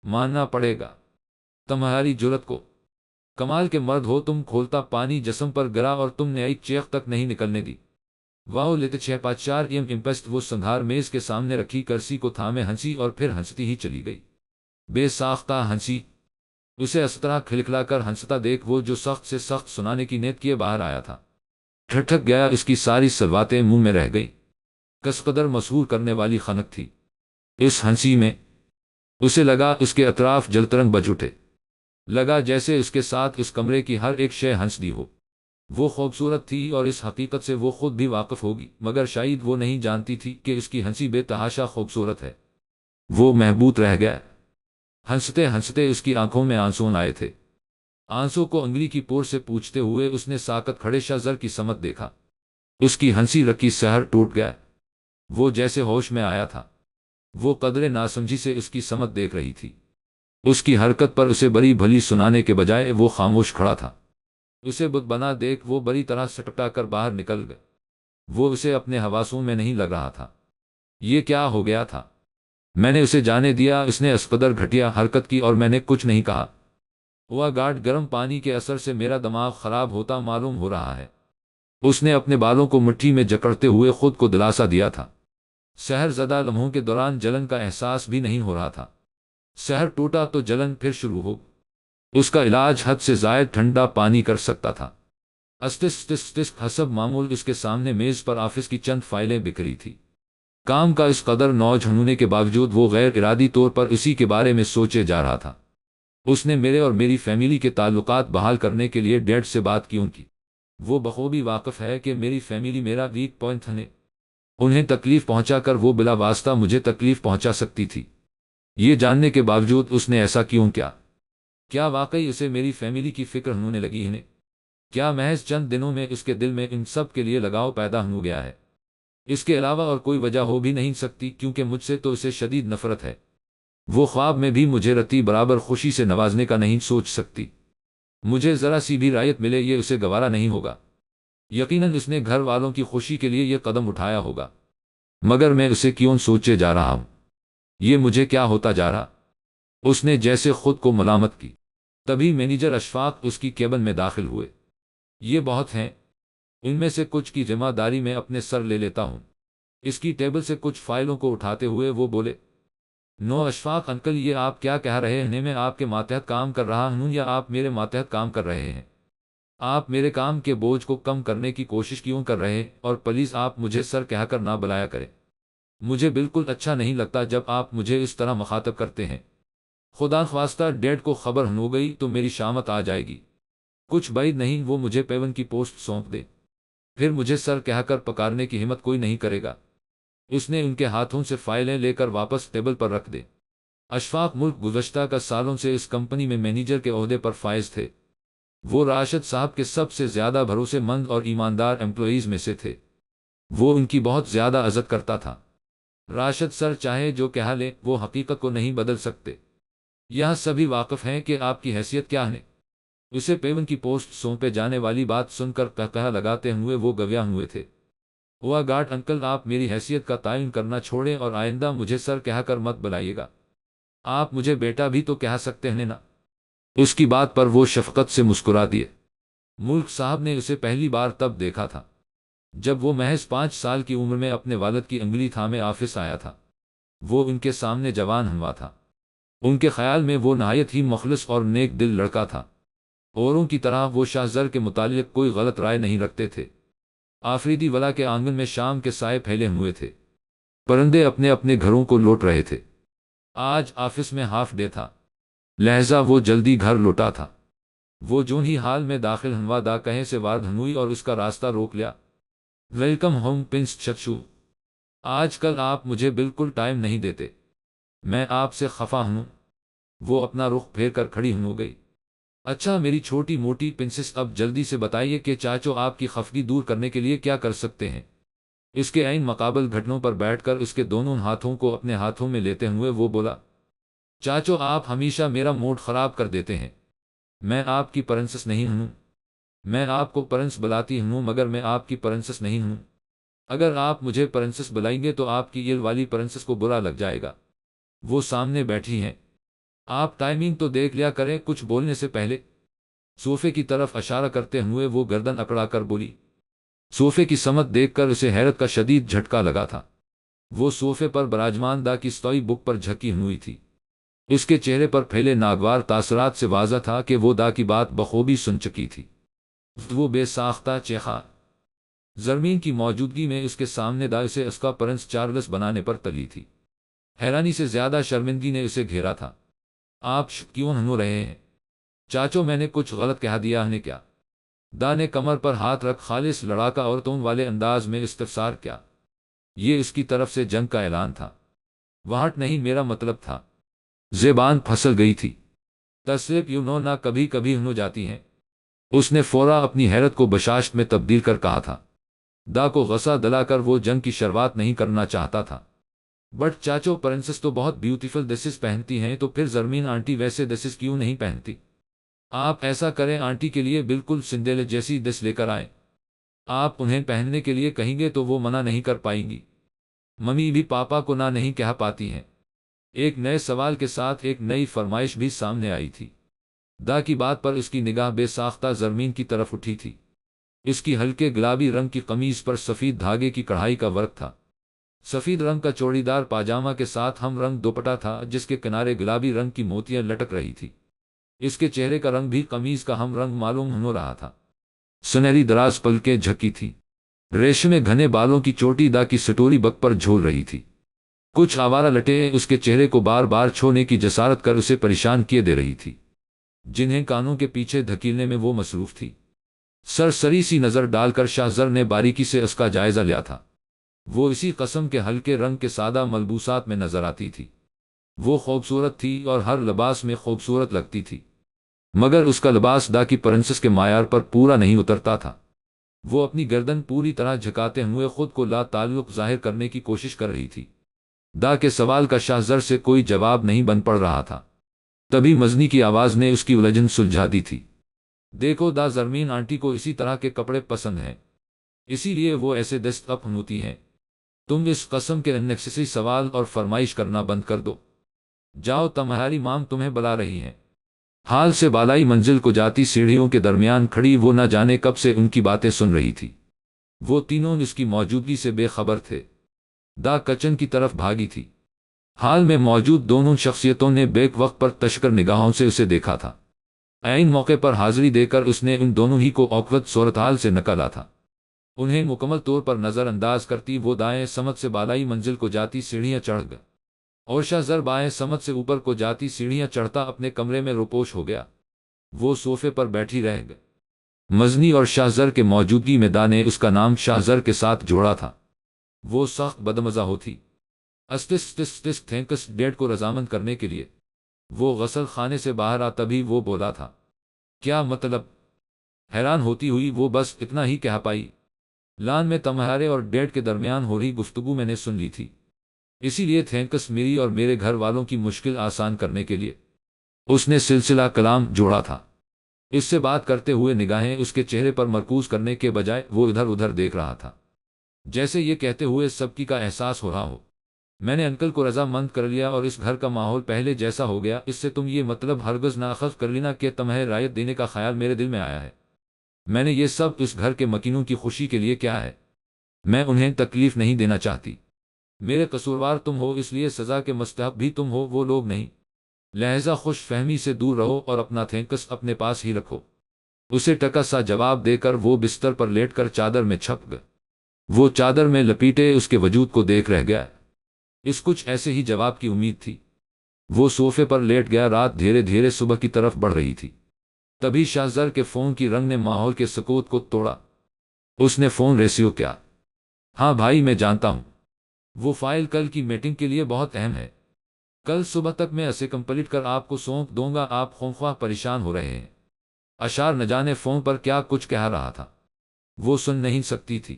ماننا پڑے گا تمہاری جرت کو۔ کمال کے مرد ہو تم، کھولتا پانی جسم پر گرا اور تم نے ایک چیخ تک نہیں نکلنے دی۔ واؤ لیتے 6 امپیسٹ وہ سنگھار میز کے سامنے رکھی کرسی کو تھامے ہنسی اور پھر ہنستی ہی چلی گئی۔ بے ساختہ ہنسی، اسے اس طرح کھلکھلا کر ہنستا دیکھ وہ جو سخت سے سخت سنانے کی نیت کیے باہر آیا تھا ٹھٹک گیا، اس کی ساری سلواتیں منہ میں رہ گئی۔ کس قدر مسحور کرنے والی خنک تھی اس ہنسی میں، اسے لگا اس کے اطراف جلترنگ بج اٹھے، لگا جیسے اس کے ساتھ اس کمرے کی ہر ایک شے ہنس دی ہو۔ وہ خوبصورت تھی اور اس حقیقت سے وہ خود بھی واقف ہوگی، مگر شاید وہ نہیں جانتی تھی کہ اس کی ہنسی بے تحاشا خوبصورت ہے۔ وہ محبوط رہ گیا۔ ہنستے ہنستے اس کی آنکھوں میں آنسو آئے تھے۔ آنسو کو انگلی کی پور سے پوچھتے ہوئے اس نے ساکت کھڑے شاہ زر کی سمت دیکھا۔ اس کی ہنسی رکی سحر ٹوٹ گیا، وہ جیسے ہوش میں آیا تھا۔ وہ قدرے ناسمجھی سے اس کی سمت دیکھ رہی تھی۔ اس کی حرکت پر اسے بری بھلی سنانے کے بجائے وہ خاموش کھڑا تھا۔ اسے بت بنا دیکھ وہ بری طرح سٹپٹا کر باہر نکل گئے۔ وہ اسے اپنے حواسوں میں نہیں لگ رہا تھا۔ یہ کیا ہو گیا تھا؟ میں نے اسے جانے دیا، اس نے اس قدر گھٹیا حرکت کی اور میں نے کچھ نہیں کہا۔ ہوا گارڈ گرم پانی کے اثر سے میرا دماغ خراب ہوتا معلوم ہو رہا ہے۔ اس نے اپنے بالوں کو مٹھی میں جکڑتے ہوئے خود کو دلاسا دیا تھا۔ سحر زدہ لمحوں کے دوران جلن کا احساس بھی نہیں ہو رہا تھا۔ سحر ٹوٹا تو جلن پھر شروع ہو۔ اس کا علاج حد سے زائد ٹھنڈا پانی کر سکتا تھا۔ حسب معمول اس کے سامنے میز پر آفس کی چند فائلیں بکھری تھی۔ کام کا اس قدر نوج ہونے کے باوجود وہ غیر ارادی طور پر اسی کے بارے میں سوچے جا رہا تھا۔ اس نے میرے اور میری فیملی کے تعلقات بحال کرنے کے لیے ڈیڈ سے بات کیوں کی؟ وہ بخوبی واقف ہے کہ میری فیملی میرا ویک پوائنٹ ہے۔ انہیں تکلیف پہنچا کر وہ بلا واسطہ مجھے تکلیف پہنچا سکتی تھی۔ یہ جاننے کے باوجود اس نے ایسا کیوں کیا؟ کیا واقعی اسے میری فیملی کی فکر ہونے لگی ہے؟ کیا محض چند دنوں میں اس کے دل میں ان سب کے لیے لگاؤ پیدا ہو گیا ہے؟ اس کے علاوہ اور کوئی وجہ ہو بھی نہیں سکتی، کیونکہ مجھ سے تو اسے شدید نفرت ہے۔ وہ خواب میں بھی مجھے رتی برابر خوشی سے نوازنے کا نہیں سوچ سکتی۔ مجھے ذرا سی بھی رعایت ملے یہ اسے گوارا نہیں ہوگا۔ یقیناً اس نے گھر والوں کی خوشی کے لیے یہ قدم اٹھایا ہوگا، مگر میں اسے کیوں سوچے جا رہا ہوں؟ یہ مجھے کیا ہوتا جا رہا؟ اس نے جیسے خود کو ملامت کی۔ تبھی مینیجر اشفاق اس کی کیبن میں داخل ہوئے۔ یہ بہت ہیں، ان میں سے کچھ کی ذمہ داری میں اپنے سر لے لیتا ہوں۔ اس کی ٹیبل سے کچھ فائلوں کو اٹھاتے ہوئے وہ بولے، نو اشفاق انکل، یہ آپ کیا کہہ رہے ہیں؟ میں آپ کے ماتحت کام کر رہا ہوں یا آپ میرے ماتحت کام کر رہے ہیں؟ آپ میرے کام کے بوجھ کو کم کرنے کی کوشش کیوں کر رہے ہیں؟ اور پلیز آپ مجھے سر کہہ کر نہ بلایا کریں۔ مجھے بالکل اچھا نہیں لگتا جب آپ مجھے اس طرح مخاطب کرتے ہیں۔ خدا خواستہ ڈیڈ کو خبر ہو گئی تو میری شامت آ جائے گی۔ کچھ بعید نہیں وہ مجھے پیون کی پوسٹ سونپ دے، پھر مجھے سر کہہ کر پکارنے کی ہمت کوئی نہیں کرے گا۔ اس نے ان کے ہاتھوں سے فائلیں لے کر واپس ٹیبل پر رکھ دے۔ اشفاق ملک گزشتہ کا سالوں سے اس کمپنی میں مینیجر کے عہدے پر فائز تھے۔ وہ راشد صاحب کے سب سے زیادہ بھروسے مند اور ایماندار ایمپلائیز میں سے تھے۔ وہ ان کی بہت زیادہ عزت کرتا تھا۔ راشد سر چاہے جو کہہ لیں، وہ حقیقت کو نہیں بدل سکتے۔ یہاں سبھی واقف ہیں کہ آپ کی حیثیت کیا ہے۔ اسے پیون کی پوسٹ سونپے جانے والی بات سن کر قہقہہ لگاتے ہوئے وہ گویا ہوئے تھے۔ ہوا گارڈ انکل، آپ میری حیثیت کا تعین کرنا چھوڑیں اور آئندہ مجھے سر کہہ کر مت بلائیے گا۔ آپ مجھے بیٹا بھی تو کہہ سکتے ہیں نا۔ اس کی بات پر وہ شفقت سے مسکرا دیے۔ ملک صاحب نے اسے پہلی بار تب دیکھا تھا جب وہ محض 5 سال کی عمر میں اپنے والد کی انگلی تھامے آفس آیا تھا۔ وہ ان کے سامنے جوان ہوا تھا۔ ان کے خیال میں وہ نہایت ہی مخلص اور نیک دل لڑکا تھا۔ اوروں کی طرح وہ شاہ زر کے متعلق کوئی غلط رائے نہیں رکھتے تھے۔ آفریدی ولا کے آنگن میں شام کے سائے پھیلے ہوئے تھے۔ پرندے اپنے اپنے گھروں کو لوٹ رہے تھے۔ آج آفس میں ہاف ڈے تھا، لہذا وہ جلدی گھر لوٹا تھا۔ وہ جو ہی حال میں داخل ہنوا دا کہیں سے وارد ہوئی اور اس کا راستہ روک لیا۔ ویلکم ہوم پرنس چچو، آج کل آپ مجھے بالکل ٹائم نہیں دیتے، میں آپ سے خفا ہوں۔ وہ اپنا رخ پھیر کر کھڑی ہو گئی۔ اچھا میری چھوٹی موٹی پرنسس، اب جلدی سے بتائیے کہ چاچو آپ کی خفگی دور کرنے کے لیے کیا کر سکتے ہیں؟ اس کے عین مقابل گھٹنوں پر بیٹھ کر اس کے دونوں ہاتھوں کو اپنے ہاتھوں میں لیتے ہوئے وہ بولا، چاچو آپ ہمیشہ میرا موڈ خراب کر دیتے ہیں۔ میں آپ کی پرنسس نہیں ہوں۔ میں آپ کو پرنس بلاتی ہوں مگر میں آپ کی پرنسس نہیں ہوں۔ اگر آپ مجھے پرنسس بلائیں گے تو آپ کی یہ والی پرنسس کو برا لگ جائے گا۔ وہ سامنے بیٹھی ہیں، آپ ٹائمنگ تو دیکھ لیا کریں کچھ بولنے سے پہلے۔ صوفے کی طرف اشارہ کرتے ہوئے وہ گردن اکڑا کر بولی۔ صوفے کی سمت دیکھ کر اسے حیرت کا شدید جھٹکا لگا تھا۔ وہ صوفے پر براجمان دا کی سٹوئی بک پر جھکی ہوئی تھی۔ اس کے چہرے پر پھیلے ناگوار تاثرات سے واضح تھا کہ وہ دا کی بات بخوبی سن چکی تھی۔ وہ بے ساختہ چیخا۔ زرمین کی موجودگی میں اس کے سامنے دا اسے اس کا پرنس چارلس بنانے پر تلی تھی۔ حیرانی سے زیادہ شرمندگی نے اسے گھیرا تھا۔ آپ کیوں ہنو رہے ہیں؟ چاچو میں نے کچھ غلط کہہ دیا ہے کیا؟ دا نے کمر پر ہاتھ رکھ خالص لڑاکا اور تون والے انداز میں استفسار کیا۔ یہ اس کی طرف سے جنگ کا اعلان تھا۔ وہاٹ نہیں میرا مطلب تھا۔ زبان پھسل گئی تھی۔ تصرف نہ کبھی کبھی ہنو جاتی ہیں۔ اس نے فورا اپنی حیرت کو بشاشت میں تبدیل کر کہا تھا۔ دا کو غصہ دلا کر وہ جنگ کی شروعات نہیں کرنا چاہتا تھا۔ بٹ چاچو پرنسس تو بہت بیوٹیفل ڈریسز پہنتی ہیں تو پھر زرمین آنٹی ویسے ڈریسز کیوں نہیں پہنتی؟ آپ ایسا کریں آنٹی کے لیے بالکل سنڈریلا جیسی ڈریس لے کر آئیں۔ آپ انہیں پہننے کے لیے کہیں گے تو وہ منع نہیں کر پائیں گی۔ ممی بھی پاپا کو نہ نہیں کہہ پاتی ہیں۔ ایک نئے سوال کے ساتھ ایک نئی فرمائش بھی سامنے آئی تھی۔ دا کی بات پر اس کی نگاہ بے ساختہ زرمین کی طرف اٹھی تھی۔ اس کی ہلکے گلابی رنگ کی قمیض پر سفید دھاگے کی کڑھائی کا ورک تھا۔ سفید رنگ کا چوڑی دار پاجامہ کے ساتھ ہم رنگ دوپٹہ تھا جس کے کنارے گلابی رنگ کی موتیاں لٹک رہی تھی۔ اس کے چہرے کا رنگ بھی قمیض کا ہم رنگ معلوم ہو رہا تھا۔ سنہری دراز پلکیں جھکی تھی۔ ریشمے گھنے بالوں کی چوٹی دا کی سٹوری بک پر جھول رہی تھی۔ کچھ آوارہ لٹیں اس کے چہرے کو بار بار چھونے کی جسارت کر اسے پریشان کیے دے رہی تھی، جنہیں کانوں کے پیچھے دھکیلنے میں وہ مصروف تھی۔ سرسری سی نظر ڈال کر شاہ زر نے باریکی سے اس کا جائزہ لیا تھا۔ وہ اسی قسم کے ہلکے رنگ کے سادہ ملبوسات میں نظر آتی تھی۔ وہ خوبصورت تھی اور ہر لباس میں خوبصورت لگتی تھی، مگر اس کا لباس دا کی پرنسس کے معیار پر پورا نہیں اترتا تھا۔ وہ اپنی گردن پوری طرح جھکاتے ہوئے خود کو لا تعلق ظاہر کرنے کی کوشش کر رہی تھی۔ دا کے سوال کا شاہ زر سے کوئی جواب نہیں بن پڑ رہا تھا۔ تبھی مزنی کی آواز نے اس کی الجھن سلجھا دی تھی۔ دیکھو دا زرمین آنٹی کو اسی طرح کے کپڑے پسند ہیں، اسی لیے وہ ایسے دست اپ ہوتی ہیں۔ تم اس قسم کے اننیسیسری سوال اور فرمائش کرنا بند کر دو۔ جاؤ تمہاری مام تمہیں بلا رہی ہیں۔ حال سے بالائی منزل کو جاتی سیڑھیوں کے درمیان کھڑی وہ نہ جانے کب سے ان کی باتیں سن رہی تھی۔ وہ تینوں اس کی موجودگی سے بے خبر تھے۔ دا کچن کی طرف بھاگی تھی۔ حال میں موجود دونوں شخصیتوں نے بیک وقت پر تشکر نگاہوں سے اسے دیکھا تھا۔ عین موقع پر حاضری دے کر اس نے ان دونوں ہی کو اوقوت صورتحال سے نکالا تھا۔ انہیں مکمل طور پر نظر انداز کرتی وہ دائیں سمت سے بالائی منزل کو جاتی سیڑھیاں چڑھ گیا، اور شاہ زر بائیں سمت سے اوپر کو جاتی سیڑھیاں چڑھتا اپنے کمرے میں روپوش ہو گیا۔ وہ صوفے پر بیٹھی رہ گئی۔ مزنی اور شاہ زر کے موجودگی میں دا نے اس کا نام شاہ زر کے ساتھ جوڑا تھا۔ وہ سخت بدمزہ ہوتی۔ تھینکس ڈیڈ کو رضامند کرنے کے لیے وہ غسل خانے سے باہر آ تبھی وہ بولا تھا۔ کیا مطلب؟ حیران ہوتی ہوئی وہ بس اتنا ہی کہہ پائی۔ لان میں تمہارے اور ڈیڈ کے درمیان ہو رہی گفتگو میں نے سن لی تھی، اسی لیے تھینکس میری اور میرے گھر والوں کی مشکل آسان کرنے کے لیے۔ اس نے سلسلہ کلام جوڑا تھا۔ اس سے بات کرتے ہوئے نگاہیں اس کے چہرے پر مرکوز کرنے کے بجائے وہ ادھر ادھر دیکھ رہا تھا، جیسے یہ کہتے ہوئے سب کی کا احساس ہو رہا ہو، میں نے انکل کو رضا مند کر لیا اور اس گھر کا ماحول پہلے جیسا ہو گیا۔ اس سے تم یہ مطلب ہرگز نہ اخذ کر لینا کہ تمہیں رعایت دینے کا خیال میرے دل میں آیا ہے۔ میں نے یہ سب اس گھر کے مکینوں کی خوشی کے لیے کیا ہے۔ میں انہیں تکلیف نہیں دینا چاہتی۔ میرے قصوروار تم ہو، اس لیے سزا کے مستحق بھی تم ہو، وہ لوگ نہیں۔ لہذا خوش فہمی سے دور رہو اور اپنا تھینکس اپنے پاس ہی رکھو۔ اسے ٹکا سا جواب دے کر وہ بستر پر لیٹ کر چادر میں چھپ گئے۔ وہ چادر میں لپیٹے اس کے وجود کو دیکھ رہ گیا۔ اس کچھ ایسے ہی جواب کی امید تھی۔ وہ صوفے پر لیٹ گیا۔ رات دھیرے دھیرے صبح کی طرف بڑھ رہی تھی۔ تبھی شاہ زر کے فون کی رنگ نے ماحول کے سکوت کو توڑا۔ اس نے فون ریسیو کیا۔ ہاں بھائی میں جانتا ہوں، وہ فائل کل کی میٹنگ کے لیے بہت اہم ہے۔ کل صبح تک میں اسے کمپلیٹ کر آپ کو سونپ دوں گا۔ آپ خونخواہ پریشان ہو رہے ہیں۔ اشار نہ جانے فون پر کیا کچھ کہہ رہا تھا، وہ سن نہیں سکتی تھی۔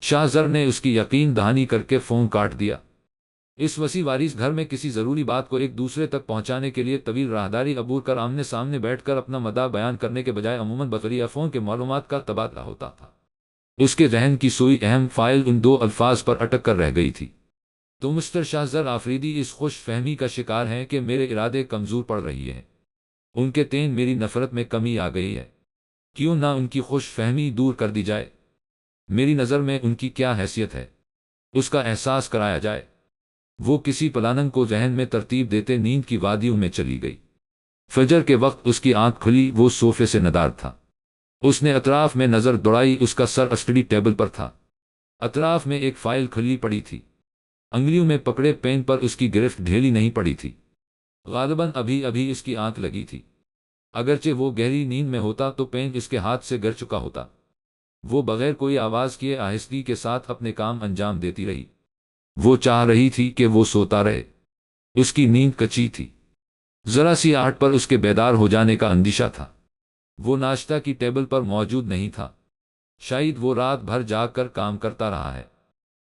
شاہ زر نے اس کی یقین دہانی کر کے فون کاٹ دیا۔ اس وسیع واریس گھر میں کسی ضروری بات کو ایک دوسرے تک پہنچانے کے لیے طویل راہداری عبور کر آمنے سامنے بیٹھ کر اپنا مدعا بیان کرنے کے بجائے عموماً بطریق فون کے معلومات کا تبادلہ ہوتا تھا۔ اس کے ذہن کی سوئی اہم فائل ان دو الفاظ پر اٹک کر رہ گئی تھی۔ تو مسٹر شاہ زر آفریدی اس خوش فہمی کا شکار ہیں کہ میرے ارادے کمزور پڑ رہی ہیں، ان کے تئیں میری نفرت میں کمی آ گئی ہے، کیوں نہ ان کی خوش فہمی دور کر دی جائے؟ میری نظر میں ان کی کیا حیثیت ہے، اس کا احساس کرایا جائے۔ وہ کسی پلاننگ کو ذہن میں ترتیب دیتے نیند کی وادیوں میں چلی گئی۔ فجر کے وقت اس کی آنکھ کھلی، وہ صوفے سے ندار تھا۔ اس نے اطراف میں نظر دوڑائی، اس کا سر اسٹڈی ٹیبل پر تھا، اطراف میں ایک فائل کھلی پڑی تھی، انگلیوں میں پکڑے پین پر اس کی گرفت ڈھیلی نہیں پڑی تھی، غالباً ابھی ابھی اس کی آنکھ لگی تھی۔ اگرچہ وہ گہری نیند میں ہوتا تو پین اس کے ہاتھ سے گر چکا ہوتا۔ وہ بغیر کوئی آواز کیے آہستگی کے ساتھ اپنے کام انجام دیتی رہی۔ وہ چاہ رہی تھی کہ وہ سوتا رہے، اس کی نیند کچی تھی، ذرا سی آہٹ پر اس کے بیدار ہو جانے کا اندیشہ تھا۔ وہ ناشتہ کی ٹیبل پر موجود نہیں تھا، شاید وہ رات بھر جاگ کر کام کرتا رہا ہے۔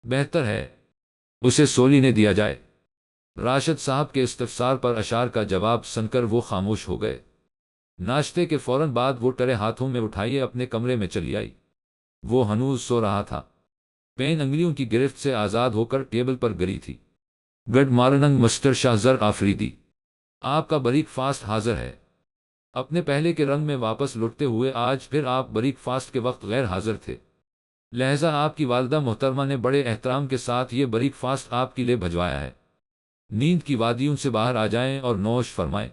بہتر ہے اسے سو لینے دیا جائے۔ راشد صاحب کے استفسار پر اشار کا جواب سن کر وہ خاموش ہو گئے۔ ناشتے کے فوراً بعد وہ ٹرے ہاتھوں میں اٹھائیے اپنے کمرے میں چلی آئی۔ وہ ہنوز سو رہا تھا، پین انگلیوں کی گرفت سے آزاد ہو کر ٹیبل پر گری تھی۔ گڈ مارننگ مسٹر شاہ زر آفریدی، آپ کا بریک فاسٹ حاضر ہے۔ اپنے پہلے کے رنگ میں واپس لوٹتے ہوئے آج پھر آپ بریک فاسٹ کے وقت غیر حاضر تھے، لہذا آپ کی والدہ محترمہ نے بڑے احترام کے ساتھ یہ بریک فاسٹ آپ کے لیے بھجوایا ہے۔ نیند کی وادیوں سے باہر آ جائیں اور نوش فرمائیں۔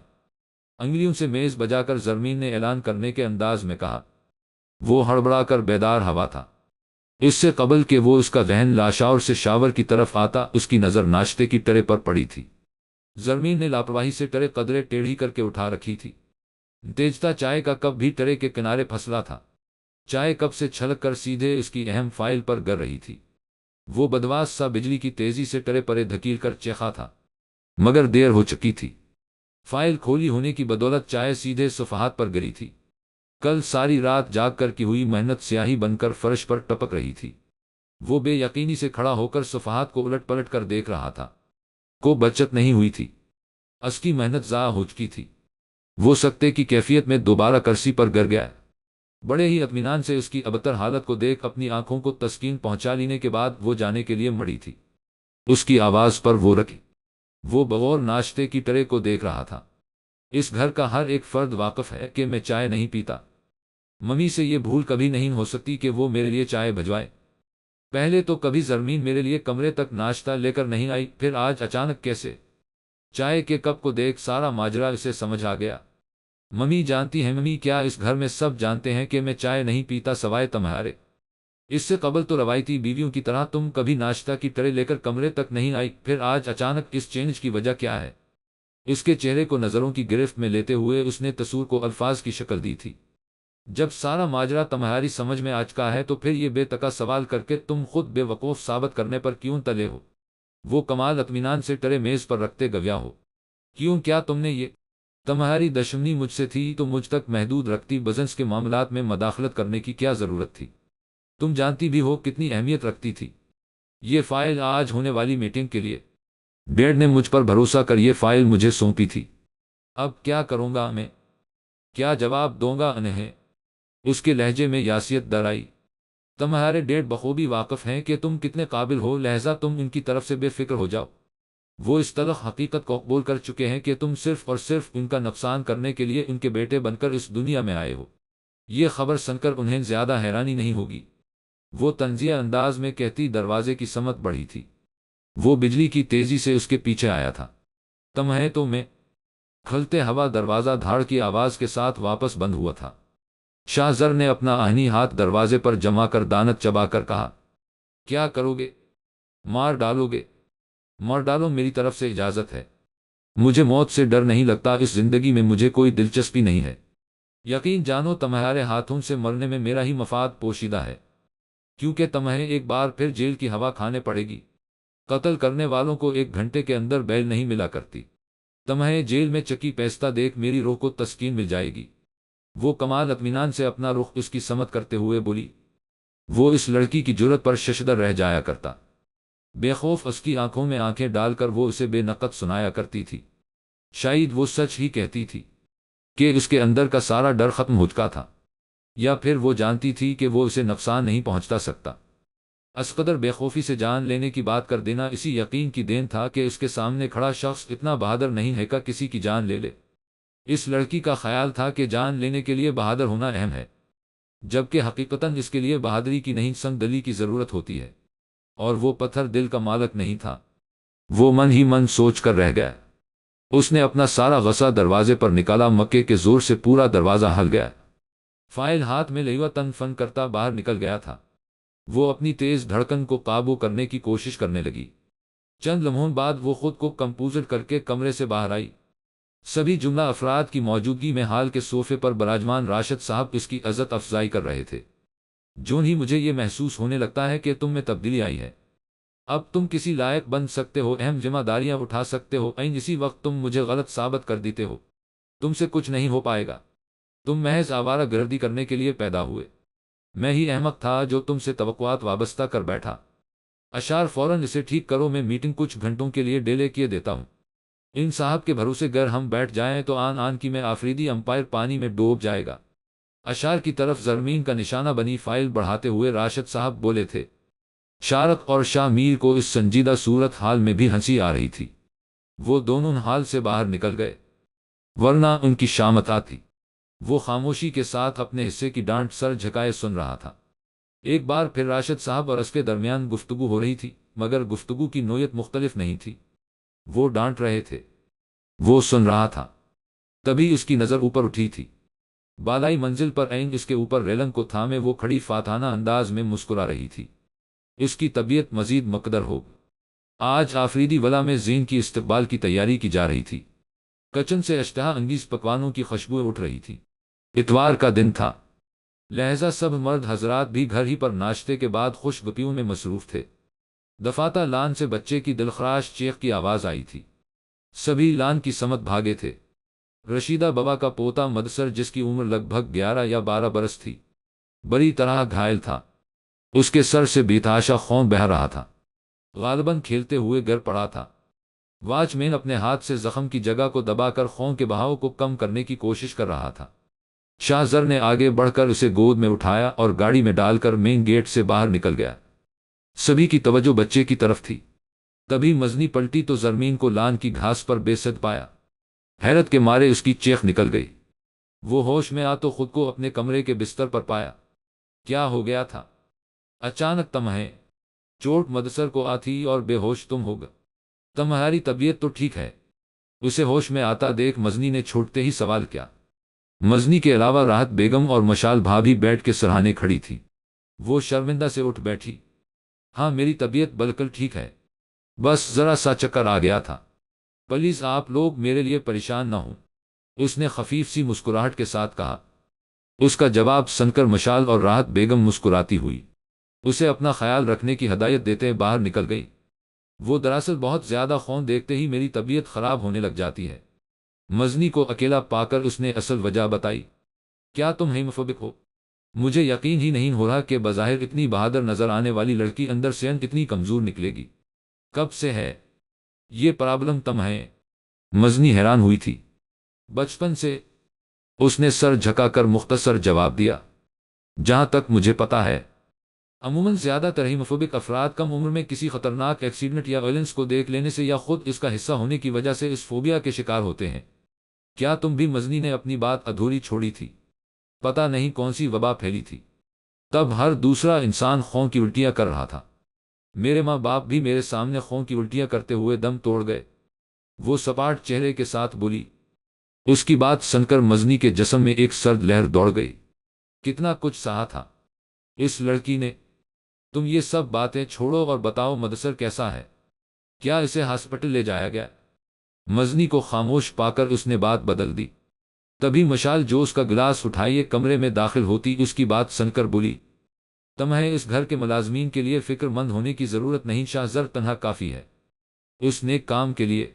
انگلیوں سے میز بجا کر زرمین نے اعلان کرنے کے انداز میں کہا۔ وہ ہڑبڑا کر بیدار ہوا تھا۔ اس سے قبل کہ وہ اس کا ذہن لاشعور سے شاور کی طرف آتا، اس کی نظر ناشتے کی ٹرے پر پڑی تھی۔ زرمین نے لاپرواہی سے ٹرے قدرے ٹیڑھی کر کے اٹھا رکھی تھی۔ تیجتا چائے کا کپ بھی ٹرے کے کنارے پھسلا تھا، چائے کپ سے چھلک کر سیدھے اس کی اہم فائل پر گر رہی تھی۔ وہ بدواس سا بجلی کی تیزی سے ٹرے پرے دھکیل کر چیخا تھا، مگر دیر ہو چکی تھی۔ فائل کھولی ہونے کی بدولت چائے سیدھے صفحات پر گری تھی۔ کل ساری رات جاگ کر کی ہوئی محنت سیاہی بن کر فرش پر ٹپک رہی تھی۔ وہ بے یقینی سے کھڑا ہو کر صفحات کو الٹ پلٹ کر دیکھ رہا تھا۔ کو بچت نہیں ہوئی تھی، اس کی محنت ضائع ہو چکی تھی۔ وہ سکتے کی کیفیت میں دوبارہ کرسی پر گر گیا۔ بڑے ہی اطمینان سے اس کی ابتر حالت کو دیکھ اپنی آنکھوں کو تسکین پہنچا لینے کے بعد وہ جانے کے لیے مڑی تھی۔ اس کی آواز پر وہ رکی۔ وہ بغور ناشتے کی ٹرے کو دیکھ رہا تھا۔ اس گھر کا ہر ایک فرد واقف ہے کہ میں چائے نہیں پیتا۔ ممی سے یہ بھول کبھی نہیں ہو سکتی کہ وہ میرے لیے چائے بھجوائے۔ پہلے تو کبھی زرمین میرے لیے کمرے تک ناشتہ لے کر نہیں آئی، پھر آج اچانک کیسے؟ چائے کے کپ کو دیکھ سارا ماجرا اسے سمجھ آ گیا۔ ممی جانتی ہیں، ممی کیا اس گھر میں سب جانتے ہیں کہ میں چائے نہیں پیتا سوائے تمہارے؟ اس سے قبل تو روایتی بیویوں کی طرح تم کبھی ناشتہ کی ٹرے لے کر کمرے تک نہیں آئی، پھر آج اچانک اس چینج کی وجہ کیا ہے؟ اس کے چہرے کو نظروں کی گرفت میں لیتے ہوئے اس نے تصور کو الفاظ کی شکل دی تھی۔ جب سارا ماجرا تمہاری سمجھ میں آ چکا ہے تو پھر یہ بے تکا سوال کر کے تم خود بے وقوف ثابت کرنے پر کیوں تلے ہو؟ وہ کمال اطمینان سے ٹرے میز پر رکھتے گویا ہو۔ کیوں، کیا تم نے یہ؟ تمہاری دشمنی مجھ سے تھی تو مجھ تک محدود رکھتی، بزنس کے معاملات میں مداخلت کرنے کی کیا ضرورت تھی؟ تم جانتی بھی ہو کتنی اہمیت رکھتی تھی یہ فائل آج ہونے والی میٹنگ کے لیے۔ ڈیڈ نے مجھ پر بھروسہ کر یہ فائل مجھے سونپی تھی۔ اب کیا کروں گا میں؟ کیا جواب دوں گا انہیں؟ اس کے لہجے میں یاسیت در آئی۔ تمہارے ڈیڈ بخوبی واقف ہیں کہ تم کتنے قابل ہو، لہذا تم ان کی طرف سے بے فکر ہو جاؤ۔ وہ اس تلخ حقیقت کو قبول کر چکے ہیں کہ تم صرف اور صرف ان کا نقصان کرنے کے لیے ان کے بیٹے بن کر اس دنیا میں آئے ہو۔ یہ خبر سن کر انہیں زیادہ حیرانی نہیں ہوگی، وہ طنزیہ انداز میں کہتی دروازے کی سمت بڑھی تھی۔ وہ بجلی کی تیزی سے اس کے پیچھے آیا تھا۔ تمہیں تو میں کھلتے ہوا دروازہ دھاڑ کی آواز کے ساتھ واپس بند ہوا تھا۔ شاہ زر نے اپنا آہنی ہاتھ دروازے پر جما کر دانت چبا کر کہا، کیا کرو گے؟ مار ڈالو گے؟ مار ڈالو، میری طرف سے اجازت ہے۔ مجھے موت سے ڈر نہیں لگتا، اس زندگی میں مجھے کوئی دلچسپی نہیں ہے۔ یقین جانو تمہارے ہاتھوں سے مرنے میں میرا ہی مفاد پوشیدہ ہے، کیونکہ تمہیں ایک بار پھر جیل کی ہوا کھانے پڑے گی۔ قتل کرنے والوں کو 1 گھنٹے کے اندر بیل نہیں ملا کرتی۔ تمہیں جیل میں چکی پیستہ دیکھ میری روح کو تسکین مل جائے گی۔ وہ کمال اطمینان سے اپنا رخ اس کی سمت کرتے ہوئے بولی۔ وہ اس لڑکی کی جرت پر ششدر رہ جایا کرتا۔ بے خوف اس کی آنکھوں میں آنکھیں ڈال کر وہ اسے بے نقد سنایا کرتی تھی۔ شاید وہ سچ ہی کہتی تھی کہ اس کے اندر کا سارا ڈر ختم ہو چکا تھا، یا پھر وہ جانتی تھی کہ وہ اسے نقصان نہیں پہنچا سکتا۔ اسقدر بے خوفی سے جان لینے کی بات کر دینا اسی یقین کی دین تھا کہ اس کے سامنے کھڑا شخص اتنا بہادر نہیں ہے کہ کسی کی جان لے لے۔ اس لڑکی کا خیال تھا کہ جان لینے کے لیے بہادر ہونا اہم ہے، جبکہ حقیقتاً اس کے لیے بہادری کی نہیں سنگ دلی کی ضرورت ہوتی ہے، اور وہ پتھر دل کا مالک نہیں تھا۔ وہ من ہی من سوچ کر رہ گیا۔ اس نے اپنا سارا غصہ دروازے پر نکالا، مکے کے زور سے پورا دروازہ ہل گیا۔ فائل ہاتھ میں لیوا تن فن کرتا باہر نکل گیا تھا۔ وہ اپنی تیز دھڑکن کو قابو کرنے کی کوشش کرنے لگی۔ چند لمحوں بعد وہ خود کو کمپوزر کر کے کمرے سے باہر آئی۔ سبھی جملہ افراد کی موجودگی میں حال کے صوفے پر براجمان راشد صاحب اس کی عزت افزائی کر رہے تھے۔ جون ہی مجھے یہ محسوس ہونے لگتا ہے کہ تم میں تبدیلی آئی ہے، اب تم کسی لائق بن سکتے ہو، اہم ذمہ داریاں اٹھا سکتے ہو، اسی وقت تم مجھے غلط ثابت کر دیتے ہو۔ تم سے کچھ نہیں ہو پائے گا، تم محض آوارہ گردی کرنے کے لیے پیدا ہوئے۔ میں ہی احمق تھا جو تم سے توقعات وابستہ کر بیٹھا۔ اشار فوراً اسے ٹھیک کرو، میں میٹنگ کچھ گھنٹوں کے لیے ڈیلے کیے دیتا ہوں۔ ان صاحب کے بھروسے گر ہم بیٹھ جائیں تو آن کی میں آفریدی امپائر پانی میں ڈوب جائے گا۔ اشار کی طرف زرمین کا نشانہ بنی فائل بڑھاتے ہوئے راشد صاحب بولے تھے۔ شارق اور شاہ میر کو اس سنجیدہ صورت حال میں بھی ہنسی آ رہی تھی۔ وہ دونوں حال سے باہر نکل گئے، ورنہ ان کی شامت آتی۔ وہ خاموشی کے ساتھ اپنے حصے کی ڈانٹ سر جھکائے سن رہا تھا۔ ایک بار پھر راشد صاحب اور اس کے درمیان گفتگو ہو رہی تھی، مگر گفتگو کی نوعیت مختلف نہیں تھی۔ وہ ڈانٹ رہے تھے، وہ سن رہا تھا۔ تبھی اس کی نظر اوپر اٹھی تھی۔ بالائی منزل پر عین اس کے اوپر ریلنگ کو تھامے وہ کھڑی فاتحانہ انداز میں مسکرا رہی تھی۔ اس کی طبیعت مزید مقدر ہو۔ آج آفریدی ولا میں زین کی استقبال کی تیاری کی جا رہی تھی۔ کچن سے اشتہا انگیز پکوانوں کی خوشبوئیں اٹھ رہی تھی۔ اتوار کا دن تھا، لہذا سب مرد حضرات بھی گھر ہی پر ناشتے کے بعد خوش گپیوں میں مصروف تھے۔ دفاتر لان سے بچے کی دلخراش چیخ کی آواز آئی تھی۔ سبھی لان کی سمت بھاگے تھے۔ رشیدہ بابا کا پوتا مدثر، جس کی عمر لگ بھگ 11 یا 12 برس تھی، بری طرح گھائل تھا۔ اس کے سر سے بےتحاشا خون بہہ رہا تھا، غالباً کھیلتے ہوئے گر پڑا تھا۔ واچ مین اپنے ہاتھ سے زخم کی جگہ کو دبا کر خون کے بہاؤ کو کم کرنے کی کوشش کر رہا تھا۔ شاہ زر نے آگے بڑھ کر اسے گود میں اٹھایا اور گاڑی میں ڈال کر مین گیٹ سے باہر نکل گیا۔ سبھی کی توجہ بچے کی طرف تھی۔ تبھی مزنی پلٹی تو زرمین کو لان کی گھاس پر بے سد پایا۔ حیرت کے مارے اس کی چیخ نکل گئی۔ وہ ہوش میں آ تو خود کو اپنے کمرے کے بستر پر پایا۔ کیا ہو گیا تھا؟ اچانک تمہیں چوٹ مدثر کو آتی اور بے ہوش تم ہو گئے۔ تمہاری طبیعت تو ٹھیک ہے؟ اسے ہوش میں آتا دیکھ مزنی نے چھوٹتے ہی سوال کیا۔ مزنی کے علاوہ راحت بیگم اور مشال بھابھی بیٹھ کے سراہنے کھڑی تھی۔ وہ شرمندہ سے اٹھ بیٹھی۔ ہاں میری طبیعت بالکل ٹھیک ہے، بس ذرا سا چکر آ گیا تھا۔ پلیز آپ لوگ میرے لیے پریشان نہ ہوں، اس نے خفیف سی مسکراہٹ کے ساتھ کہا۔ اس کا جواب سن کر مشال اور راحت بیگم مسکراتی ہوئی اسے اپنا خیال رکھنے کی ہدایت دیتے باہر نکل گئی۔ وہ دراصل بہت زیادہ خون دیکھتے ہی میری طبیعت خراب ہونے لگ جاتی ہے۔ مزنی کو اکیلا پا کر اس نے اصل وجہ بتائی۔ کیا تم ہیموفوبک ہو؟ مجھے یقین ہی نہیں ہو رہا کہ بظاہر اتنی بہادر نظر آنے والی لڑکی اندر سے اتنی کمزور نکلے گی۔ کب سے ہے یہ پرابلم تمہیں؟ مزنی حیران ہوئی تھی۔ بچپن سے، اس نے سر جھکا کر مختصر جواب دیا۔ جہاں تک مجھے پتا ہے، عموماً زیادہ تر ہیموفوبک افراد کم عمر میں کسی خطرناک ایکسیڈنٹ یا وائلنس کو دیکھ لینے سے یا خود اس کا حصہ ہونے کی وجہ سے اس فوبیا کے شکار ہوتے ہیں۔ کیا تم بھی؟ مزنی نے اپنی بات ادھوری چھوڑی تھی۔ پتہ نہیں کون سی وبا پھیلی تھی، تب ہر دوسرا انسان خون کی الٹیاں کر رہا تھا۔ میرے ماں باپ بھی میرے سامنے خون کی الٹیاں کرتے ہوئے دم توڑ گئے، وہ سپاٹ چہرے کے ساتھ بولی۔ اس کی بات سن کر مزنی کے جسم میں ایک سرد لہر دوڑ گئی۔ کتنا کچھ سہا تھا اس لڑکی نے۔ تم یہ سب باتیں چھوڑو اور بتاؤ مدثر کیسا ہے؟ کیا اسے ہاسپٹل لے جایا گیا؟ مزنی کو خاموش پا کر اس نے بات بدل دی۔ تبھی مشال جوس کا گلاس اٹھائیے کمرے میں داخل ہوتی اس کی بات سن کر بولی۔ تمہیں اس گھر کے ملازمین کے لیے فکر مند ہونے کی ضرورت نہیں، شاہ زر تنہا کافی ہے اس نیک کام کے لیے۔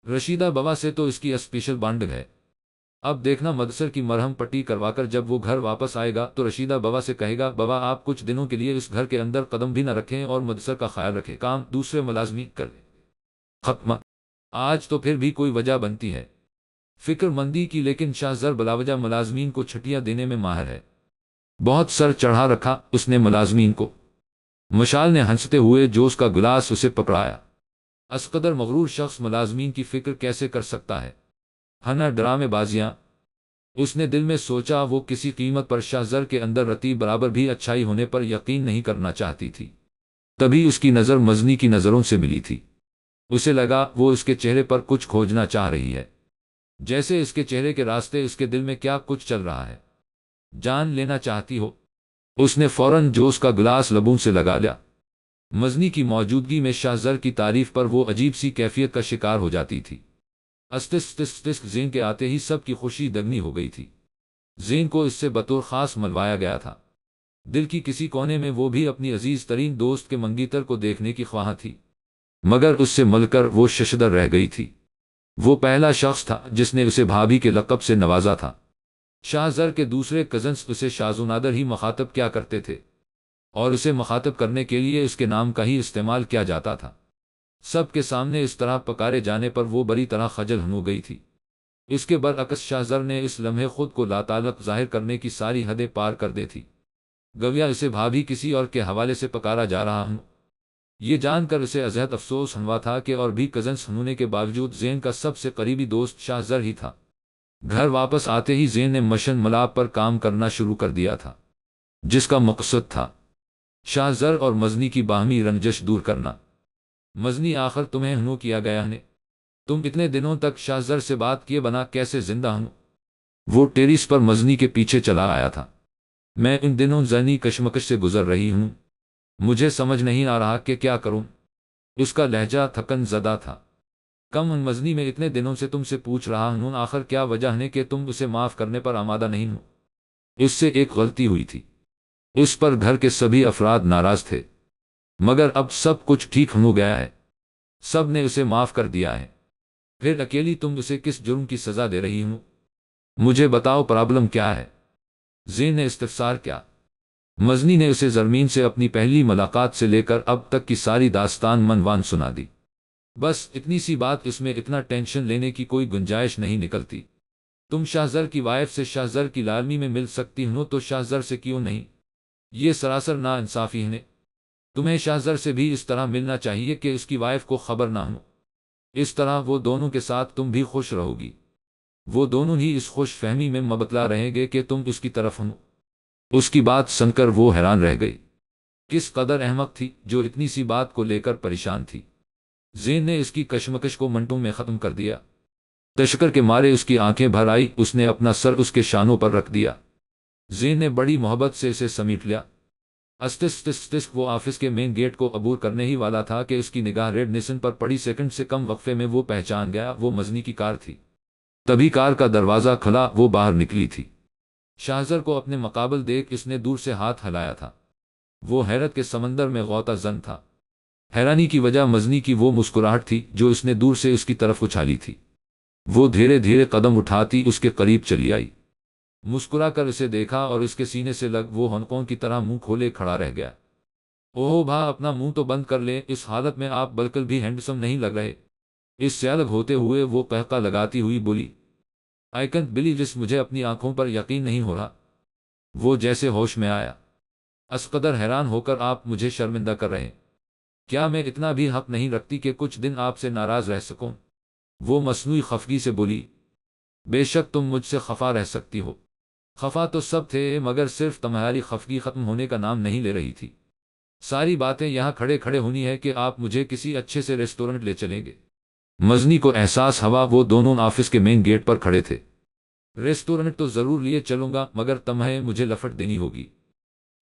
رشیدہ بابا سے تو اس کی اسپیشل بانڈنگ ہے۔ اب دیکھنا مدثر کی مرہم پٹی کروا کر جب وہ گھر واپس آئے گا تو رشیدہ بابا سے کہے گا، بابا آپ کچھ دنوں کے لیے اس گھر کے اندر قدم بھی نہ رکھیں اور مدثر کا خیال رکھیں، کام دوسرے ملازمین کر لیں۔ ختم۔ آج تو پھر بھی کوئی وجہ بنتی ہے فکر مندی کی، لیکن شاہ زر بلاوجہ ملازمین کو چھٹیاں دینے میں ماہر ہے۔ بہت سر چڑھا رکھا اس نے ملازمین کو۔ مشال نے ہنستے ہوئے جوس کا گلاس اسے پکڑایا۔ اس قدر مغرور شخص ملازمین کی فکر کیسے کر سکتا ہے؟ ہنا ڈرامے بازیاں؟ اس نے دل میں سوچا۔ وہ کسی قیمت پر شاہ زر کے اندر رتی برابر بھی اچھائی ہونے پر یقین نہیں کرنا چاہتی تھی۔ تبھی اس کی نظر مزنی کی نظروں سے ملی تھی۔ اسے لگا وہ اس کے چہرے پر کچھ کھوجنا چاہ رہی ہے، جیسے اس کے چہرے کے راستے اس کے دل میں کیا کچھ چل رہا ہے۔ جان لینا چاہتی ہو؟ اس نے فوراً جوس کا گلاس لبوں سے لگا لیا۔ مزنی کی موجودگی میں شاہ زر کی تعریف پر وہ عجیب سی کیفیت کا شکار ہو جاتی تھی۔ زین کے آتے ہی سب کی خوشی دگنی ہو گئی تھی۔ زین کو اس سے بطور خاص ملوایا گیا تھا۔ دل کی کسی کونے میں وہ بھی اپنی عزیز ترین دوست کے منگیتر کو دیکھنے کی خواہاں تھی، مگر اس سے مل کر وہ ششدر رہ گئی تھی۔ وہ پہلا شخص تھا جس نے اسے بھابھی کے لقب سے نوازا تھا۔ شاہ زر کے دوسرے کزنز اسے شازو نادر ہی مخاطب کیا کرتے تھے، اور اسے مخاطب کرنے کے لیے اس کے نام کا ہی استعمال کیا جاتا تھا۔ سب کے سامنے اس طرح پکارے جانے پر وہ بری طرح خجل ہو گئی تھی۔ اس کے برعکس شاہ زر نے اس لمحے خود کو لاتعلق ظاہر کرنے کی ساری حدیں پار کر دی تھی۔ گویا اسے بھابھی کسی اور کے حوالے سے پکارا جا رہا ہوں۔ یہ جان کر اسے ازحد افسوس ہوا تھا کہ اور بھی کزنس ہونے کے باوجود زین کا سب سے قریبی دوست شاہ زر ہی تھا۔ گھر واپس آتے ہی زین نے مشن ملاب پر کام کرنا شروع کر دیا تھا، جس کا مقصد تھا شاہ زر اور مزنی کی باہمی رنجش دور کرنا۔ مزنی، آخر تمہیں ہنو کیا گیا ہے؟ تم اتنے دنوں تک شاہ زر سے بات کیے بنا کیسے زندہ ہوں؟ وہ ٹیریس پر مزنی کے پیچھے چلا آیا تھا۔ میں ان دنوں ذہنی کشمکش سے گزر رہی ہوں، مجھے سمجھ نہیں آ رہا کہ کیا کروں۔ اس کا لہجہ تھکن زدہ تھا۔ کم مزنی، میں اتنے دنوں سے تم سے پوچھ رہا ہوں، آخر کیا وجہ ہے کہ تم اسے معاف کرنے پر آمادہ نہیں ہو؟ اس سے ایک غلطی ہوئی تھی، اس پر گھر کے سبھی افراد ناراض تھے، مگر اب سب کچھ ٹھیک ہو گیا ہے، سب نے اسے معاف کر دیا ہے۔ پھر اکیلی تم اسے کس جرم کی سزا دے رہی ہوں؟ مجھے بتاؤ، پرابلم کیا ہے؟ زین نے استفسار کیا۔ مزنی نے اسے زرمین سے اپنی پہلی ملاقات سے لے کر اب تک کی ساری داستان منوان سنا دی۔ بس اتنی سی بات، اس میں اتنا ٹینشن لینے کی کوئی گنجائش نہیں نکلتی۔ تم شاہ زر کی وائف سے شاہ زر کی لالمی میں مل سکتی ہو تو شاہ زر سے کیوں نہیں؟ یہ سراسر نا انصافی ہے۔ تمہیں شاہ زر سے بھی اس طرح ملنا چاہیے کہ اس کی وائف کو خبر نہ ہو۔ اس طرح وہ دونوں کے ساتھ تم بھی خوش رہو گی، وہ دونوں ہی اس خوش فہمی میں مبتلا رہیں گے کہ تم اس کی طرف ہو۔ اس کی بات سن کر وہ حیران رہ گئی۔ کس قدر احمق تھی جو اتنی سی بات کو لے کر پریشان تھی۔ زین نے اس کی کشمکش کو منٹوں میں ختم کر دیا۔ تشکر کے مارے اس کی آنکھیں بھر آئی، اس نے اپنا سر اس کے شانوں پر رکھ دیا۔ زین نے بڑی محبت سے اسے سمیٹ لیا۔ وہ آفس کے مین گیٹ کو عبور کرنے ہی والا تھا کہ اس کی نگاہ ریڈ نشان پر پڑی۔ سیکنڈ سے کم وقفے میں وہ پہچان گیا، وہ مزنی کی کار تھی۔ تبھی کار کا دروازہ کھلا، وہ باہر نکلی تھی۔ شاہ زر کو اپنے مقابل دیکھ اس نے دور سے ہاتھ ہلایا تھا۔ وہ حیرت کے سمندر میں غوطہ زن تھا۔ حیرانی کی وجہ مزنی کی وہ مسکراہٹ تھی جو اس نے دور سے اس کی طرف اچھالی تھی۔ وہ دھیرے دھیرے قدم اٹھاتی اس کے قریب چلی آئی، مسکرا کر اسے دیکھا اور اس کے سینے سے لگ وہ ہنکوں کی طرح منہ کھولے کھڑا رہ گیا۔ اوہ بھا، اپنا منہ تو بند کر لیں، اس حالت میں آپ بالکل بھی ہینڈسم نہیں لگ رہے۔ اس سے الگ ہوتے ہوئے وہ قہقہ لگاتی ہوئی بولی، آئی کینٹ بلیو دس، مجھے اپنی آنکھوں پر یقین نہیں ہو رہا۔ وہ جیسے ہوش میں آیا۔ اس قدر حیران ہو کر آپ مجھے شرمندہ کر رہے ہیں؟ کیا میں اتنا بھی حق نہیں رکھتی کہ کچھ دن آپ سے ناراض رہ سکوں؟ وہ مصنوعی خفگی سے بولی، بے شک تم مجھ سے خفا رہ سکتی ہو۔ خفا تو سب تھے، مگر صرف تمہاری خفگی ختم ہونے کا نام نہیں لے رہی تھی۔ ساری باتیں یہاں کھڑے کھڑے ہونی ہے کہ آپ مجھے کسی اچھے سے ریسٹورنٹ لے چلیں گے۔ مزنی کو احساس ہوا وہ دونوں آفس کے مین گیٹ پر کھڑے تھے۔ ریسٹورنٹ تو ضرور لیے چلوں گا، مگر تمہیں مجھے لفٹ دینی ہوگی۔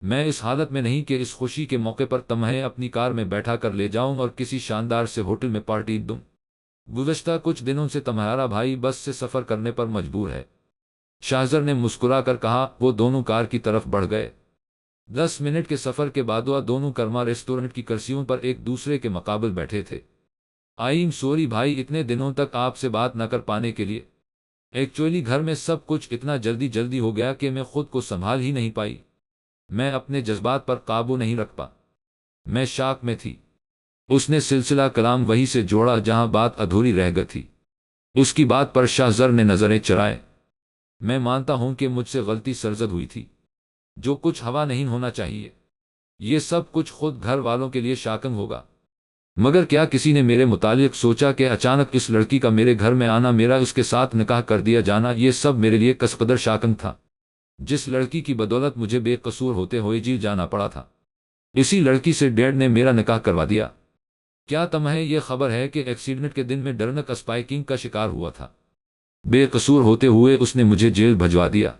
میں اس حالت میں نہیں کہ اس خوشی کے موقع پر تمہیں اپنی کار میں بیٹھا کر لے جاؤں اور کسی شاندار سے ہوٹل میں پارٹی دوں۔ گزشتہ کچھ دنوں سے تمہارا بھائی بس سے سفر کرنے پر مجبور ہے، شاہ زر نے مسکرا کر کہا۔ وہ دونوں کار کی طرف بڑھ گئے۔ 10 منٹ کے سفر کے بعد وہ دونوں کرما ریسٹورنٹ کی کرسیوں پر ایک دوسرے کے مقابل بیٹھے تھے۔ آئی ایم سوری بھائی، اتنے دنوں تک آپ سے بات نہ کر پانے کے لیے۔ ایکچولی گھر میں سب کچھ اتنا جلدی ہو گیا کہ میں خود کو سنبھال ہی نہیں پائی۔ میں اپنے جذبات پر قابو نہیں رکھ پا، میں شاک میں تھی۔ اس نے سلسلہ کلام وہی سے جوڑا جہاں بات ادھوری رہ گئی تھی۔ اس کی بات پر شاہ زر نے نظریں چرائے۔ میں مانتا ہوں کہ مجھ سے غلطی سرزد ہوئی تھی، جو کچھ ہوا نہیں ہونا چاہیے۔ یہ سب کچھ خود گھر والوں کے لیے شاکنگ ہوگا، مگر کیا کسی نے میرے متعلق سوچا کہ اچانک اس لڑکی کا میرے گھر میں آنا، میرا اس کے ساتھ نکاح کر دیا جانا، یہ سب میرے لیے کس قدر شاکنگ تھا، جس لڑکی کی بدولت مجھے بے قصور ہوتے ہوئے جیل جانا پڑا تھا، اسی لڑکی سے ڈیڈ نے میرا نکاح کروا دیا۔ کیا تمہیں یہ خبر ہے کہ ایکسیڈنٹ کے دن میں ڈرنک اسپائکنگ کا شکار ہوا تھا؟ بے قصور ہوتے ہوئے اس نے مجھے جیل بھجوا دیا۔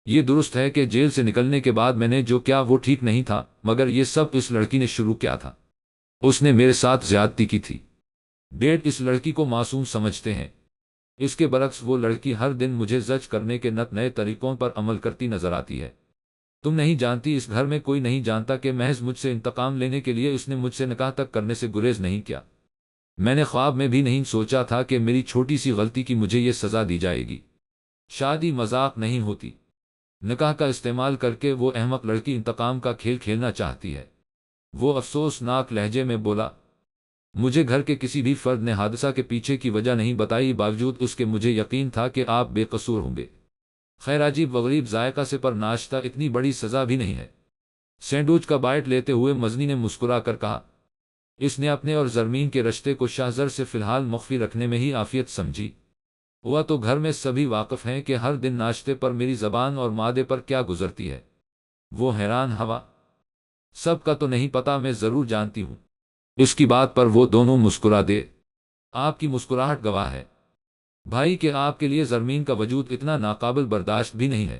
یہ درست ہے کہ جیل سے نکلنے کے بعد میں نے جو کیا وہ ٹھیک نہیں تھا، مگر یہ سب اس لڑکی نے شروع کیا تھا۔ اس نے میرے ساتھ زیادتی کی تھی۔ ڈیڈ اس لڑکی کو معصوم سمجھتے ہیں، اس کے برعکس وہ لڑکی ہر دن مجھے جج کرنے کے نئے طریقوں پر عمل کرتی نظر آتی ہے۔ تم نہیں جانتی، اس گھر میں کوئی نہیں جانتا کہ محض مجھ سے انتقام لینے کے لیے اس نے مجھ سے نکاح تک کرنے سے گریز نہیں کیا۔ میں نے خواب میں بھی نہیں سوچا تھا کہ میری چھوٹی سی غلطی کی مجھے یہ سزا دی جائے گی۔ شادی مذاق نہیں ہوتی۔ نکاح کا استعمال کر کے وہ احمق لڑکی انتقام کا کھیل کھیلنا چاہتی ہے۔ وہ افسوسناک لہجے میں بولا۔ مجھے گھر کے کسی بھی فرد نے حادثہ کے پیچھے کی وجہ نہیں بتائی، باوجود اس کے مجھے یقین تھا کہ آپ بے قصور ہوں گے۔ خیر، عجیب وغریب ذائقہ سے پر ناشتہ اتنی بڑی سزا بھی نہیں ہے۔ سینڈوچ کا بائٹ لیتے ہوئے مزنی نے مسکرا کر کہا۔ اس نے اپنے اور زرمین کے رشتے کو شاہزر سے فی الحال مخفی رکھنے میں ہی عافیت سمجھی۔ ہوا تو گھر میں سبھی واقف ہیں کہ ہر دن ناشتے پر میری زبان اور معدے پر کیا گزرتی ہے۔ وہ حیران ہوا۔ سب کا تو نہیں پتا، میں ضرور جانتی ہوں۔ اس کی بات پر وہ دونوں مسکرا دے۔ آپ کی مسکراہٹ گواہ ہے بھائی کہ آپ کے لیے زرمین کا وجود اتنا ناقابل برداشت بھی نہیں ہے۔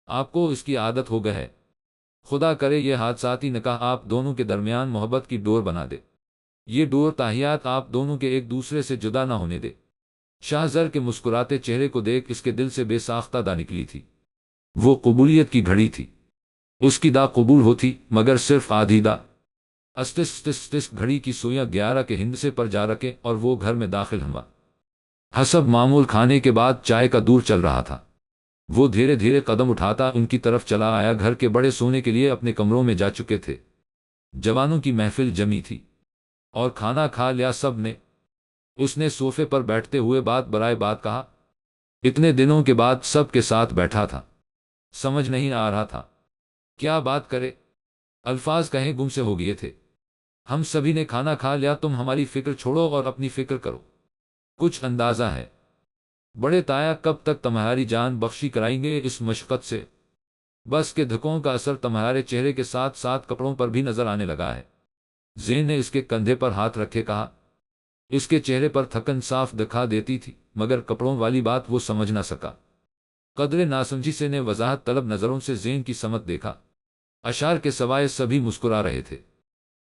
آپ کو اس کی عادت ہو گئی ہے۔ خدا کرے یہ حادثاتی نکاح آپ دونوں کے درمیان محبت کی ڈور بنا دے، یہ ڈور تاحیات آپ دونوں کے ایک دوسرے سے جدا نہ ہونے دے۔ شاہزر کے مسکراتے چہرے کو دیکھ اس کے دل سے بے ساختہ دا نکلی تھی۔ وہ قبولیت کی گھڑی تھی۔ اس کی دا قبول ہوتی، مگر صرف آدھی دا۔ استس گھڑی کی سوئیاں 11 کے ہندسے پر جا رکے اور وہ گھر میں داخل ہوا۔ حسب معمول کھانے کے بعد چائے کا دور چل رہا تھا۔ وہ دھیرے دھیرے قدم اٹھاتا ان کی طرف چلا آیا۔ گھر کے بڑے سونے کے لیے اپنے کمروں میں جا چکے تھے۔ جوانوں کی محفل جمی تھی اور کھانا کھا لیا سب نے۔ اس نے صوفے پر بیٹھتے ہوئے بات برائے بات کہا۔ اتنے دنوں کے بعد سب کے ساتھ بیٹھا تھا، سمجھ نہیں آ رہا تھا کیا بات کرے، الفاظ کہیں گم سے ہو گئے تھے۔ ہم سبھی نے کھانا کھا لیا، تم ہماری فکر چھوڑو اور اپنی فکر کرو۔ کچھ اندازہ ہے بڑے تایا کب تک تمہاری جان بخشی کرائیں گے اس مشقت سے؟ بس کے دھکوں کا اثر تمہارے چہرے کے ساتھ ساتھ کپڑوں پر بھی نظر آنے لگا ہے۔ زین نے اس کے کندھے پر ہاتھ رکھے کہا۔ اس کے چہرے پر تھکن صاف دکھا دیتی تھی، مگر کپڑوں والی بات وہ سمجھ نہ سکا۔ قدرے ناسمجھی سے نے وضاحت طلب نظروں سے زین کی سمت دیکھا۔ اشار کے سوائے سبھی مسکرا رہے تھے۔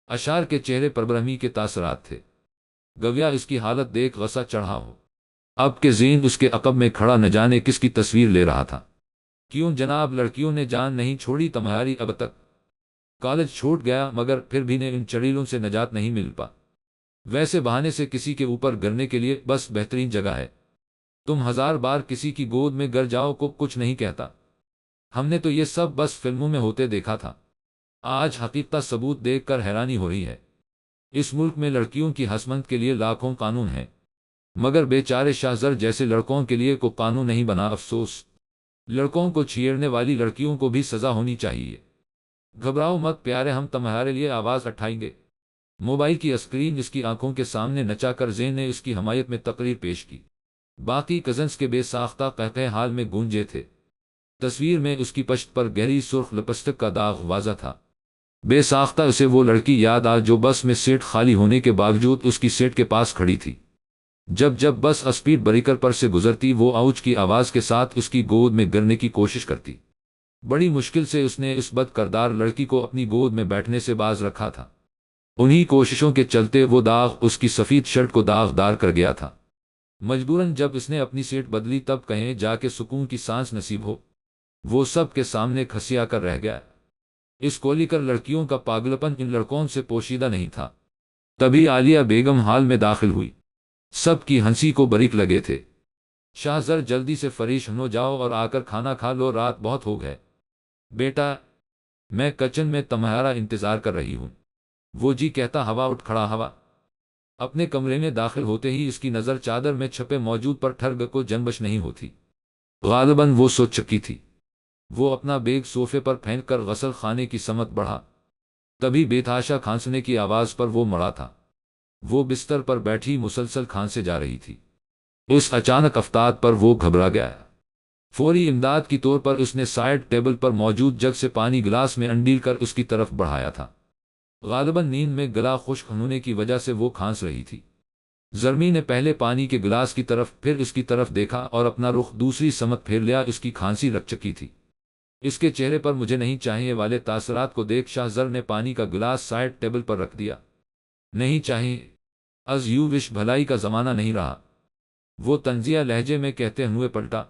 اشار کے چہرے پر برہمی کے تاثرات تھے۔ گویا اس کی حالت دیکھ غصہ چڑھا ہو۔ اب کہ زین اس کے عقب میں کھڑا نہ جانے کس کی تصویر لے رہا تھا۔ کیوں جناب، لڑکیوں نے جان نہیں چھوڑی تمہاری اب تک؟ کالج چھوٹ گیا مگر پھر بھی نے ان چڑیلوں سے نجات نہیں مل پا۔ ویسے بہانے سے کسی کے اوپر گرنے کے لیے بس بہترین جگہ ہے۔ تم 1000 بار کسی کی گود میں گر جاؤ کو کچھ نہیں کہتا۔ ہم نے تو یہ سب بس فلموں میں ہوتے دیکھا تھا، آج حقیقت ثبوت دیکھ کر حیرانی ہو رہی ہے۔ اس ملک میں لڑکیوں کی حسمت کے لیے لاکھوں قانون ہیں، مگر بیچارے شاہزر جیسے لڑکوں کے لیے کوئی قانون نہیں بنا۔ افسوس، لڑکوں کو چھیڑنے والی لڑکیوں کو بھی سزا ہونی چاہیے۔ گھبراؤ مت پیارے، ہم تمہارے لیے آواز اٹھائیں گے۔ موبائل کی اسکرین اس کی آنکھوں کے سامنے نچا کر زین نے اس کی حمایت میں تقریر پیش کی۔ باقی کزنز کے بے ساختہ قہقہے حال میں گونجے تھے۔ تصویر میں اس کی پشت پر گہری سرخ لپسٹک کا داغ واضح تھا۔ بے ساختہ اسے وہ لڑکی یاد آ جو بس میں سیٹ خالی ہونے کے باوجود اس کی سیٹ کے پاس کھڑی تھی۔ جب بس اسپیڈ بریکر پر سے گزرتی وہ آؤچ کی آواز کے ساتھ اس کی گود میں گرنے کی کوشش کرتی۔ بڑی مشکل سے اس نے اس بد کردار لڑکی کو اپنی گود میں بیٹھنے سے باز رکھا تھا۔ انہی کوششوں کے چلتے وہ داغ اس کی سفید شرٹ کو داغدار کر گیا تھا۔ مجبوراً جب اس نے اپنی سیٹ بدلی تب کہیں جا کے سکون کی سانس نصیب ہو۔ وہ سب کے سامنے کھسیا کر رہ گیا۔ اس کولی کر لڑکیوں کا پاگلپن ان لڑکوں سے پوشیدہ نہیں تھا۔ تبھی عالیہ بیگم حال میں داخل ہوئی۔ سب کی ہنسی کو بریک لگے تھے۔ شاہزر جلدی سے فریش ہو جاؤ اور آ کر کھانا کھا لو، رات بہت ہو گئے۔ بیٹا، میں کچن میں تمہارا انتظار کر رہی ہوں، وہ جی کہتا ہوا اٹھ کھڑا ہوا۔ اپنے کمرے میں داخل ہوتے ہی اس کی نظر چادر میں چھپے موجود پر ٹھرگ کو جنبش نہیں ہوتی۔ غالباً وہ سو چکی تھی۔ وہ اپنا بیگ صوفے پر پھینک کر غسل خانے کی سمت بڑھا۔ تبھی بےتحاشا کھانسنے کی آواز پر وہ مڑا تھا۔ وہ بستر پر بیٹھی مسلسل کھانسے جا رہی تھی۔ اس اچانک افتاد پر وہ گھبرا گیا۔ فوری امداد کی طور پر اس نے سائڈ ٹیبل پر موجود جگ سے پانی گلاس میں انڈیل کر اس کی طرف بڑھایا تھا۔ غالباً نیند میں گلا خشک ہونے کی وجہ سے وہ کھانس رہی تھی۔ زرمی نے پہلے پانی کے گلاس کی طرف پھر اس کی طرف دیکھا اور اپنا رخ دوسری سمت پھیر لیا۔ اس کی کھانسی رک چکی تھی۔ اس کے چہرے پر مجھے نہیں چاہیے والے تاثرات کو دیکھ شاہ زر نے پانی کا گلاس سائڈ ٹیبل پر رکھ دیا۔ نہیں چاہیے از یو وش، بھلائی کا زمانہ نہیں رہا، وہ طنزیہ لہجے میں کہتے ہوئے پلٹا۔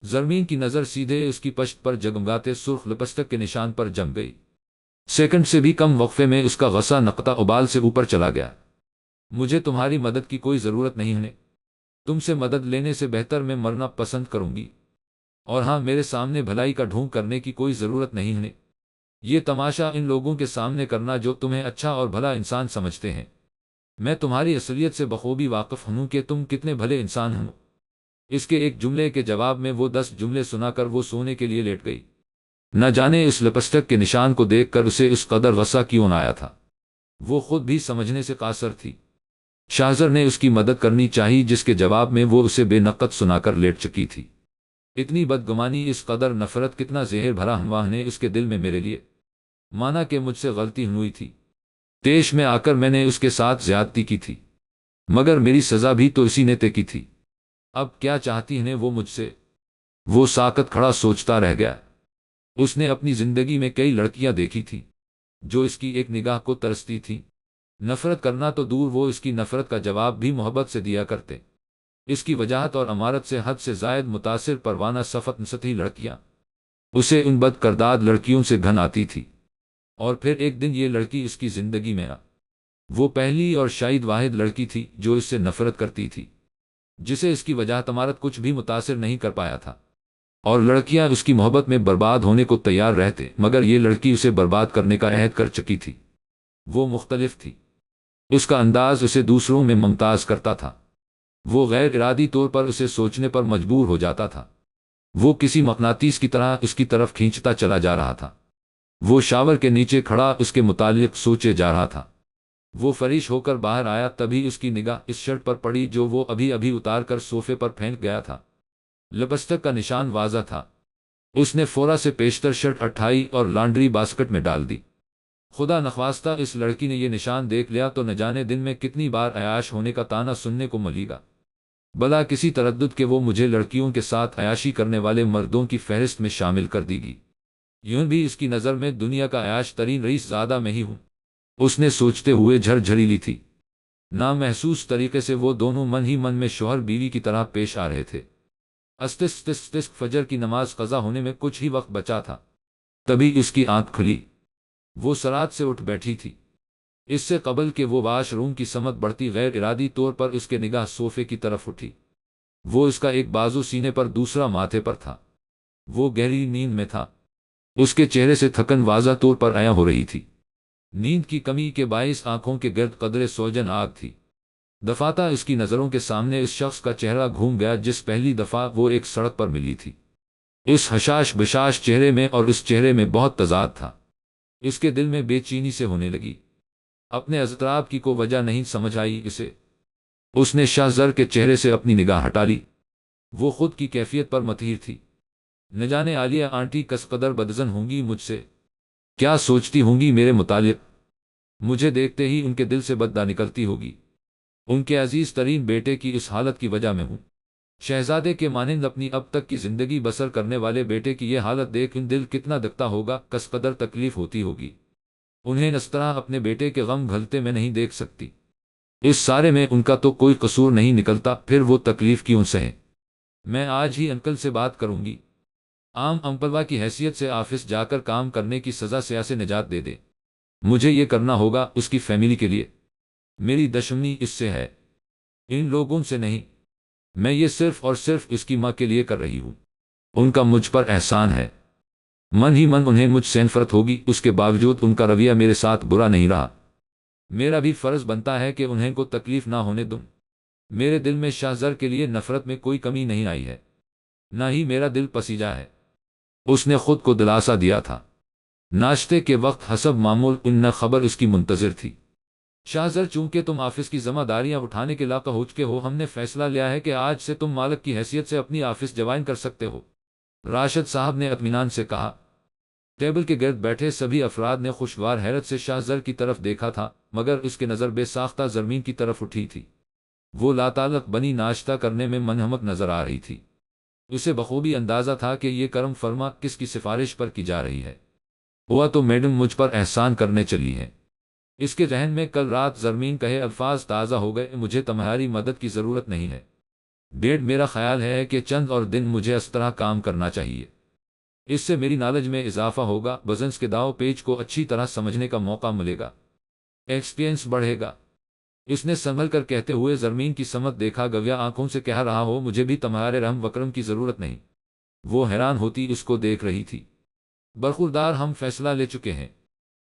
زرمین کی نظر سیدھے اس کی پشت پر جگمگاتے سرخ لپسٹک کے نشان پر جم گئی۔ سیکنڈ سے بھی کم وقفے میں اس کا غصہ نقطہ ابال سے اوپر چلا گیا۔ مجھے تمہاری مدد کی کوئی ضرورت نہیں ہے۔ تم سے مدد لینے سے بہتر میں مرنا پسند کروں گی۔ اور ہاں، میرے سامنے بھلائی کا ڈھونگ کرنے کی کوئی ضرورت نہیں ہے۔ یہ تماشا ان لوگوں کے سامنے کرنا جو تمہیں اچھا اور بھلا انسان سمجھتے ہیں۔ میں تمہاری اصلیت سے بخوبی واقف ہوں کہ تم کتنے بھلے انسان ہو۔ اس کے ایک جملے کے جواب میں وہ 10 جملے سنا کر وہ سونے کے لیے لیٹ گئی۔ نہ جانے اس لپسٹک کے نشان کو دیکھ کر اسے اس قدر غصہ کیوں آیا تھا۔ وہ خود بھی سمجھنے سے قاصر تھی۔ شاہزر نے اس کی مدد کرنی چاہی، جس کے جواب میں وہ اسے بے نقط سنا کر لیٹ چکی تھی۔ اتنی بدگمانی، اس قدر نفرت، کتنا زہر بھرا ہمواہ نے اس کے دل میں میرے لیے مانا کہ مجھ سے غلطی ہوئی تھی۔ دیش میں آ کر میں نے اس کے ساتھ زیادتی کی تھی، مگر میری سزا بھی تو اسی نے طے کی تھی۔ اب کیا چاہتی ہیں وہ مجھ سے؟ وہ ساکت کھڑا سوچتا رہ گیا۔ اس نے اپنی زندگی میں کئی لڑکیاں دیکھی تھیں جو اس کی ایک نگاہ کو ترستی تھیں۔ نفرت کرنا تو دور، وہ اس کی نفرت کا جواب بھی محبت سے دیا کرتے۔ اس کی وجاہت اور امارت سے حد سے زائد متاثر پروانہ صفت سطحی لڑکیاں اسے ان بد کردار لڑکیوں سے گھن آتی تھی۔ اور پھر ایک دن یہ لڑکی اس کی زندگی میں آ۔ وہ پہلی اور شاید واحد لڑکی تھی جو اس سے نفرت کرتی تھی، جسے اس کی وجاہت امارت کچھ بھی متاثر نہیں کر پایا تھا۔ اور لڑکیاں اس کی محبت میں برباد ہونے کو تیار رہتے، مگر یہ لڑکی اسے برباد کرنے کا عہد کر چکی تھی۔ وہ مختلف تھی۔ اس کا انداز اسے دوسروں میں ممتاز کرتا تھا۔ وہ غیر ارادی طور پر اسے سوچنے پر مجبور ہو جاتا تھا۔ وہ کسی مقناطیس کی طرح اس کی طرف کھینچتا چلا جا رہا تھا۔ وہ شاور کے نیچے کھڑا اس کے متعلق سوچے جا رہا تھا۔ وہ فریش ہو کر باہر آیا، تبھی اس کی نگاہ اس شرٹ پر پڑی جو وہ ابھی ابھی اتار کر صوفے پر پھینک گیا تھا۔ لپسٹک کا نشان واضح تھا۔ اس نے فورا سے پیشتر شرٹ اٹھائی اور لانڈری باسکٹ میں ڈال دی۔ خدا نخواستہ اس لڑکی نے یہ نشان دیکھ لیا تو نہ جانے دن میں کتنی بار عیاش ہونے کا طعنہ سننے کو ملے گا۔ بلا کسی تردد کہ وہ مجھے لڑکیوں کے ساتھ عیاشی کرنے والے مردوں کی فہرست میں شامل کر دی گی۔ یوں بھی اس کی نظر میں دنیا کا عیاش ترین رئیس زادہ میں ہی ہوں۔ اس نے سوچتے ہوئے جھرجھری لی تھی۔ نامحسوس طریقے سے وہ دونوں من ہی من میں شوہر بیوی کی طرح پیش آ رہے تھے۔ استس فجر کی نماز قضا ہونے میں کچھ ہی وقت بچا تھا۔ تبھی اس کی آنکھ کھلی۔ وہ سرات سے اٹھ بیٹھی تھی۔ اس سے قبل کہ وہ واش روم کی سمت بڑھتی، غیر ارادی طور پر اس کے نگاہ صوفے کی طرف اٹھی۔ وہ اس کا ایک بازو سینے پر، دوسرا ماتھے پر تھا۔ وہ گہری نیند میں تھا۔ اس کے چہرے سے تھکن واضح طور پر عیاں ہو رہی تھی۔ نیند کی کمی کے باعث آنکھوں کے گرد قدرے سوجن آگ تھی۔ دفعتا اس کی نظروں کے سامنے اس شخص کا چہرہ گھوم گیا جس پہلی دفعہ وہ ایک سڑک پر ملی تھی۔ اس حشاش بشاش چہرے میں اور اس چہرے میں بہت تضاد تھا۔ اس کے دل میں بے چینی سے ہونے لگی۔ اپنے اضطراب کی کو وجہ نہیں سمجھ آئی اسے۔ اس نے شاہ زر کے چہرے سے اپنی نگاہ ہٹا لی۔ وہ خود کی کیفیت پر مطیر تھی۔ نہ جانے عالیہ آنٹی کس قدر بدظن ہوں گی مجھ سے، کیا سوچتی ہوں گی میرے متعلق۔ مجھے دیکھتے ہی ان کے دل سے بددہ نکلتی ہوگی۔ ان کے عزیز ترین بیٹے کی اس حالت کی وجہ میں ہوں۔ شہزادے کے مانند اپنی اب تک کی زندگی بسر کرنے والے بیٹے کی یہ حالت دیکھ ان دل کتنا دکتا ہوگا، کس قدر تکلیف ہوتی ہوگی۔ انہیں اس طرح اپنے بیٹے کے غم گھلتے میں نہیں دیکھ سکتی۔ اس سارے میں ان کا تو کوئی قصور نہیں نکلتا، پھر وہ تکلیف کیوں سہیں۔ میں آج ہی انکل سے بات کروں گی۔ عام امپلوا کی حیثیت سے آفس جا کر کام کرنے کی سزا سے نجات دے دے۔ مجھے یہ کرنا ہوگا اس کی فیملی کے لیے۔ میری دشمنی اس سے ہے، ان لوگوں سے نہیں۔ میں یہ صرف اور صرف اس کی ماں کے لیے کر رہی ہوں۔ ان کا مجھ پر احسان ہے۔ من ہی من انہیں مجھ سے نفرت ہوگی، اس کے باوجود ان کا رویہ میرے ساتھ برا نہیں رہا۔ میرا بھی فرض بنتا ہے کہ انہیں کو تکلیف نہ ہونے دوں۔ میرے دل میں شاہ زر کے لیے نفرت میں کوئی کمی نہیں آئی ہے، نہ ہی میرا دل پسیجا ہے۔ اس نے خود کو دلاسا دیا تھا۔ ناشتے کے وقت حسب معمول ان خبر اس کی منتظر تھی۔ شاہزر، چونکہ تم آفس کی ذمہ داریاں اٹھانے کے لاقہ ہو چکے ہو، ہم نے فیصلہ لیا ہے کہ آج سے تم مالک کی حیثیت سے اپنی آفس جوائن کر سکتے ہو، راشد صاحب نے اطمینان سے کہا۔ ٹیبل کے گرد بیٹھے سبھی افراد نے خوشگوار حیرت سے شاہزر کی طرف دیکھا تھا، مگر اس کی نظر بے ساختہ زرمین کی طرف اٹھی تھی۔ وہ لاتعلق بنی ناشتہ کرنے میں منہمک نظر آ رہی تھی۔ اسے بخوبی اندازہ تھا کہ یہ کرم فرما کس کی سفارش پر کی جا رہی ہے۔ ہوا تو میڈم مجھ پر احسان کرنے چلی ہیں۔ اس کے ذہن میں کل رات زرمین کہے الفاظ تازہ ہو گئے، مجھے تمہاری مدد کی ضرورت نہیں ہے ڈیڈ، میرا خیال ہے کہ چند اور دن مجھے اس طرح کام کرنا چاہیے، اس سے میری نالج میں اضافہ ہوگا، بزنس کے داؤ پیچ کو اچھی طرح سمجھنے کا موقع ملے گا، ایکسپیرینس بڑھے گا۔ اس نے سنبھل کر کہتے ہوئے زرمین کی سمت دیکھا، گویا آنکھوں سے کہہ رہا ہو مجھے بھی تمہارے رحم وکرم کی ضرورت نہیں۔ وہ حیران ہوتی اس کو دیکھ رہی تھی۔ برخوردار، ہم فیصلہ لے چکے ہیں،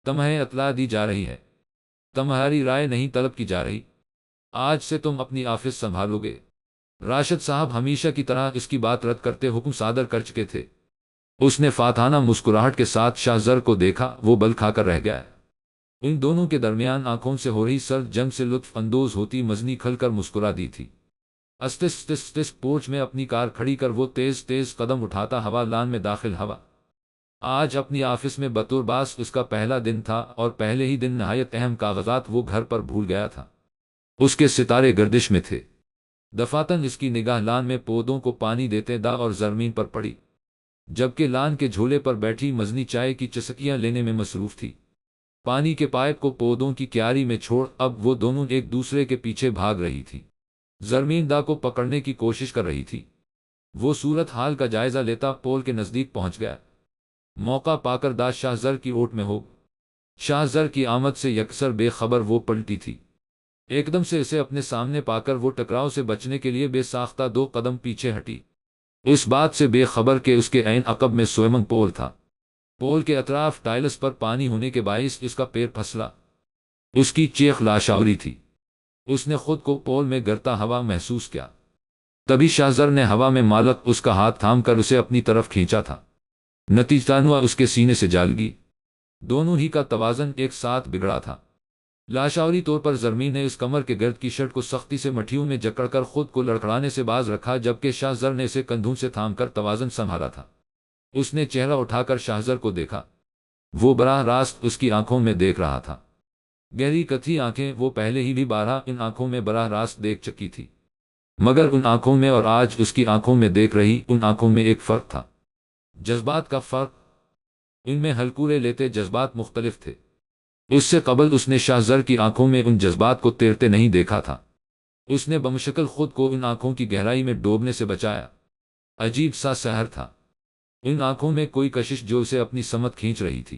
تمہیں اطلاع دی جا رہی ہے، تمہاری رائے نہیں طلب کی جا رہی، آج سے تم اپنی آفس سنبھالو گے۔ راشد صاحب ہمیشہ کی طرح اس کی بات رد کرتے حکم صادر کر چکے تھے۔ اس نے فاتحانہ مسکراہٹ کے ساتھ شاہزر کو دیکھا، وہ بل کھا کر رہ گیا۔ ان دونوں کے درمیان آنکھوں سے ہو رہی سرد جنگ سے لطف اندوز ہوتی مزنی کھل کر مسکرا دی تھی۔ استس پورچ میں اپنی کار کھڑی کر وہ تیز تیز قدم اٹھاتا ہوا لان میں داخل ہوا۔ آج اپنی آفس میں بطور باس اس کا پہلا دن تھا، اور پہلے ہی دن نہایت اہم کاغذات وہ گھر پر بھول گیا تھا۔ اس کے ستارے گردش میں تھے۔ دفاتن اس کی نگاہ لان میں پودوں کو پانی دیتے دا اور زرمین پر پڑی، جبکہ لان کے جھولے پر بیٹھی مزنی چائے کی چسکیاں لینے میں مصروف تھی۔ پانی کے پائپ کو پودوں کی کیاری میں چھوڑ اب وہ دونوں ایک دوسرے کے پیچھے بھاگ رہی تھی۔ زرمین دا کو پکڑنے کی کوشش کر رہی تھی۔ وہ صورت حال کا جائزہ لیتا پول کے نزدیک پہنچ گیا۔ موقع پا کر دا شاہزر کی اوٹ میں ہو۔ شاہزر کی آمد سے یکسر بے خبر وہ پلٹی تھی۔ ایک دم سے اسے اپنے سامنے پا کر وہ ٹکراؤ سے بچنے کے لیے بے ساختہ 2 قدم پیچھے ہٹی، اس بات سے بے خبر کہ اس کے عین عقب میں سوئمنگ پول تھا۔ پول کے اطراف ٹائلز پر پانی ہونے کے باعث اس کا پیر پھسلا۔ اس کی چیخ لاشعوری تھی۔ اس نے خود کو پول میں گرتا ہوا محسوس کیا۔ تبھی شاہزر نے ہوا میں معلق اس کا ہاتھ تھام کر اسے اپنی طرف کھینچا تھا۔ نتیجتاً اس کے سینے سے جالگی، دونوں ہی کا توازن ایک ساتھ بگڑا تھا۔ لاشعوری طور پر زرمین نے اس کمر کے گرد کی شرٹ کو سختی سے مٹھیوں میں جکڑ کر خود کو لڑکھڑانے سے باز رکھا، جبکہ شاہزر نے اسے کندھوں سے تھام کر توازن سنبھالا تھا۔ اس نے چہرہ اٹھا کر شاہزر کو دیکھا۔ وہ براہ راست اس کی آنکھوں میں دیکھ رہا تھا۔ گہری کتھی آنکھیں، وہ پہلے ہی بھی بارہا ان آنکھوں میں براہ راست دیکھ چکی تھی، مگر ان آنکھوں میں اور آج اس کی آنکھوں میں دیکھ رہی ان آنکھوں میں ایک فرق تھا، جذبات کا فرق۔ ان میں ہلکورے لیتے جذبات مختلف تھے۔ اس سے قبل اس نے شاہزر کی آنکھوں میں ان جذبات کو تیرتے نہیں دیکھا تھا۔ اس نے بمشکل خود کو ان آنکھوں کی گہرائی میں ڈوبنے سے بچایا۔ عجیب سا سحر تھا۔ ان آنکھوں میں کوئی کشش جو اسے اپنی سمت کھینچ رہی تھی۔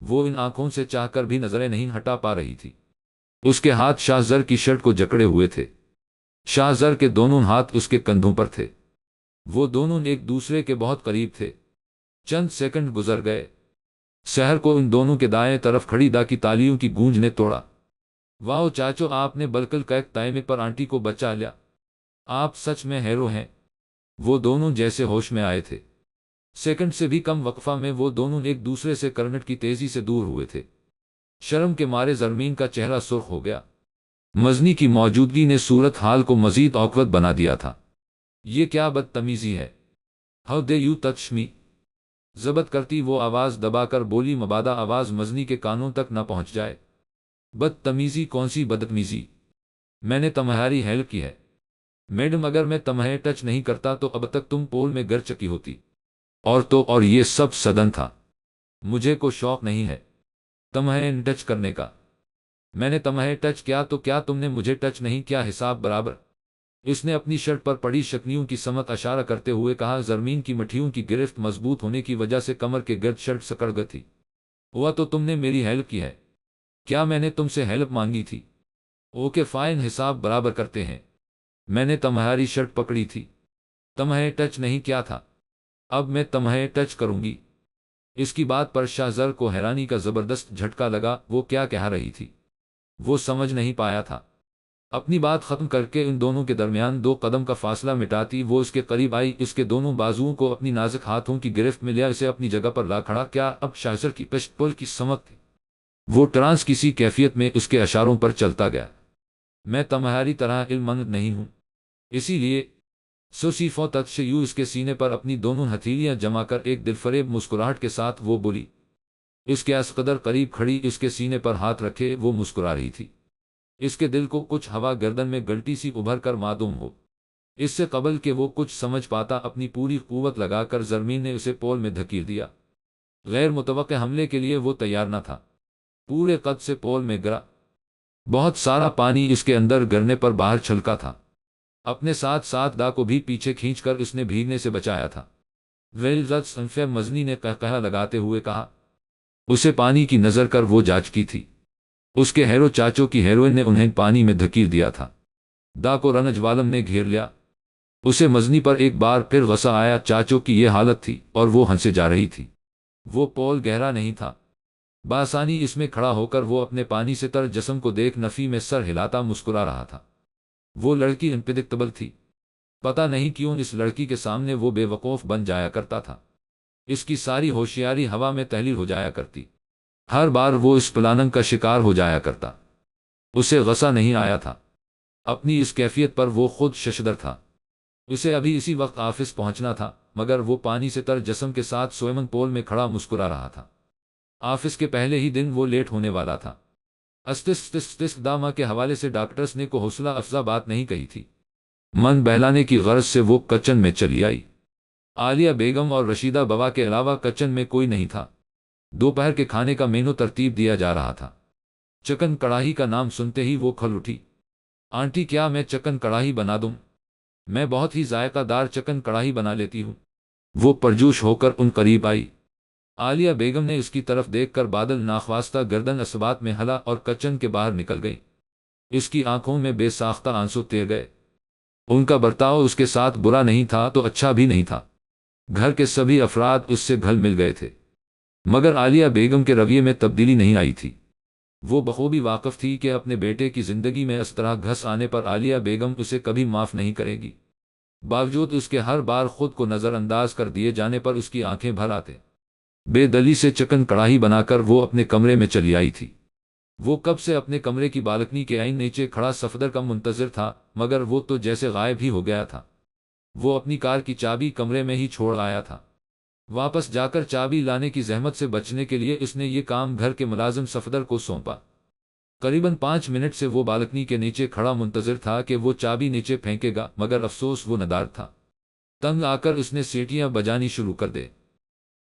وہ ان آنکھوں سے چاہ کر بھی نظریں نہیں ہٹا پا رہی تھی۔ اس کے ہاتھ شاہزر کی شرٹ کو جکڑے ہوئے تھے۔ شاہزر کے دونوں ہاتھ اس کے کندھوں پر تھے۔ وہ دونوں ایک دوسرے کے بہت قریب تھے۔ چند سیکنڈ گزر گئے۔ سحر کو ان دونوں کے دائیں طرف کھڑی دا کی تالیوں کی گونج نے توڑا۔ واؤ چاچو، آپ نے بالکل کیک ٹائم پر آنٹی کو بچا لیا، آپ سچ میں ہیرو ہیں۔ وہ دونوں جیسے ہوش میں آئے تھے۔ سیکنڈ سے بھی کم وقفہ میں وہ دونوں ایک دوسرے سے کرنٹ کی تیزی سے دور ہوئے تھے۔ شرم کے مارے زرمین کا چہرہ سرخ ہو گیا۔ مزنی کی موجودگی نے صورت حال کو مزید awkward بنا دیا تھا۔ یہ کیا بدتمیزی ہے؟ How dare you touch me؟ ضبط کرتی وہ آواز دبا کر بولی، مبادا آواز مزنی کے کانوں تک نہ پہنچ جائے۔ بدتمیزی؟ کون سی بدتمیزی؟ میں نے تمہاری ہیلپ کی ہے میڈم، اگر میں تمہیں ٹچ نہیں کرتا تو اب تک تم پول میں گر چکی ہوتی۔ اور یہ سب سدن تھا۔ مجھے کو شوق نہیں ہے تمہیں ٹچ کرنے کا۔ میں نے تمہیں ٹچ کیا تو کیا تم نے مجھے ٹچ نہیں کیا، حساب برابر۔ اس نے اپنی شرٹ پر پڑی شکنیوں کی سمت اشارہ کرتے ہوئے کہا۔ زرمین کی مٹھیوں کی گرفت مضبوط ہونے کی وجہ سے کمر کے گرد شرٹ سکڑ گئی تھی۔ ہوا تو تم نے میری ہیلپ کی ہے، کیا میں نے تم سے ہیلپ مانگی تھی؟ اوکے فائن، حساب برابر کرتے ہیں۔ میں نے تمہاری شرٹ پکڑی تھی، تمہیں ٹچ نہیں کیا تھا، اب میں تمہیں ٹچ کروں گی۔ اس کی بات پر شاہزر کو حیرانی کا زبردست جھٹکا لگا۔ وہ کیا کہہ رہی تھی وہ سمجھ نہیں پایا تھا۔ اپنی بات ختم کر کے ان دونوں کے درمیان 2 قدم کا فاصلہ مٹاتی وہ اس کے قریب آئی، اس کے دونوں بازوؤں کو اپنی نازک ہاتھوں کی گرفت میں لیا، اسے اپنی جگہ پر لا کھڑا کیا۔ اب شاہزر کی پشت پل کی سمت تھی، وہ ٹرانس کسی کیفیت میں اس کے اشاروں پر چلتا گیا۔ میں تمہاری طرح علم مند نہیں ہوں، اسی لیے سوسی فو تک سے یوں اس کے سینے پر اپنی دونوں ہتھیلیاں جما کر ایک دلفریب مسکراہٹ کے ساتھ وہ بولی، اس کے اس قدر قریب کھڑی، اس کے سینے پر ہاتھ رکھے وہ مسکرا رہی تھی۔ اس کے دل کو کچھ ہوا گردن میں گلٹی سی ابھر کر معدوم ہو۔ اس سے قبل کہ وہ کچھ سمجھ پاتا اپنی پوری قوت لگا کر زرمین نے اسے پول میں دھکیل دیا۔ غیر متوقع حملے کے لیے وہ تیار نہ تھا، پورے قد سے پول میں گرا۔ بہت سارا پانی اس کے اندر گرنے پر باہر چھلکا تھا، اپنے ساتھ ساتھ دا کو بھی پیچھے کھینچ کر اس نے بھیگنے سے بچایا تھا۔ ویلزت مزنی نے قہقہہ لگاتے ہوئے کہا، اسے پانی کی نظر کر وہ جاچ کی تھی، اس کے ہیرو چاچو کی ہیروئن نے انہیں پانی میں دھکیل دیا تھا۔ دا کو رنج والم نے گھیر لیا، اسے مزنی پر ایک بار پھر غصہ آیا۔ چاچو کی یہ حالت تھی اور وہ ہنسے جا رہی تھی۔ وہ پول گہرا نہیں تھا، بآسانی اس میں کھڑا ہو کر وہ اپنے پانی سے تر جسم کو دیکھ نفی میں سر ہلاتا مسکرا رہا تھا۔ وہ لڑکی انپریڈکٹیبل تھی، پتہ نہیں کیوں اس لڑکی کے سامنے وہ بے وقوف بن جایا کرتا تھا۔ اس کی ساری ہوشیاری ہوا میں تحلیل ہو جایا کرتی، ہر بار وہ اس پلاننگ کا شکار ہو جایا کرتا۔ اسے غصہ نہیں آیا تھا، اپنی اس کیفیت پر وہ خود ششدر تھا۔ اسے ابھی اسی وقت آفس پہنچنا تھا، مگر وہ پانی سے تر جسم کے ساتھ سوئمنگ پول میں کھڑا مسکرا رہا تھا۔ آفس کے پہلے ہی دن وہ لیٹ ہونے والا تھا۔ داما کے حوالے سے ڈاکٹرز نے کو حوصلہ افزا بات نہیں کہی تھی، من بہلانے کی غرض سے وہ کچن میں چلی آئی۔ عالیہ بیگم اور رشیدہ بوا کے علاوہ کچن میں کوئی نہیں تھا۔ دوپہر کے کھانے کا مینو ترتیب دیا جا رہا تھا۔ چکن کڑاہی کا نام سنتے ہی وہ کھل اٹھی۔ آنٹی کیا میں چکن کڑاہی بنا دوں؟ میں بہت ہی ذائقہ دار چکن کڑاہی بنا لیتی ہوں۔ وہ پرجوش ہو کر ان قریب آئی۔ عالیہ بیگم نے اس کی طرف دیکھ کر بادل ناخواستہ گردن اسبات میں ہلا اور کچن کے باہر نکل گئی۔ اس کی آنکھوں میں بے ساختہ آنسو تیر گئے۔ ان کا برتاؤ اس کے ساتھ برا نہیں تھا تو اچھا بھی نہیں تھا۔ گھر کے سبھی افراد اس سے گھل مل گئے تھے، مگر عالیہ بیگم کے رویے میں تبدیلی نہیں آئی تھی۔ وہ بخوبی واقف تھی کہ اپنے بیٹے کی زندگی میں اس طرح گھس آنے پر عالیہ بیگم اسے کبھی معاف نہیں کرے گی۔ باوجود اس کے ہر بار خود کو نظر انداز کر دیے جانے پر اس کی آنکھیں بھر آتے۔ بے دلی سے چکن کڑاہی بنا کر وہ اپنے کمرے میں چلی آئی تھی۔ وہ کب سے اپنے کمرے کی بالکنی کے آئین نیچے کھڑا صفدر کا منتظر تھا، مگر وہ تو جیسے غائب ہی ہو گیا تھا۔ وہ اپنی کار کی چابی کمرے میں ہی چھوڑ آیا تھا۔ واپس جا کر چابی لانے کی زحمت سے بچنے کے لیے اس نے یہ کام گھر کے ملازم صفدر کو سونپا۔ قریباً 5 منٹ سے وہ بالکنی کے نیچے کھڑا منتظر تھا کہ وہ چابی نیچے پھینکے گا، مگر افسوس وہ ندار تھا۔ تنگ آ کر اس نے سیٹیاں بجانی شروع کر دے۔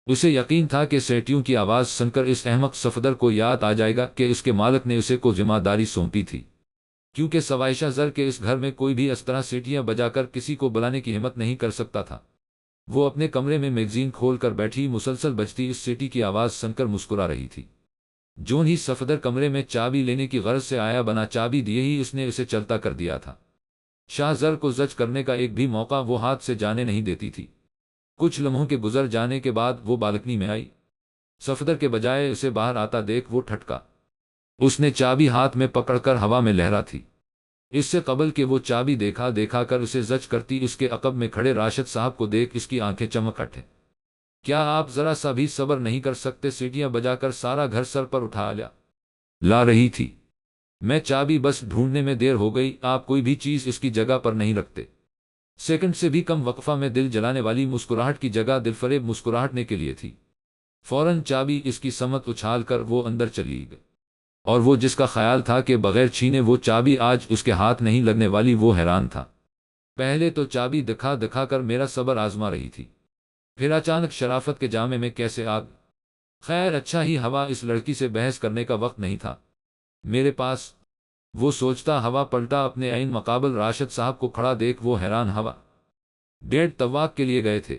اسے یقین تھا کہ سیٹیوں کی آواز سن کر اس احمق صفدر کو یاد آ جائے گا کہ اس کے مالک نے اسے کو ذمہ داری سونپی تھی، کیونکہ سوائے شاہزر کے اس گھر میں کوئی بھی اس طرح سیٹیاں بجا کر کسی کو بلانے کی ہمت نہیں کر سکتا تھا۔ وہ اپنے کمرے میں میگزین کھول کر بیٹھی مسلسل بجتی اس سیٹی کی آواز سن کر مسکرا رہی تھی۔ جون ہی صفدر کمرے میں چابی لینے کی غرض سے آیا، بنا چابی دیے ہی اس نے اسے چلتا کر دیا تھا۔ شاہزر کو زج کرنے کا ایک بھی موقع وہ ہاتھ سے جانے نہیں دیتی تھی۔ کچھ لمحوں کے گزر جانے کے بعد وہ بالکنی میں آئی۔ صفدر کے بجائے اسے باہر آتا دیکھ وہ ٹھٹکا۔ اس نے چابی ہاتھ میں پکڑ کر ہوا میں لہرا تھی۔ اس سے قبل کہ وہ چابی دیکھا کر اسے زج کرتی، اس کے عقب میں کھڑے راشد صاحب کو دیکھ اس کی آنکھیں چمک اٹھیں۔ کیا آپ ذرا سا بھی صبر نہیں کر سکتے؟ سیٹیاں بجا کر سارا گھر سر پر اٹھا لا رہی تھی۔ میں چابی بس ڈھونڈنے میں دیر ہو گئی، آپ کوئی بھی چیز اس کی جگہ پر نہیں رکھتے۔ سیکنڈ سے بھی کم وقفہ میں دل جلانے والی مسکراہٹ کی جگہ دلفریب مسکراہٹنے کے لیے تھی۔ فوراً چابی اس کی سمت اچھال کر وہ اندر چلی گئی، اور وہ جس کا خیال تھا کہ بغیر چھینے وہ چابی آج اس کے ہاتھ نہیں لگنے والی، وہ حیران تھا۔ پہلے تو چابی دکھا کر میرا صبر آزما رہی تھی، پھر اچانک شرافت کے جامے میں کیسے آگ! خیر اچھا ہی ہوا، اس لڑکی سے بحث کرنے کا وقت نہیں تھا میرے پاس۔ وہ سوچتا ہوا پلٹا، اپنے عین مقابل راشد صاحب کو کھڑا دیکھ وہ حیران ہوا۔ ڈیڑھ طواق کے لیے گئے تھے،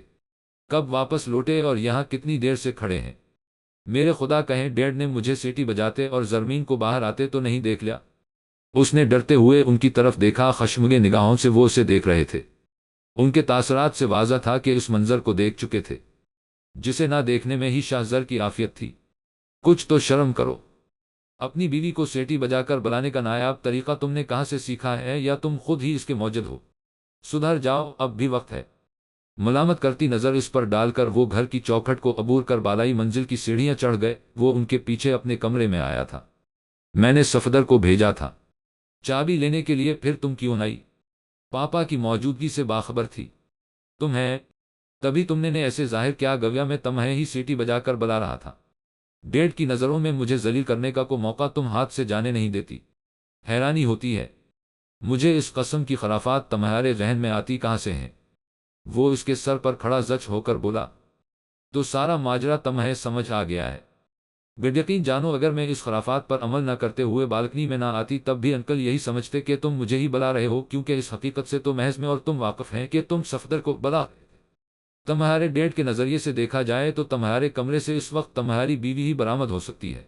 کب واپس لوٹے اور یہاں کتنی دیر سے کھڑے ہیں؟ میرے خدا، کہیں ڈیڈ نے مجھے سیٹی بجاتے اور زرمین کو باہر آتے تو نہیں دیکھ لیا؟ اس نے ڈرتے ہوئے ان کی طرف دیکھا، خشمگین نگاہوں سے وہ اسے دیکھ رہے تھے۔ ان کے تاثرات سے واضح تھا کہ اس منظر کو دیکھ چکے تھے، جسے نہ دیکھنے میں ہی شاہزر کی عافیت تھی۔ کچھ تو شرم کرو، اپنی بیوی کو سیٹی بجا کر بلانے کا نایاب طریقہ تم نے کہاں سے سیکھا ہے، یا تم خود ہی اس کے موجد ہو؟ سدھر جاؤ، اب بھی وقت ہے۔ ملامت کرتی نظر اس پر ڈال کر وہ گھر کی چوکھٹ کو عبور کر بالائی منزل کی سیڑھیاں چڑھ گئے۔ وہ ان کے پیچھے اپنے کمرے میں آیا تھا۔ میں نے صفدر کو بھیجا تھا چابی لینے کے لیے، پھر تم کیوں آئی؟ پاپا کی موجودگی سے باخبر تھی۔ تم ہے، تبھی تم نے ایسے ظاہر کیا گویا میں تمہیں ہی سیٹی بجا کر بلا رہا تھا۔ ڈیڈ کی نظروں میں مجھے ذلیل کرنے کا کوئی موقع تم ہاتھ سے جانے نہیں دیتی۔ حیرانی ہوتی ہے مجھے اس قسم کی خرافات تمہارے ذہن میں آتی کہاں سے ہیں؟ وہ اس کے سر پر کھڑا زچ ہو کر بولا، تو سارا ماجرا تمہیں سمجھ آ گیا ہے۔ یقین جانو اگر میں اس خرافات پر عمل نہ کرتے ہوئے بالکنی میں نہ آتی تب بھی انکل یہی سمجھتے کہ تم مجھے ہی بلا رہے ہو، کیونکہ اس حقیقت سے تو محض میں اور تم واقف ہیں کہ تم صفدر کو بلا۔ تمہارے ڈیڈ کے نظریے سے دیکھا جائے تو تمہارے کمرے سے اس وقت تمہاری بیوی ہی برآمد ہو سکتی ہے۔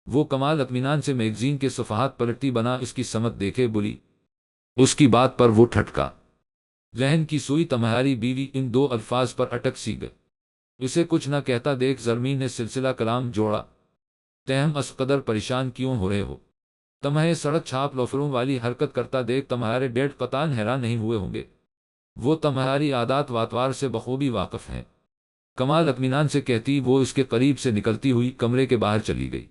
وہ کمال اطمینان سے میگزین کے صفحات پلٹتی بنا اس کی سمت دیکھے بولی۔ اس کی بات پر وہ ٹھٹکا۔ ذہن کی سوئی تمہاری بیوی ان دو الفاظ پر اٹک سی گئی۔ اسے کچھ نہ کہتا دیکھ زرمین نے سلسلہ کلام جوڑا، تم اس قدر پریشان کیوں ہو رہے ہو؟ تمہیں سڑک چھاپ لوفروں والی حرکت کرتا دیکھ تمہارے ڈیڈ قطعاً حیران نہیں ہوئے ہوں گے۔ وہ تمہاری عادات واتوار سے بخوبی واقف ہیں۔ کمال اطمینان سے کہتی وہ اس کے قریب سے نکلتی ہوئی کمرے کے باہر چلی گئی۔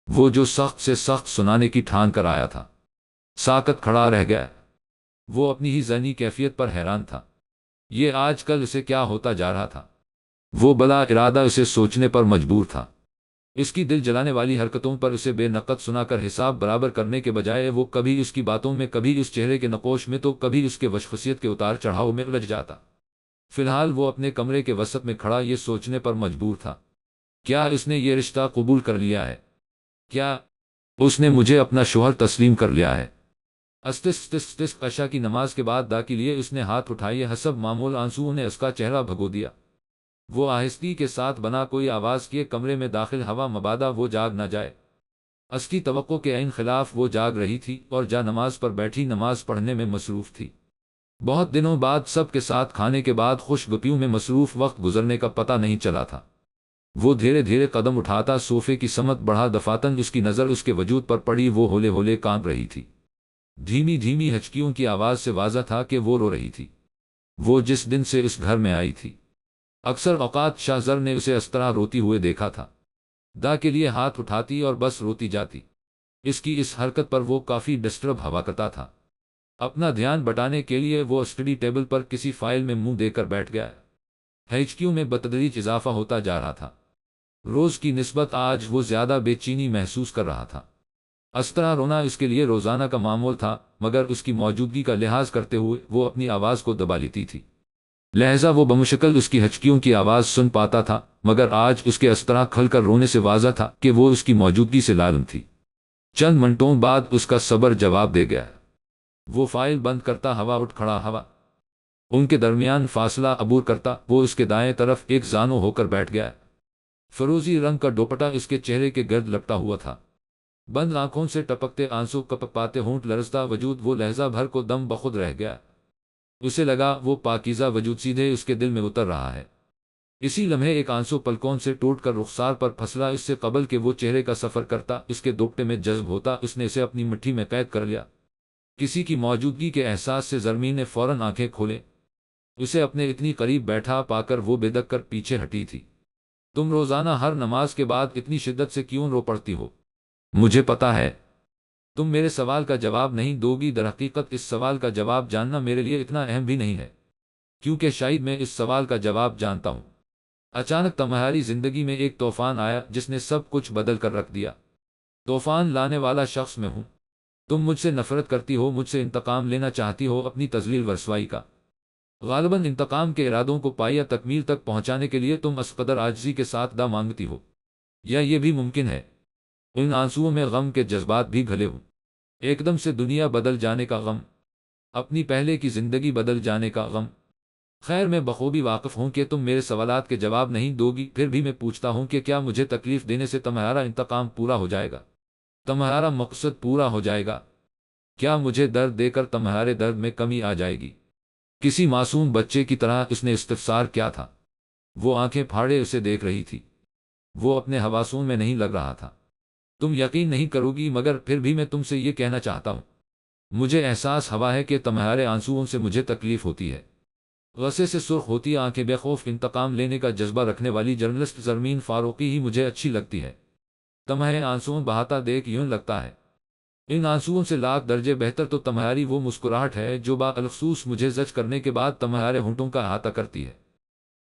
وہ جو سخت سے سخت سنانے کی ٹھان کر آیا تھا، ساکت کھڑا رہ گیا۔ وہ اپنی ہی ذہنی کیفیت پر حیران تھا۔ یہ آج کل اسے کیا ہوتا جا رہا تھا؟ وہ بلا ارادہ اسے سوچنے پر مجبور تھا۔ اس کی دل جلانے والی حرکتوں پر اسے بے نقد سنا کر حساب برابر کرنے کے بجائے وہ کبھی اس کی باتوں میں، کبھی اس چہرے کے نقوش میں، تو کبھی اس کے وشخصیت کے اتار چڑھاؤ میں الجھ جاتا۔ فی الحال وہ اپنے کمرے کے وسط میں کھڑا یہ سوچنے پر مجبور تھا، کیا اس نے یہ رشتہ قبول کر لیا ہے؟ کیا اس نے مجھے اپنا شوہر تسلیم کر لیا ہے؟ عشاء کی نماز کے بعد دا کے لیے اس نے ہاتھ اٹھائے، حسب معمول آنسوؤں نے اس کا چہرہ بھگو دیا۔ وہ آہستگی کے ساتھ بنا کوئی آواز کیے کمرے میں داخل ہوا، مبادا وہ جاگ نہ جائے۔ اس کی توقع کے عین خلاف وہ جاگ رہی تھی اور جا نماز پر بیٹھی نماز پڑھنے میں مصروف تھی۔ بہت دنوں بعد سب کے ساتھ کھانے کے بعد خوش گپیوں میں مصروف وقت گزرنے کا پتہ نہیں چلا تھا۔ وہ دھیرے دھیرے قدم اٹھاتا صوفے کی سمت بڑھا، دفاتن اس کی نظر اس کے وجود پر پڑی، وہ ہولے ہولے کانپ رہی تھی۔ دھیمی دھیمی ہچکیوں کی آواز سے واضح تھا کہ وہ رو رہی تھی۔ وہ جس دن سے اس گھر میں آئی تھی، اکثر اوقات شاہ زر نے اسے اس طرح روتی ہوئے دیکھا تھا۔ دا کے لیے ہاتھ اٹھاتی اور بس روتی جاتی۔ اس کی اس حرکت پر وہ کافی ڈسٹرب ہوا کرتا تھا۔ اپنا دھیان بٹانے کے لیے وہ اسٹڈی ٹیبل پر کسی فائل میں منہ دے کر بیٹھ گیا۔ ہچکیوں میں بتدریج اضافہ ہوتا جا رہا تھا۔ روز کی نسبت آج وہ زیادہ بے چینی محسوس کر رہا تھا۔ اس طرح رونا اس کے لیے روزانہ کا معمول تھا، مگر اس کی موجودگی کا لحاظ کرتے ہوئے وہ اپنی آواز کو دبا لیتی تھی۔ لہذا وہ بمشکل اس کی ہچکیوں کی آواز سن پاتا تھا، مگر آج اس کے اس طرح کھل کر رونے سے واضح تھا کہ وہ اس کی موجودگی سے لالم تھی۔ چند منٹوں بعد اس کا صبر جواب دے گیا۔ وہ فائل بند کرتا ہوا اٹھ کھڑا ہوا، ان کے درمیان فاصلہ عبور کرتا وہ اس کے دائیں طرف ایک زانو ہو کر بیٹھ گیا۔ فروزی رنگ کا دوپٹہ اس کے چہرے کے گرد لپٹا ہوا تھا۔ بند آنکھوں سے ٹپکتے آنسو کپک پاتے ہونٹ لرزتا وجود وہ لہجہ بھر کو دم بخود رہ گیا۔ اسے لگا وہ پاکیزہ وجود سیدھے اس کے دل میں اتر رہا ہے۔ اسی لمحے ایک آنسو پلکوں سے ٹوٹ کر رخسار پر پھسلا۔ اس سے قبل کہ وہ چہرے کا سفر کرتا، اس کے دوپٹے میں جذب ہوتا، اس نے اسے اپنی مٹھی میں قید کر لیا۔ کسی کی موجودگی کے احساس سے زرمین نے فوراً آنکھیں کھولیں۔ اسے اپنے اتنی قریب بیٹھا پا کر وہ بے دک کر پیچھے ہٹی تھی۔ تم روزانہ ہر نماز کے بعد اتنی شدت سے کیوں رو پڑتی ہو؟ مجھے پتا ہے تم میرے سوال کا جواب نہیں دو گی۔ درحقیقت اس سوال کا جواب جاننا میرے لیے اتنا اہم بھی نہیں ہے، کیونکہ شاید میں اس سوال کا جواب جانتا ہوں۔ اچانک تمہاری زندگی میں ایک طوفان آیا جس نے سب کچھ بدل کر رکھ دیا۔ طوفان لانے والا شخص میں ہوں۔ تم مجھ سے نفرت کرتی ہو، مجھ سے انتقام لینا چاہتی ہو اپنی تذلیل و رسوائی کا۔ غالباً انتقام کے ارادوں کو پائیہ تکمیل تک پہنچانے کے لیے تم اس قدر عاجزی کے ساتھ دا مانگتی ہو، یا یہ بھی ممکن ہے ان آنسوؤں میں غم کے جذبات بھی گھلے ہوں۔ ایک دم سے دنیا بدل جانے کا غم، اپنی پہلے کی زندگی بدل جانے کا غم۔ خیر میں بخوبی واقف ہوں کہ تم میرے سوالات کے جواب نہیں دو گی، پھر بھی میں پوچھتا ہوں کہ کیا مجھے تکلیف دینے سے تمہارا انتقام پورا ہو جائے گا؟ تمہارا مقصد پورا ہو جائے گا؟ کیا مجھے درد دے کر تمہارے درد میں کمی آ جائے گی؟ کسی معصوم بچے کی طرح اس نے استفسار کیا تھا۔ وہ آنکھیں پھاڑے اسے دیکھ رہی تھی۔ وہ اپنے حواسوں میں نہیں لگ رہا تھا۔ تم یقین نہیں کرو گی مگر پھر بھی میں تم سے یہ کہنا چاہتا ہوں، مجھے احساس ہوا ہے کہ تمہارے آنسوؤں سے مجھے تکلیف ہوتی ہے۔ غصے سے سرخ ہوتی آنکھیں، بے خوف انتقام لینے کا جذبہ رکھنے والی جرنلسٹ زرمین فاروقی ہی مجھے اچھی لگتی ہے۔ تمہیں آنسوؤں بہاتا دیکھ یوں لگتا ہے ان آنسوؤں سے لاکھ درجے بہتر تو تمہاری وہ مسکراہٹ ہے جو بالخصوص مجھے زج کرنے کے بعد تمہارے ہونٹوں کا احاطہ کرتی ہے۔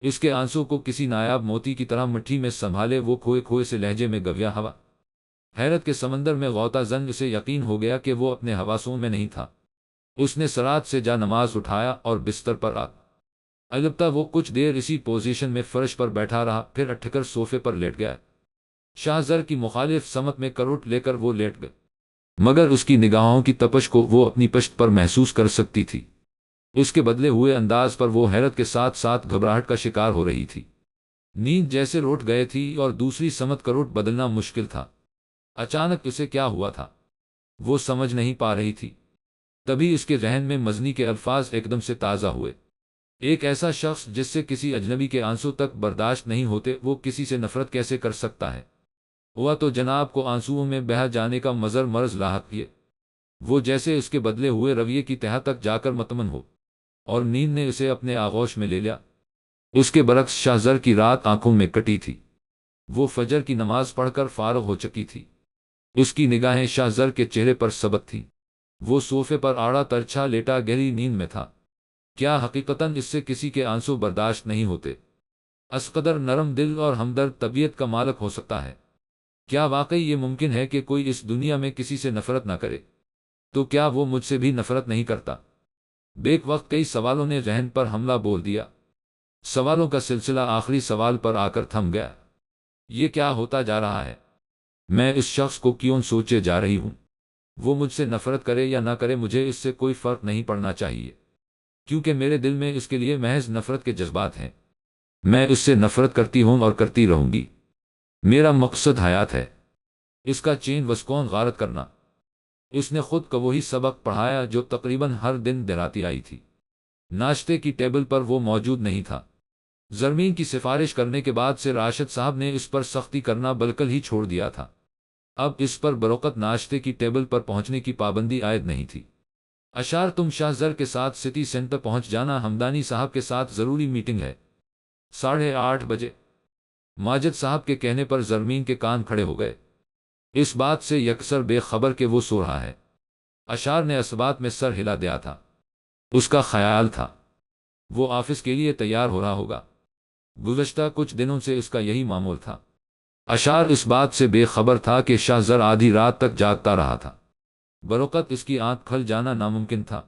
اس کے آنسو کو کسی نایاب موتی کی طرح مٹھی میں سنبھالے وہ کھوئے کھوئے سے لہجے میں گویا ہوا۔ حیرت کے سمندر میں غوطہ زن اسے یقین ہو گیا کہ وہ اپنے حواسوں میں نہیں تھا۔ اس نے سرات سے جا نماز اٹھایا اور بستر پر آ البتہ وہ کچھ دیر اسی پوزیشن میں فرش پر بیٹھا رہا، پھر اٹھ کر صوفے پر لیٹ گیا۔ شاہ زر کی مخالف سمت میں کروٹ لے کر وہ لیٹ گئے، مگر اس کی نگاہوں کی تپش کو وہ اپنی پشت پر محسوس کر سکتی تھی۔ اس کے بدلے ہوئے انداز پر وہ حیرت کے ساتھ ساتھ گھبراہٹ کا شکار ہو رہی تھی۔ نیند جیسے لوٹ گئے تھی اور دوسری سمت کروٹ بدلنا مشکل تھا۔ اچانک اسے کیا ہوا تھا وہ سمجھ نہیں پا رہی تھی۔ تبھی اس کے ذہن میں مزنی کے الفاظ ایک دم سے تازہ ہوئے۔ ایک ایسا شخص جس سے کسی اجنبی کے آنسو تک برداشت نہیں ہوتے، وہ کسی سے نفرت کیسے کر سکتا ہے؟ ہوا تو جناب کو آنسوؤں میں بہہ جانے کا مضر مرض لاحق کیے، وہ جیسے اس کے بدلے ہوئے رویے کی تہہ تک جا کر مطمئن ہو، اور نیند نے اسے اپنے آغوش میں لے لیا۔ اس کے برعکس شاہ زر کی رات آنکھوں میں کٹی تھی۔ وہ فجر کی نماز پڑھ کر فارغ ہو چکی تھی۔ اس کی نگاہیں شاہ زر کے چہرے پر ثابت تھیں۔ وہ صوفے پر آڑا ترچھا لیٹا گہری نیند میں تھا۔ کیا حقیقتاً اس سے کسی کے آنسو برداشت نہیں ہوتے؟ اس قدر نرم دل اور ہمدرد طبیعت کا مالک ہو سکتا ہے؟ کیا واقعی یہ ممکن ہے کہ کوئی اس دنیا میں کسی سے نفرت نہ کرے؟ تو کیا وہ مجھ سے بھی نفرت نہیں کرتا؟ بیک وقت کئی سوالوں نے ذہن پر حملہ بول دیا۔ سوالوں کا سلسلہ آخری سوال پر آ کر تھم گیا۔ یہ کیا ہوتا جا رہا ہے؟ میں اس شخص کو کیوں سوچے جا رہی ہوں؟ وہ مجھ سے نفرت کرے یا نہ کرے مجھے اس سے کوئی فرق نہیں پڑنا چاہیے، کیونکہ میرے دل میں اس کے لیے محض نفرت کے جذبات ہیں۔ میں اس سے نفرت کرتی ہوں اور کرتی رہوں گی۔ میرا مقصد حیات ہے، اس کا چین وسکون غارت کرنا۔ اس نے خود کو وہی سبق پڑھایا جو تقریباً ہر دن دہراتی آئی تھی۔ ناشتے کی ٹیبل پر وہ موجود نہیں تھا۔ زرمین کی سفارش کرنے کے بعد سے راشد صاحب نے اس پر سختی کرنا بالکل ہی چھوڑ دیا تھا۔ اب اس پر بروقت ناشتے کی ٹیبل پر پہنچنے کی پابندی عائد نہیں تھی۔ اشار تم شاہ زر کے ساتھ سٹی سینٹر پہنچ جانا، ہمدانی صاحب کے ساتھ ضروری میٹنگ ہے۔ 8:30 بجے۔ ماجد صاحب کے کہنے پر زرمین کے کان کھڑے ہو گئے، اس بات سے یکسر بے خبر کہ وہ سو رہا ہے۔ اشار نے اس بات میں سر ہلا دیا تھا۔ اس کا خیال تھا وہ آفس کے لیے تیار ہو رہا ہوگا۔ گزشتہ کچھ دنوں سے اس کا یہی معمول تھا۔ اشار اس بات سے بے خبر تھا کہ شاہ زر آدھی رات تک جاگتا رہا تھا۔ بروقت اس کی آنکھ کھل جانا ناممکن تھا۔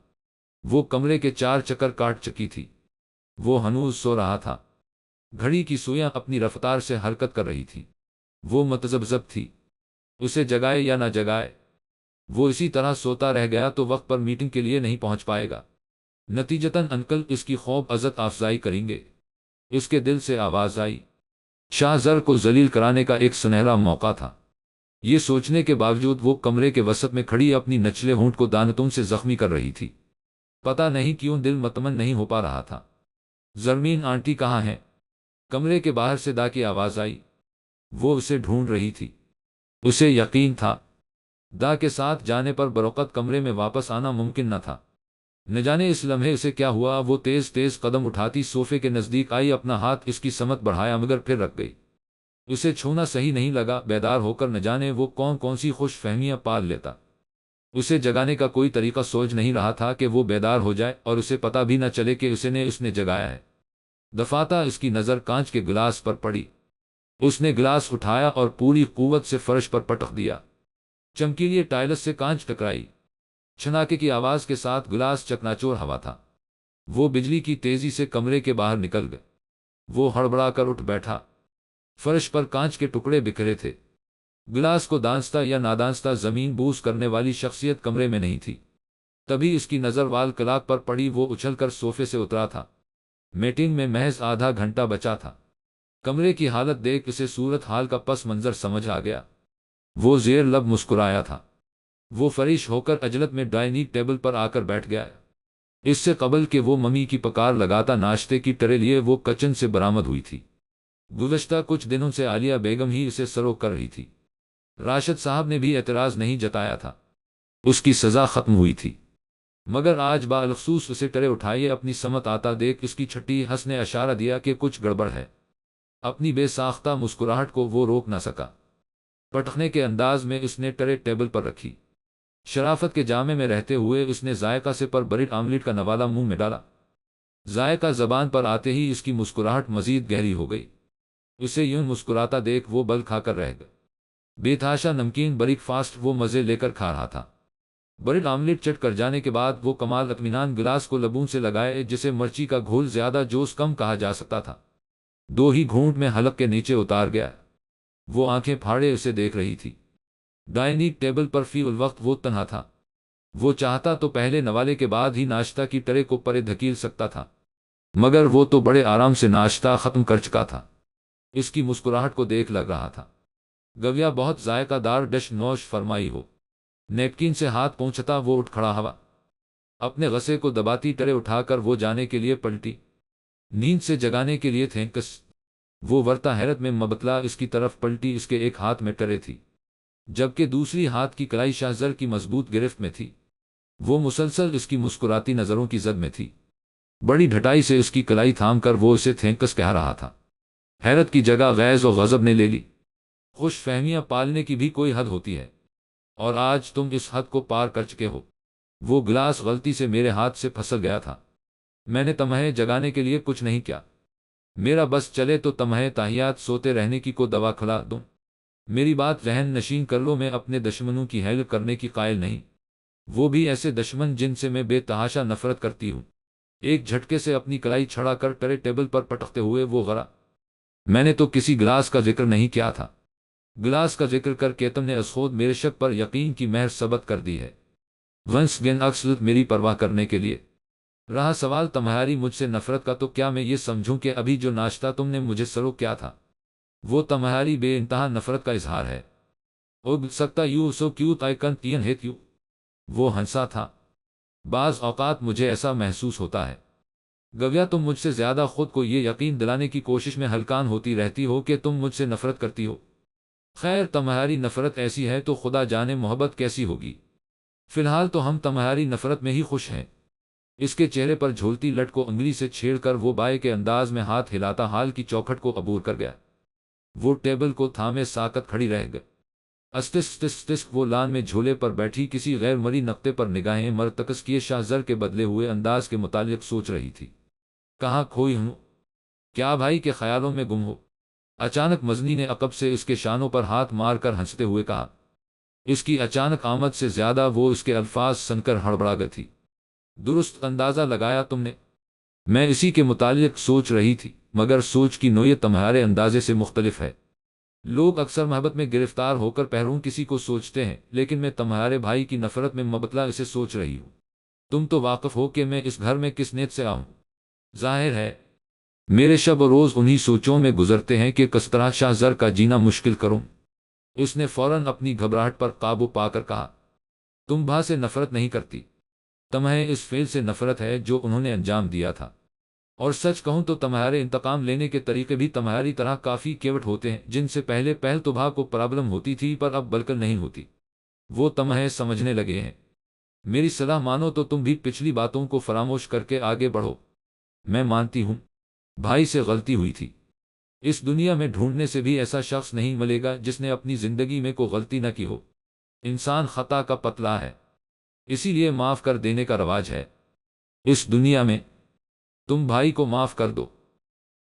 وہ کمرے کے 4 چکر کاٹ چکی تھی۔ وہ ہنوز سو رہا تھا۔ گھڑی کی سوئیاں اپنی رفتار سے حرکت کر رہی تھی۔ وہ متذبذب تھی، اسے جگائے یا نہ جگائے۔ وہ اسی طرح سوتا رہ گیا تو وقت پر میٹنگ کے لیے نہیں پہنچ پائے گا۔ نتیجتاً انکل اس کی خوب عزت افزائی کریں گے۔ اس کے دل سے آواز آئی۔ شاہ زر کو ذلیل کرانے کا ایک سنہرا موقع تھا۔ یہ سوچنے کے باوجود وہ کمرے کے وسط میں کھڑی اپنی نچلے ہونٹ کو دانتوں سے زخمی کر رہی تھی۔ پتہ نہیں کیوں دل مطمئن نہیں ہو پا رہا تھا۔ زرمین آنٹی کہاں ہیں؟ کمرے کے باہر سے دا کی آواز آئی۔ وہ اسے ڈھونڈ رہی تھی۔ اسے یقین تھا دا کے ساتھ جانے پر بروقت کمرے میں واپس آنا ممکن نہ تھا۔ نہ جانے اس لمحے اسے کیا ہوا، وہ تیز تیز قدم اٹھاتی صوفے کے نزدیک آئی، اپنا ہاتھ اس کی سمت بڑھایا مگر پھر رکھ گئی۔ اسے چھونا صحیح نہیں لگا۔ بیدار ہو کر نہ جانے وہ کون سی خوش فہمیاں پال لیتا۔ اسے جگانے کا کوئی طریقہ سوچ نہیں رہا تھا کہ وہ بیدار ہو جائے اور اسے پتہ بھی نہ چلے کہ اس نے جگایا ہے۔ دفعتا اس کی نظر کانچ کے گلاس پر پڑی۔ اس نے گلاس اٹھایا اور پوری قوت سے فرش پر پٹک دیا۔ چمکیلی ٹائلس سے کانچ ٹکرائی۔ چھناکے کی آواز کے ساتھ گلاس چکناچور ہوا تھا۔ وہ بجلی کی تیزی سے کمرے کے باہر نکل گئے۔ وہ ہڑبڑا کر اٹھ بیٹھا۔ فرش پر کانچ کے ٹکڑے بکھرے تھے۔ گلاس کو دانستہ یا نادانستہ زمین بوس کرنے والی شخصیت کمرے میں نہیں تھی۔ تبھی اس کی نظر وال کلاک پر پڑی۔ وہ اچھل کر صوفے سے اترا تھا۔ میٹنگ میں محض آدھا گھنٹہ بچا تھا۔ کمرے کی حالت دیکھ اسے صورت حال کا پس منظر سمجھ آ گیا۔ وہ زیر لب مسکرایا تھا۔ وہ فریش ہو کر عجلت میں ڈائننگ ٹیبل پر آ کر بیٹھ گیا۔ اس سے قبل کہ وہ ممی کی پکار لگاتا ناشتے کی ٹرے لیے وہ کچن سے برآمد ہوئی تھی۔ گزشتہ کچھ دنوں سے عالیہ بیگم ہی اسے سرو کر رہی تھی۔ راشد صاحب نے بھی اعتراض نہیں جتایا تھا، اس کی سزا ختم ہوئی تھی، مگر آج بالخصوص اسے ٹرے اٹھائیے اپنی سمت آتا دیکھ اس کی چھٹی ہنس نے اشارہ دیا کہ کچھ گڑبڑ ہے۔ اپنی بے ساختہ مسکراہٹ کو وہ روک نہ سکا، پٹخنے کے انداز میں اس نے ٹرے ٹیبل پر رکھی، شرافت کے جامے میں رہتے ہوئے اس نے ذائقہ سے پر بریڈ آملیٹ کا نوالا منہ میں ڈالا۔ ذائقہ زبان پر آتے ہی اس کی مسکراہٹ مزید گہری ہو گئی، اسے یوں مسکراتا دیکھ وہ بل کھا کر رہ گئے۔ بے تحاشا نمکین بریک فاسٹ وہ مزے لے کر کھا رہا تھا۔ بریڈ آملیٹ چٹ کر جانے کے بعد وہ کمال اطمینان گلاس کو لبوں سے لگائے جسے مرچی کا گھول زیادہ جوش کم کہا جا سکتا تھا، دو ہی گھونٹ میں حلق کے نیچے اتار گیا۔ وہ آنکھیں پھاڑے اسے دیکھ رہی تھی۔ ڈائننگ ٹیبل پر فی الوقت وہ تنہا تھا، وہ چاہتا تو پہلے نوالے کے بعد ہی ناشتہ کی ٹرے کو پرے دھکیل سکتا تھا، مگر وہ تو بڑے آرام سے ناشتہ ختم کر چکا تھا۔ اس کی مسکراہٹ کو دیکھ لگ رہا تھا گویا بہت ذائقہ دار ڈش نوش فرمائی ہو۔ نیپکین سے ہاتھ پہنچتا وہ اٹھ کھڑا ہوا، اپنے غصے کو دباتی ٹرے اٹھا کر وہ جانے کے لیے پلٹی، نیند سے جگانے کے لیے تھینکس۔ وہ ورتا حیرت میں مبتلا اس کی طرف پلٹی، اس کے ایک ہاتھ میں ٹرے تھی جبکہ دوسری ہاتھ کی کلائی شاہزر کی مضبوط گرفت میں تھی۔ وہ مسلسل اس کی مسکراتی نظروں کی زد میں تھی، بڑی ڈھٹائی سے اس کی کلائی تھام کر وہ اسے تھینکس کہہ رہا تھا۔ حیرت کی جگہ غیظ و غضب نے لے لی۔ خوش فہمیاں پالنے کی بھی کوئی حد ہوتی ہے، اور آج تم اس حد کو پار کر چکے ہو۔ وہ گلاس غلطی سے میرے ہاتھ سے پھسل گیا تھا، میں نے تمہیں جگانے کے لیے کچھ نہیں کیا، میرا بس چلے تو تمہیں تاحیات سوتے رہنے کی کو دوا کھلا دوں۔ میری بات ذہن نشین کر لو، میں اپنے دشمنوں کی ہیلپ کرنے کی قائل نہیں، وہ بھی ایسے دشمن جن سے میں بے تحاشا نفرت کرتی ہوں۔ ایک جھٹکے سے اپنی کلائی چھڑا کر ٹرے ٹیبل پر پٹکتے ہوئے وہ غرا، میں نے تو کسی گلاس کا ذکر نہیں کیا تھا، گلاس کا ذکر کر کے تم نے از خود میرے شک پر یقین کی مہر ثبت کر دی ہے۔ ونس گین اکثر میری پرواہ کرنے کے لیے رہا سوال تمہاری مجھ سے نفرت کا، تو کیا میں یہ سمجھوں کہ ابھی جو ناشتہ تم نے مجھے سرو کیا تھا وہ تمہاری بے انتہا نفرت کا اظہار ہے؟ ہو سکتا you so cute I can't even hate you. وہ ہنسا تھا، بعض اوقات مجھے ایسا محسوس ہوتا ہے گویا تم مجھ سے زیادہ خود کو یہ یقین دلانے کی کوشش میں ہلکان ہوتی رہتی ہو کہ تم مجھ سے نفرت کرتی ہو۔ خیر تمہاری نفرت ایسی ہے تو خدا جانے محبت کیسی ہوگی، فی الحال تو ہم تمہاری نفرت میں ہی خوش ہیں۔ اس کے چہرے پر جھولتی لٹ کو انگلی سے چھیڑ کر وہ بائے کے انداز میں ہاتھ ہلاتا حال کی چوکھٹ کو عبور کر گیا۔ وہ ٹیبل کو تھامے ساکت کھڑی رہ گئی، استس وہ لان میں جھولے پر بیٹھی کسی غیر مری نقطے پر نگاہیں مرتکز کیے شاہزر کے بدلے ہوئے انداز کے متعلق سوچ رہی تھی۔ کہاں کھوئی ہوں، کیا بھائی کے خیالوں میں گم ہو؟ اچانک مزنی نے عقب سے اس کے شانوں پر ہاتھ مار کر ہنستے ہوئے کہا۔ اس کی اچانک آمد سے زیادہ وہ اس کے الفاظ سن کر ہڑبڑا گئی تھی۔ درست اندازہ لگایا تم نے، میں اسی کے متعلق سوچ رہی تھی، مگر سوچ کی نوعیت تمہارے اندازے سے مختلف ہے۔ لوگ اکثر محبت میں گرفتار ہو کر پہروں کسی کو سوچتے ہیں، لیکن میں تمہارے بھائی کی نفرت میں مبتلا اسے سوچ رہی ہوں۔ تم تو واقف ہو کہ میں اس گھر میں کس نیت سے آؤں، ظاہر ہے میرے شب و روز انہی سوچوں میں گزرتے ہیں کہ کس طرح شاہزر کا جینا مشکل کروں۔ اس نے فوراً اپنی گھبراہٹ پر قابو پا کر کہا، تم بھا سے نفرت نہیں کرتی، تمہیں اس فعل سے نفرت ہے جو انہوں نے انجام دیا تھا، اور سچ کہوں تو تمہارے انتقام لینے کے طریقے بھی تمہاری طرح کافی کیوٹ ہوتے ہیں، جن سے پہلے پہل تو بھا کو پرابلم ہوتی تھی پر اب بالکل نہیں ہوتی۔ وہ تمہیں سمجھنے لگے ہیں، میری صلاح مانو تو تم بھی پچھلی باتوں کو فراموش کر کے آگے بڑھو۔ میں مانتی ہوں بھائی سے غلطی ہوئی تھی، اس دنیا میں ڈھونڈنے سے بھی ایسا شخص نہیں ملے گا جس نے اپنی زندگی میں کوئی غلطی نہ کی ہو۔ انسان خطا کا پتلا ہے، اسی لیے معاف کر دینے کا رواج ہے اس دنیا میں۔ تم بھائی کو معاف کر دو،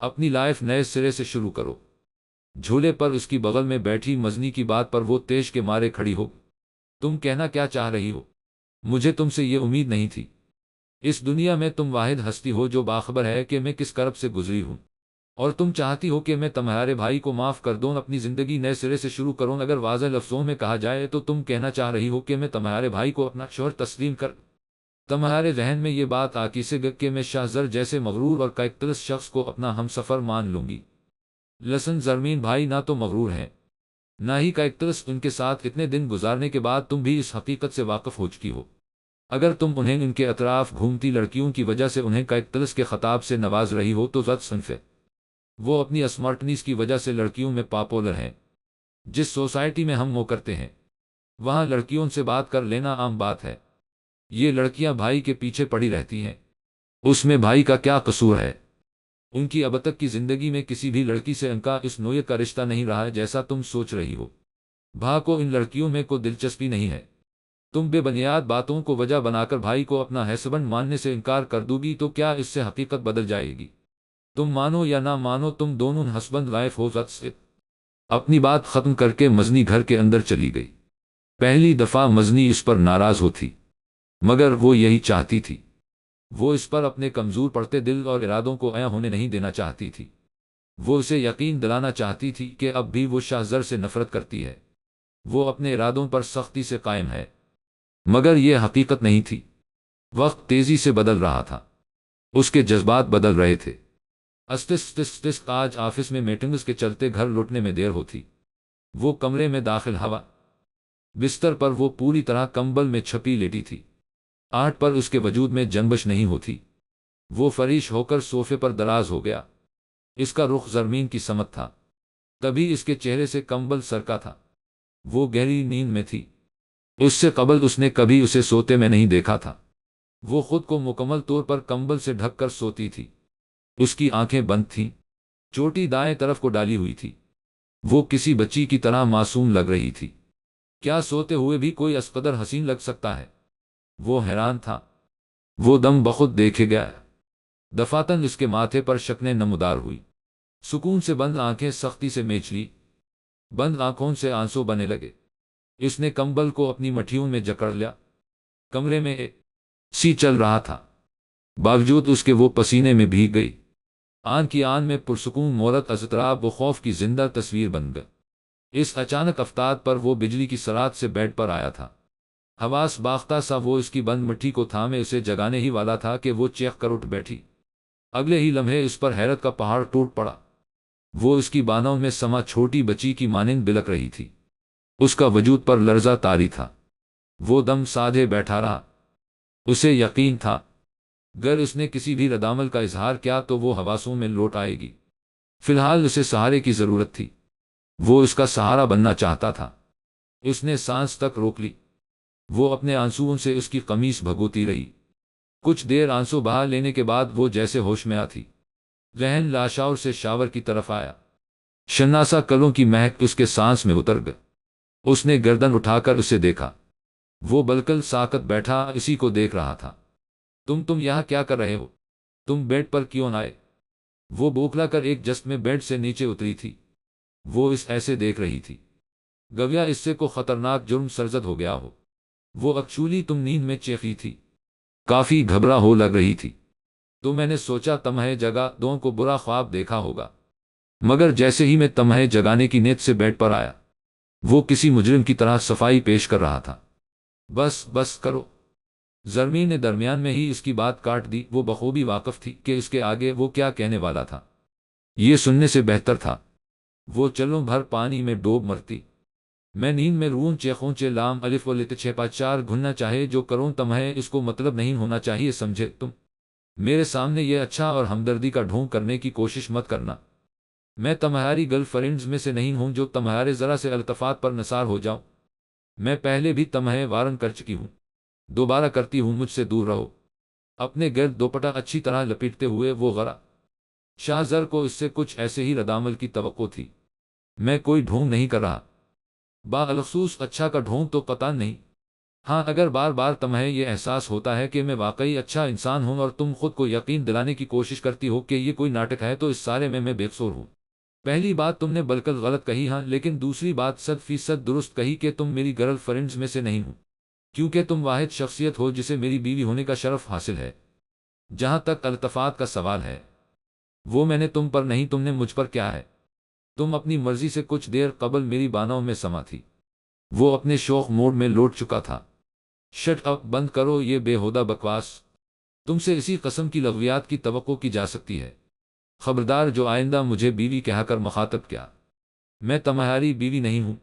اپنی لائف نئے سرے سے شروع کرو۔ جھولے پر اس کی بغل میں بیٹھی مزنی کی بات پر وہ تیش کے مارے کھڑی ہو۔ تم کہنا کیا چاہ رہی ہو؟ مجھے تم سے یہ امید نہیں تھی، اس دنیا میں تم واحد ہستی ہو جو باخبر ہے کہ میں کس کرب سے گزری ہوں، اور تم چاہتی ہو کہ میں تمہارے بھائی کو معاف کر دوں، اپنی زندگی نئے سرے سے شروع کروں۔ اگر واضح لفظوں میں کہا جائے تو تم کہنا چاہ رہی ہو کہ میں تمہارے بھائی کو اپنا شوہر تسلیم کر تمہارے ذہن میں یہ بات آتی سے گئی کہ میں شاہزر جیسے مغرور اور کائکتلس شخص کو اپنا ہم سفر مان لوں گی۔ لسن زرمین بھائی نہ تو مغرور ہیں نہ ہی کائکتلس، ان کے ساتھ اتنے دن گزارنے کے بعد تم بھی اس حقیقت سے واقف ہو چکی ہو۔ اگر تم انہیں ان کے اطراف گھومتی لڑکیوں کی وجہ سے انہیں کائکتلس کے خطاب سے نواز رہی ہو تو زد صنف ہے، وہ اپنی اسمارٹنیس کی وجہ سے لڑکیوں میں پاپولر ہیں، جس سوسائٹی میں ہم وہ کرتے ہیں وہاں لڑکیوں سے بات کر لینا عام بات ہے۔ یہ لڑکیاں بھائی کے پیچھے پڑی رہتی ہیں، اس میں بھائی کا کیا قصور ہے؟ ان کی اب تک کی زندگی میں کسی بھی لڑکی سے ان کا اس نوعیت کا رشتہ نہیں رہا ہے جیسا تم سوچ رہی ہو۔ بھا کو ان لڑکیوں میں کوئی دلچسپی نہیں ہے۔ تم بے بنیاد باتوں کو وجہ بنا کر بھائی کو اپنا ہسبینڈ ماننے سے انکار کر دو گی تو کیا اس سے حقیقت بدل جائے گی؟ تم مانو یا نہ مانو تم دونوں ہسبینڈ وائف ہو سکتے۔ اپنی بات ختم کر کے مزنی گھر کے اندر چلی گئی۔ پہلی دفعہ مزنی اس پر ناراض ہوتی، مگر وہ یہی چاہتی تھی۔ وہ اس پر اپنے کمزور پڑتے دل اور ارادوں کو عیاں ہونے نہیں دینا چاہتی تھی۔ وہ اسے یقین دلانا چاہتی تھی کہ اب بھی وہ شاہزر سے نفرت کرتی ہے، وہ اپنے ارادوں پر سختی سے قائم ہے، مگر یہ حقیقت نہیں تھی۔ وقت تیزی سے بدل رہا تھا، اس کے جذبات بدل رہے تھے۔ آج آفس میں میٹنگز کے چلتے گھر لوٹنے میں دیر ہوتی۔ وہ کمرے میں داخل ہوا، بستر پر وہ پوری طرح کمبل میں چھپی لیٹی تھی۔ آٹھ پر اس کے وجود میں جنبش نہیں ہوتی۔ وہ فریش ہو کر صوفے پر دراز ہو گیا۔ اس کا رخ زرمین کی سمت تھا، تبھی اس کے چہرے سے کمبل سرکا تھا۔ وہ گہری نیند میں تھی، اس سے قبل اس نے کبھی اسے سوتے میں نہیں دیکھا تھا۔ وہ خود کو مکمل طور پر کمبل سے ڈھک کر سوتی تھی۔ اس کی آنکھیں بند تھیں، چوٹی دائیں طرف کو ڈالی ہوئی تھی۔ وہ کسی بچی کی طرح معصوم لگ رہی تھی۔ کیا سوتے ہوئے بھی کوئی اس قدر حسین لگ سکتا ہے؟ وہ حیران تھا۔ وہ دم بخود دیکھے گیا۔ دفاتن اس کے ماتھے پر شکنیں نمودار ہوئی۔ سکون سے بند آنکھیں سختی سے میچ لی، بند آنکھوں سے آنسو بنے لگے۔ اس نے کمبل کو اپنی مٹھیوں میں جکڑ لیا۔ کمرے میں سی چل رہا تھا، باوجود اس کے وہ پسینے میں بھیگ گئی۔ آن کی آن میں پرسکون مورت اضطراب و خوف کی زندہ تصویر بن گئی۔ اس اچانک افتاد پر وہ بجلی کی سرعت سے بیڈ پر آیا تھا۔ حواس باختہ سا وہ اس کی بند مٹھی کو تھامے اسے جگانے ہی والا تھا کہ وہ چیخ کر اٹھ بیٹھی۔ اگلے ہی لمحے اس پر حیرت کا پہاڑ ٹوٹ پڑا۔ وہ اس کی بانوں میں سما چھوٹی بچی کی مانند بلک رہی تھی۔ اس کا وجود پر لرزہ طاری تھا۔ وہ دم سادھے بیٹھا رہا۔ اسے یقین تھا گر اس نے کسی بھی ردعمل کا اظہار کیا تو وہ حواسوں میں لوٹ آئے گی۔ فی الحال اسے سہارے کی ضرورت تھی، وہ اس کا سہارا بننا چاہتا تھا۔ اس نے سانس تک روک لی۔ وہ اپنے آنسوؤں سے اس کی قمیص بھگوتی رہی۔ کچھ دیر آنسو بہا لینے کے بعد وہ جیسے ہوش میں آتی، ذہن لاشعور سے شاور کی طرف آیا۔ شناسا کلوں کی مہک اس کے سانس میں اتر گئی۔ اس نے گردن اٹھا کر اسے دیکھا۔ وہ بالکل ساکت بیٹھا اسی کو دیکھ رہا تھا۔ تم یہاں کیا کر رہے ہو؟ تم بیڈ پر کیوں آئے؟ وہ بوکھلا کر ایک جست میں بیڈ سے نیچے اتری تھی۔ وہ اس ایسے دیکھ رہی تھی گویا اس سے کو خطرناک جرم سرزد ہو گیا ہو۔ وہ ایکچولی تم نیند میں چیخی تھی، کافی گھبرا ہو لگ رہی تھی، تو میں نے سوچا تمہیں جگہ دوں کو برا خواب دیکھا ہوگا، مگر جیسے ہی میں تمہیں جگانے کی نیت سے بیڈ پر آیا، وہ کسی مجرم کی طرح صفائی پیش کر رہا تھا۔ بس کرو۔ زرمین نے درمیان میں ہی اس کی بات کاٹ دی۔ وہ بخوبی واقف تھی کہ اس کے آگے وہ کیا کہنے والا تھا۔ یہ سننے سے بہتر تھا وہ چلوں بھر پانی میں ڈوب مرتی۔ میں نیند میں رون چیخوں چے لام الف و لت چھپا چار گھننا چاہے جو کروں تمہیں اس کو مطلب نہیں ہونا چاہیے، سمجھے تم؟ میرے سامنے یہ اچھا اور ہمدردی کا ڈھونگ کرنے کی کوشش مت کرنا۔ میں تمہاری گرل فرینڈز میں سے نہیں ہوں جو تمہارے ذرا سے التفات پر نثار ہو جاؤں۔ میں پہلے بھی تمہیں وارن کر چکی ہوں، دوبارہ کرتی ہوں، مجھ سے دور رہو۔ اپنے گرد دوپٹہ اچھی طرح لپیٹتے ہوئے وہ غرا۔ شاہزر کو اس سے کچھ ایسے ہی ردعمل کی توقع تھی۔ میں کوئی ڈھونگ نہیں کر رہا، بالخصوص اچھا کا ڈھونگ تو قطعا نہیں۔ ہاں، اگر بار بار تمہیں یہ احساس ہوتا ہے کہ میں واقعی اچھا انسان ہوں اور تم خود کو یقین دلانے کی کوشش کرتی ہو کہ یہ کوئی ناٹک ہے، تو اس سارے میں بے قصور ہوں۔ پہلی بات تم نے بالکل غلط کہی، ہاں، لیکن دوسری بات 100% درست کہی کہ تم میری گرل فرینڈز میں سے نہیں ہوں، کیونکہ تم واحد شخصیت ہو جسے میری بیوی ہونے کا شرف حاصل ہے۔ جہاں تک التفات کا سوال ہے، وہ میں نے تم پر نہیں، تم نے مجھ پر کیا ہے۔ تم اپنی مرضی سے کچھ دیر قبل میری بانوں میں سما تھی۔ وہ اپنے شوق موڈ میں لوٹ چکا تھا۔ شٹ اپ، بند کرو یہ بےہودہ بکواس۔ تم سے اسی قسم کی لغویات کی توقع کی جا سکتی ہے۔ خبردار جو آئندہ مجھے بیوی کہا کر مخاطب کیا، میں تمہاری بیوی نہیں ہوں۔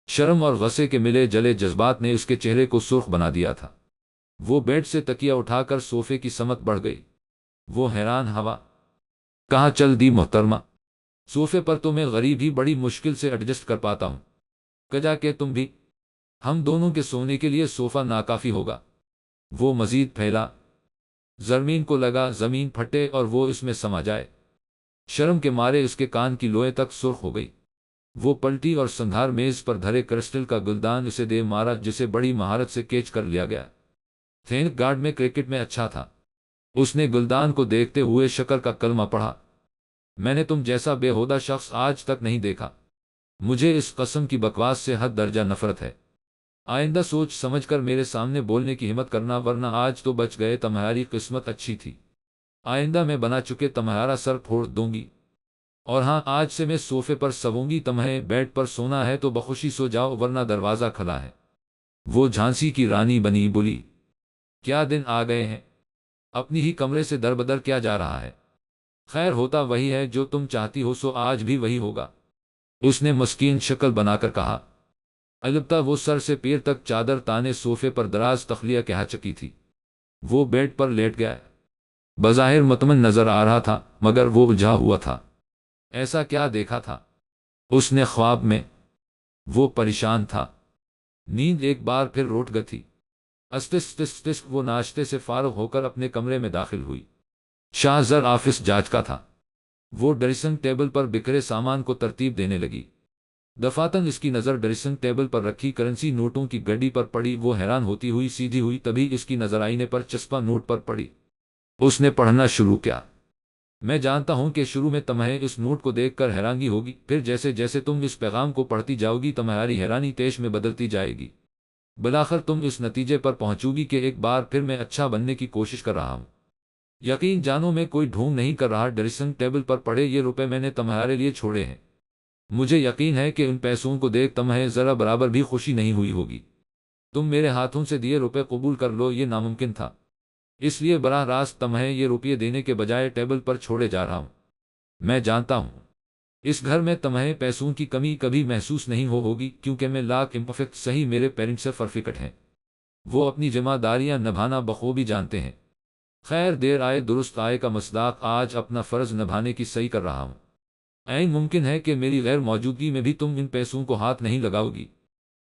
شرم اور غصے کے ملے جلے جذبات نے اس کے چہرے کو سرخ بنا دیا تھا۔ وہ بیڈ سے تکیہ اٹھا کر صوفے کی سمت بڑھ گئی۔ وہ حیران ہوا، کہاں چل دی محترمہ؟ صوفے پر تو میں غریب ہی بڑی مشکل سے ایڈجسٹ کر پاتا ہوں۔ کجا کہ تم بھی، ہم دونوں کے سونے کے لیے صوفہ ناکافی ہوگا۔ وہ مزید پھیلا، زمین کو لگا زمین پھٹے اور وہ اس میں سما جائے۔ شرم کے مارے اس کے کان کی لوئیں تک سرخ ہو گئی۔ وہ پلٹی اور سنگھار میز پر دھرے کرسٹل کا گلدان اسے دے مارا جسے بڑی مہارت سے کیچ کر لیا گیا۔ تھینک گاڈ میں کرکٹ میں اچھا تھا۔ اس نے گلدان کو دیکھتے ہوئے شکر کا کلمہ پڑھا۔ میں نے تم جیسا بے ہودہ شخص آج تک نہیں دیکھا۔ مجھے اس قسم کی بکواس سے حد درجہ نفرت ہے۔ آئندہ سوچ سمجھ کر میرے سامنے بولنے کی ہمت کرنا، ورنہ آج تو بچ گئے، تمہاری قسمت اچھی تھی۔ آئندہ میں بنا چکے تمہارا سر پھوڑ دوں گی۔ اور ہاں، آج سے میں صوفے پر سووں گی، تمہیں بیڈ پر سونا ہے تو بخوشی سو جاؤ ورنہ دروازہ کھلا ہے۔ وہ جھانسی کی رانی بنی بولی، کیا دن آ گئے ہیں، اپنی ہی کمرے سے در بدر کیا جا رہا ہے؟ خیر، ہوتا وہی ہے جو تم چاہتی ہو، سو آج بھی وہی ہوگا، اس نے مسکین شکل بنا کر کہا۔ البتہ وہ سر سے پیر تک چادر تانے صوفے پر دراز تخلیہ کہا چکی تھی۔ وہ بیڈ پر لیٹ گیا، بظاہر مطمئن نظر آ رہا تھا مگر وہ الجھا ہوا تھا۔ ایسا کیا دیکھا تھا اس نے خواب میں؟ وہ پریشان تھا، نیند ایک بار پھر روٹ گئی تھی۔ استس وہ ناشتے سے فارغ ہو کر اپنے کمرے میں داخل ہوئی۔ شاہ زر آفس جا چکا تھا۔ وہ ڈریسنگ ٹیبل پر بکھرے سامان کو ترتیب دینے لگی۔ دفاتن اس کی نظر ڈریسنگ ٹیبل پر رکھی کرنسی نوٹوں کی گڈی پر پڑی۔ وہ حیران ہوتی ہوئی سیدھی ہوئی، تبھی اس کی نظر آئینے پر چسپاں نوٹ پر پڑی۔ اس نے پڑھنا شروع کیا۔ میں جانتا ہوں کہ شروع میں تمہیں اس نوٹ کو دیکھ کر حیرانگی ہوگی، پھر جیسے جیسے تم اس پیغام کو پڑھتی جاؤ گی تمہاری حیرانی تیش میں بدلتی جائے گی۔ بالآخر تم اس نتیجے پر پہنچو گی کہ ایک بار پھر میں اچھا بننے کی کوشش کر رہا ہوں۔ یقین جانو، میں کوئی ڈھونگ نہیں کر رہا۔ ڈریسنگ ٹیبل پر پڑے یہ روپے میں نے تمہارے لیے چھوڑے ہیں۔ مجھے یقین ہے کہ ان پیسوں کو دیکھ تمہیں ذرا برابر بھی خوشی نہیں ہوئی ہوگی۔ تم میرے ہاتھوں سے دیے روپے قبول کر لو، یہ ناممکن تھا، اس لیے براہ راست تمہیں یہ روپیے دینے کے بجائے ٹیبل پر چھوڑے جا رہا ہوں۔ میں جانتا ہوں اس گھر میں تمہیں پیسوں کی کمی کبھی محسوس نہیں ہوگی، کیونکہ میں لاکھ امپرفیکٹ صحیح، میرے پیرنٹس سے پرفیکٹ ہیں۔ وہ اپنی ذمہ داریاں نبھانا بخوبی جانتے ہیں۔ خیر، دیر آئے درست آئے کا مصداق، آج اپنا فرض نبھانے کی صحیح کر رہا ہوں۔ عین ممکن ہے کہ میری غیر موجودگی میں بھی تم ان پیسوں کو ہاتھ نہیں لگاؤ گی،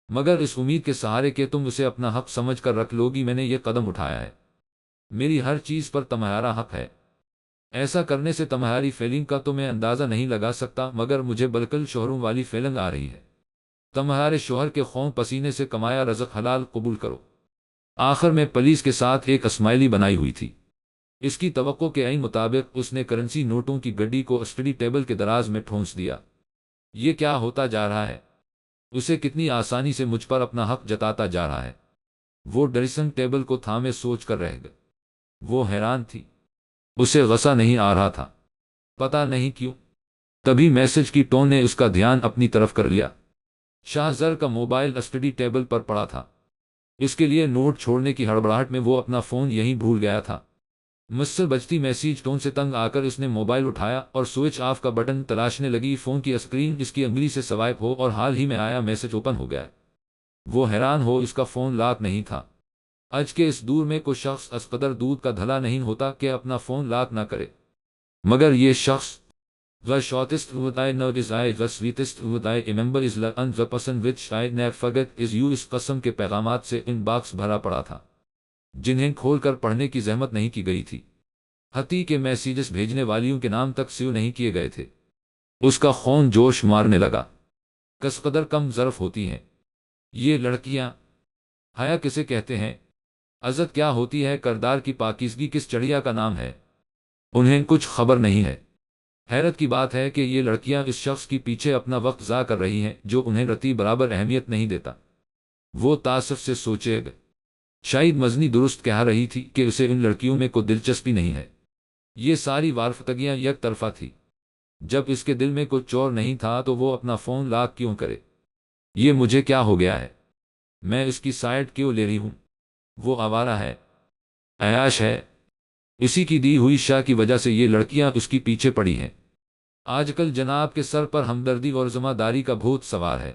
مگر اس امید کے سہارے کہ تم اسے اپنا حق سمجھ کر رکھ لو گی میں نے یہ قدم اٹھایا ہے۔ میری ہر چیز پر تمہارا حق ہے۔ ایسا کرنے سے تمہاری فیلنگ کا تو میں اندازہ نہیں لگا سکتا، مگر مجھے بالکل شوہروں والی فیلنگ آ رہی ہے۔ تمہارے شوہر کے خون پسینے سے کمایا رزق حلال قبول کرو۔ آخر میں پولیس کے ساتھ ایک اسمائلی بنائی ہوئی تھی۔ اس کی توقع کے عین مطابق اس نے کرنسی نوٹوں کی گڈی کو اسٹڈی ٹیبل کے دراز میں ٹھونس دیا۔ یہ کیا ہوتا جا رہا ہے؟ اسے کتنی آسانی سے مجھ پر اپنا حق جتاتا جا رہا ہے۔ وہ ڈریسنگ ٹیبل کو تھامے سوچ کر رہ گئی۔ وہ حیران تھی، اسے غصہ نہیں آ رہا تھا، پتہ نہیں کیوں۔ تبھی میسج کی ٹون نے اس کا دھیان اپنی طرف کر لیا۔ شاہ زر کا موبائل اسٹڈی ٹیبل پر پڑا تھا۔ اس کے لیے نوٹ چھوڑنے کی ہڑبڑاہٹ میں وہ اپنا فون یہیں بھول گیا تھا۔ مسل بجتی میسیج ٹون سے تنگ آ کر اس نے موبائل اٹھایا اور سوئچ آف کا بٹن تلاشنے لگی۔ فون کی اسکرین اس کی انگلی سے سوائپ ہو اور حال ہی میں آیا میسج اوپن ہو گیا۔ وہ حیران ہو، اس کا فون لاک نہیں تھا۔ آج کے اس دور میں کوئی شخص اس قدر دودھ کا دھلا نہیں ہوتا کہ اپنا فون لاک نہ کرے، مگر یہ شخص The shortest word I know is I, the sweetest word I remember is love, and the person which I never forget is you۔ اس قسم کے پیغامات سے ان باکس بھرا پڑا تھا جنہیں کھول کر پڑھنے کی زحمت نہیں کی گئی تھی، حتیٰ کہ میسیجز بھیجنے والیوں کے نام تک سیو نہیں کیے گئے تھے۔ اس کا خون جوش مارنے لگا۔ کس قدر کم ظرف ہوتی ہیں یہ لڑکیاں! حیا کسے کہتے ہیں؟ عزت کیا ہوتی ہے؟ کردار کی پاکیزگی کس چڑیا کا نام ہے؟ انہیں کچھ خبر نہیں ہے۔ حیرت کی بات ہے کہ یہ لڑکیاں اس شخص کی پیچھے اپنا وقت ضائع کر رہی ہیں جو انہیں رتی برابر اہمیت نہیں دیتا۔ وہ تاسف سے سوچے گئے، شاید مزنی درست کہہ رہی تھی کہ اسے ان لڑکیوں میں کوئی دلچسپی نہیں ہے۔ یہ ساری وارفتگیاں یک طرفہ تھی۔ جب اس کے دل میں کوئی چور نہیں تھا تو وہ اپنا فون لاک کیوں کرے؟ یہ مجھے کیا ہو گیا ہے؟ میں اس کی سائڈ کیوں لے رہی ہوں؟ وہ آوارہ ہے، عیاش ہے، اسی کی دی ہوئی شاہ کی وجہ سے یہ لڑکیاں اس کی پیچھے پڑی ہیں۔ آج کل جناب کے سر پر ہمدردی اور ذمہ داری کا بھوت سوار ہے۔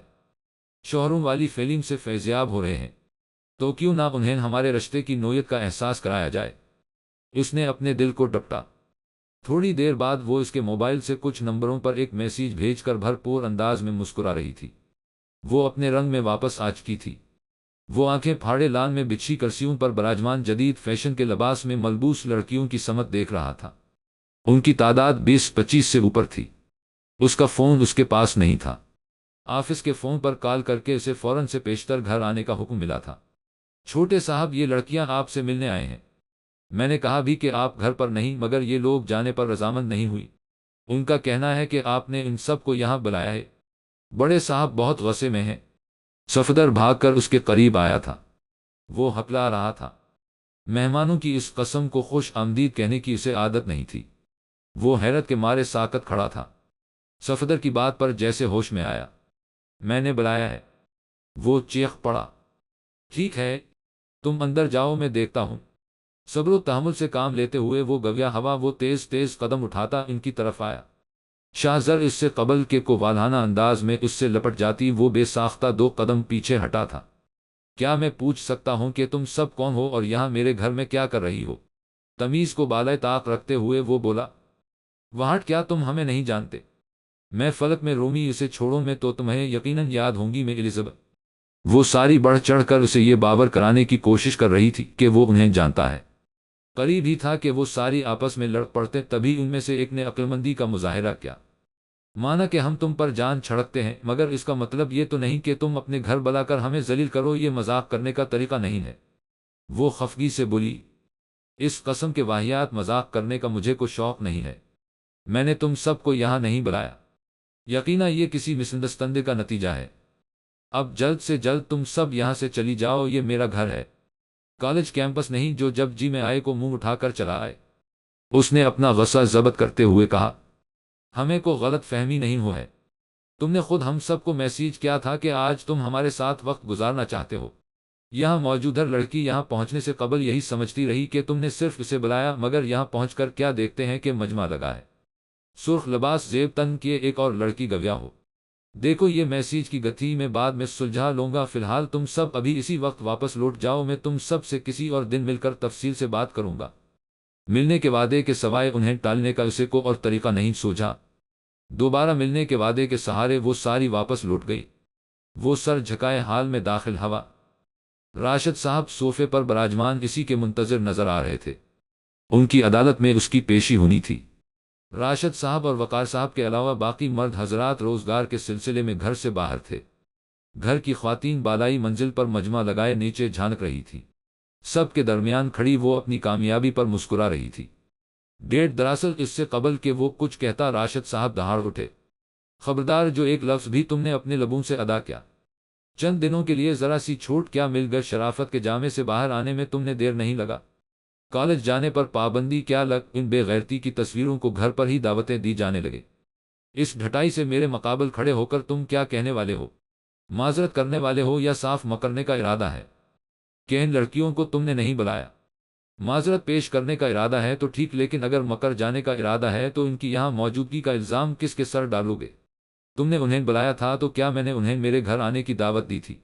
شوہروں والی فیلنگ سے فیضیاب ہو رہے ہیں تو کیوں نہ انہیں ہمارے رشتے کی نوعیت کا احساس کرایا جائے؟ اس نے اپنے دل کو ڈپٹا۔ تھوڑی دیر بعد وہ اس کے موبائل سے کچھ نمبروں پر ایک میسیج بھیج کر بھرپور انداز میں مسکرا رہی تھی۔ وہ اپنے رنگ میں واپس آ چکی تھی۔ وہ آنکھیں پھاڑے لان میں بچھی کرسیوں پر براجمان جدید فیشن کے لباس میں ملبوس لڑکیوں کی سمت دیکھ رہا تھا۔ ان کی تعداد 20-25 سے اوپر تھی۔ اس کا فون اس کے پاس نہیں تھا۔ آفس کے فون پر کال کر کے اسے فوراً سے پیشتر گھر آنے کا حکم ملا تھا۔ چھوٹے صاحب، یہ لڑکیاں آپ سے ملنے آئے ہیں۔ میں نے کہا بھی کہ آپ گھر پر نہیں، مگر یہ لوگ جانے پر رضامند نہیں ہوئی۔ ان کا کہنا ہے کہ آپ نے ان سب کو یہاں بلایا ہے۔ بڑے صاحب بہت غصے میں ہیں۔ صفدر بھاگ کر اس کے قریب آیا تھا۔ وہ ہکلا رہا تھا۔ مہمانوں کی اس قسم کو خوش آمدید کہنے کی اسے عادت نہیں تھی۔ وہ حیرت کے مارے ساکت کھڑا تھا۔ صفدر کی بات پر جیسے ہوش میں آیا۔ میں نے بلایا ہے، وہ چیخ پڑا۔ ٹھیک ہے، تم اندر جاؤ، میں دیکھتا ہوں۔ صبر و تحمل سے کام لیتے ہوئے وہ گویا ہوا وہ تیز تیز قدم اٹھاتا ان کی طرف آیا۔ شاہزر اس سے قبل کے کو والہانہ انداز میں اس سے لپٹ جاتی وہ بے ساختہ 2 قدم پیچھے ہٹا تھا۔ کیا میں پوچھ سکتا ہوں کہ تم سب کون ہو اور یہاں میرے گھر میں کیا کر رہی ہو؟ تمیز کو بالائے طاق رکھتے ہوئے وہ بولا۔ وہاٹ، کیا تم ہمیں نہیں جانتے؟ میں فلک میں رومی، اسے چھوڑو، میں تو تمہیں یقیناً یاد ہوں گی، میں الزبتھ۔ وہ ساری بڑھ چڑھ کر اسے یہ باور کرانے کی کوشش کر رہی تھی کہ وہ انہیں جانتا ہے۔ قریب ہی تھا کہ وہ ساری آپس میں لڑ پڑتے، تبھی ان میں سے ایک نے عقلمندی کا مظاہرہ کیا۔ مانا کہ ہم تم پر جان چھڑکتے ہیں، مگر اس کا مطلب یہ تو نہیں کہ تم اپنے گھر بلا کر ہمیں ذلیل کرو، یہ مذاق کرنے کا طریقہ نہیں ہے۔ وہ خفگی سے بولی۔ اس قسم کے واہیات مذاق کرنے کا مجھے کوئی شوق نہیں ہے۔ میں نے تم سب کو یہاں نہیں بلایا۔ یقیناً یہ کسی مس انڈرسٹینڈنگ کا نتیجہ ہے۔ اب جلد سے جلد تم سب یہاں سے چلی جاؤ، یہ میرا گھر ہے، کالج کیمپس نہیں جو جب جی میں آئے کو منہ اٹھا کر چلا آئے۔ اس نے اپنا غصہ ضبط کرتے ہوئے کہا۔ ہمیں کو غلط فہمی نہیں ہو ہے۔ تم نے خود ہم سب کو میسیج کیا تھا کہ آج تم ہمارے ساتھ وقت گزارنا چاہتے ہو۔ یہاں موجود ہر لڑکی یہاں پہنچنے سے قبل یہی سمجھتی رہی کہ تم نے صرف اسے بلایا، مگر یہاں پہنچ کر کیا دیکھتے ہیں کہ مجمع لگا ہے۔ سرخ لباس زیب تن کیے ایک اور لڑکی گویا ہو۔ دیکھو، یہ میسیج کی گتھی میں بعد میں سلجھا لوں گا، فی الحال تم سب ابھی اسی وقت واپس لوٹ جاؤ، میں تم سب سے کسی اور دن مل کر تفصیل سے بات کروں گا۔ ملنے کے وعدے کے سوائے انہیں ٹالنے کا اسے کو اور طریقہ نہیں سوچا۔ دوبارہ ملنے کے وعدے کے سہارے وہ ساری واپس لوٹ گئی۔ وہ سر جھکائے حال میں داخل ہوا۔ راشد صاحب صوفے پر براجمان اسی کے منتظر نظر آ رہے تھے۔ ان کی عدالت میں اس کی پیشی ہونی تھی۔ راشد صاحب اور وقار صاحب کے علاوہ باقی مرد حضرات روزگار کے سلسلے میں گھر سے باہر تھے۔ گھر کی خواتین بالائی منزل پر مجمع لگائے نیچے جھانک رہی تھی۔ سب کے درمیان کھڑی وہ اپنی کامیابی پر مسکرا رہی تھی۔ دراصل اس سے قبل کہ وہ کچھ کہتا راشد صاحب دہاڑ اٹھے۔ خبردار، جو ایک لفظ بھی تم نے اپنے لبوں سے ادا کیا، چند دنوں کے لیے ذرا سی چھوٹ کیا مل گئی؟ شرافت کے جامے سے باہر آنے میں تم نے دیر نہیں لگا۔ کالج جانے پر پابندی کیا لگ؟ ان بے غیرتی کی تصویروں کو گھر پر ہی دعوتیں دی جانے لگے۔ اس ڈھٹائی سے میرے مقابل کھڑے ہو کر تم کیا کہنے والے ہو؟ معذرت کرنے والے ہو یا صاف مکرنے کا ارادہ ہے کہ ان لڑکیوں کو تم نے نہیں بلایا؟ معذرت پیش کرنے کا ارادہ ہے تو ٹھیک، لیکن اگر مکر جانے کا ارادہ ہے تو ان کی یہاں موجودگی کا الزام کس کے سر ڈالو گے؟ تم نے انہیں بلایا تھا تو کیا میں نے انہیں میرے گھر آنے کی دعوت دی تھی؟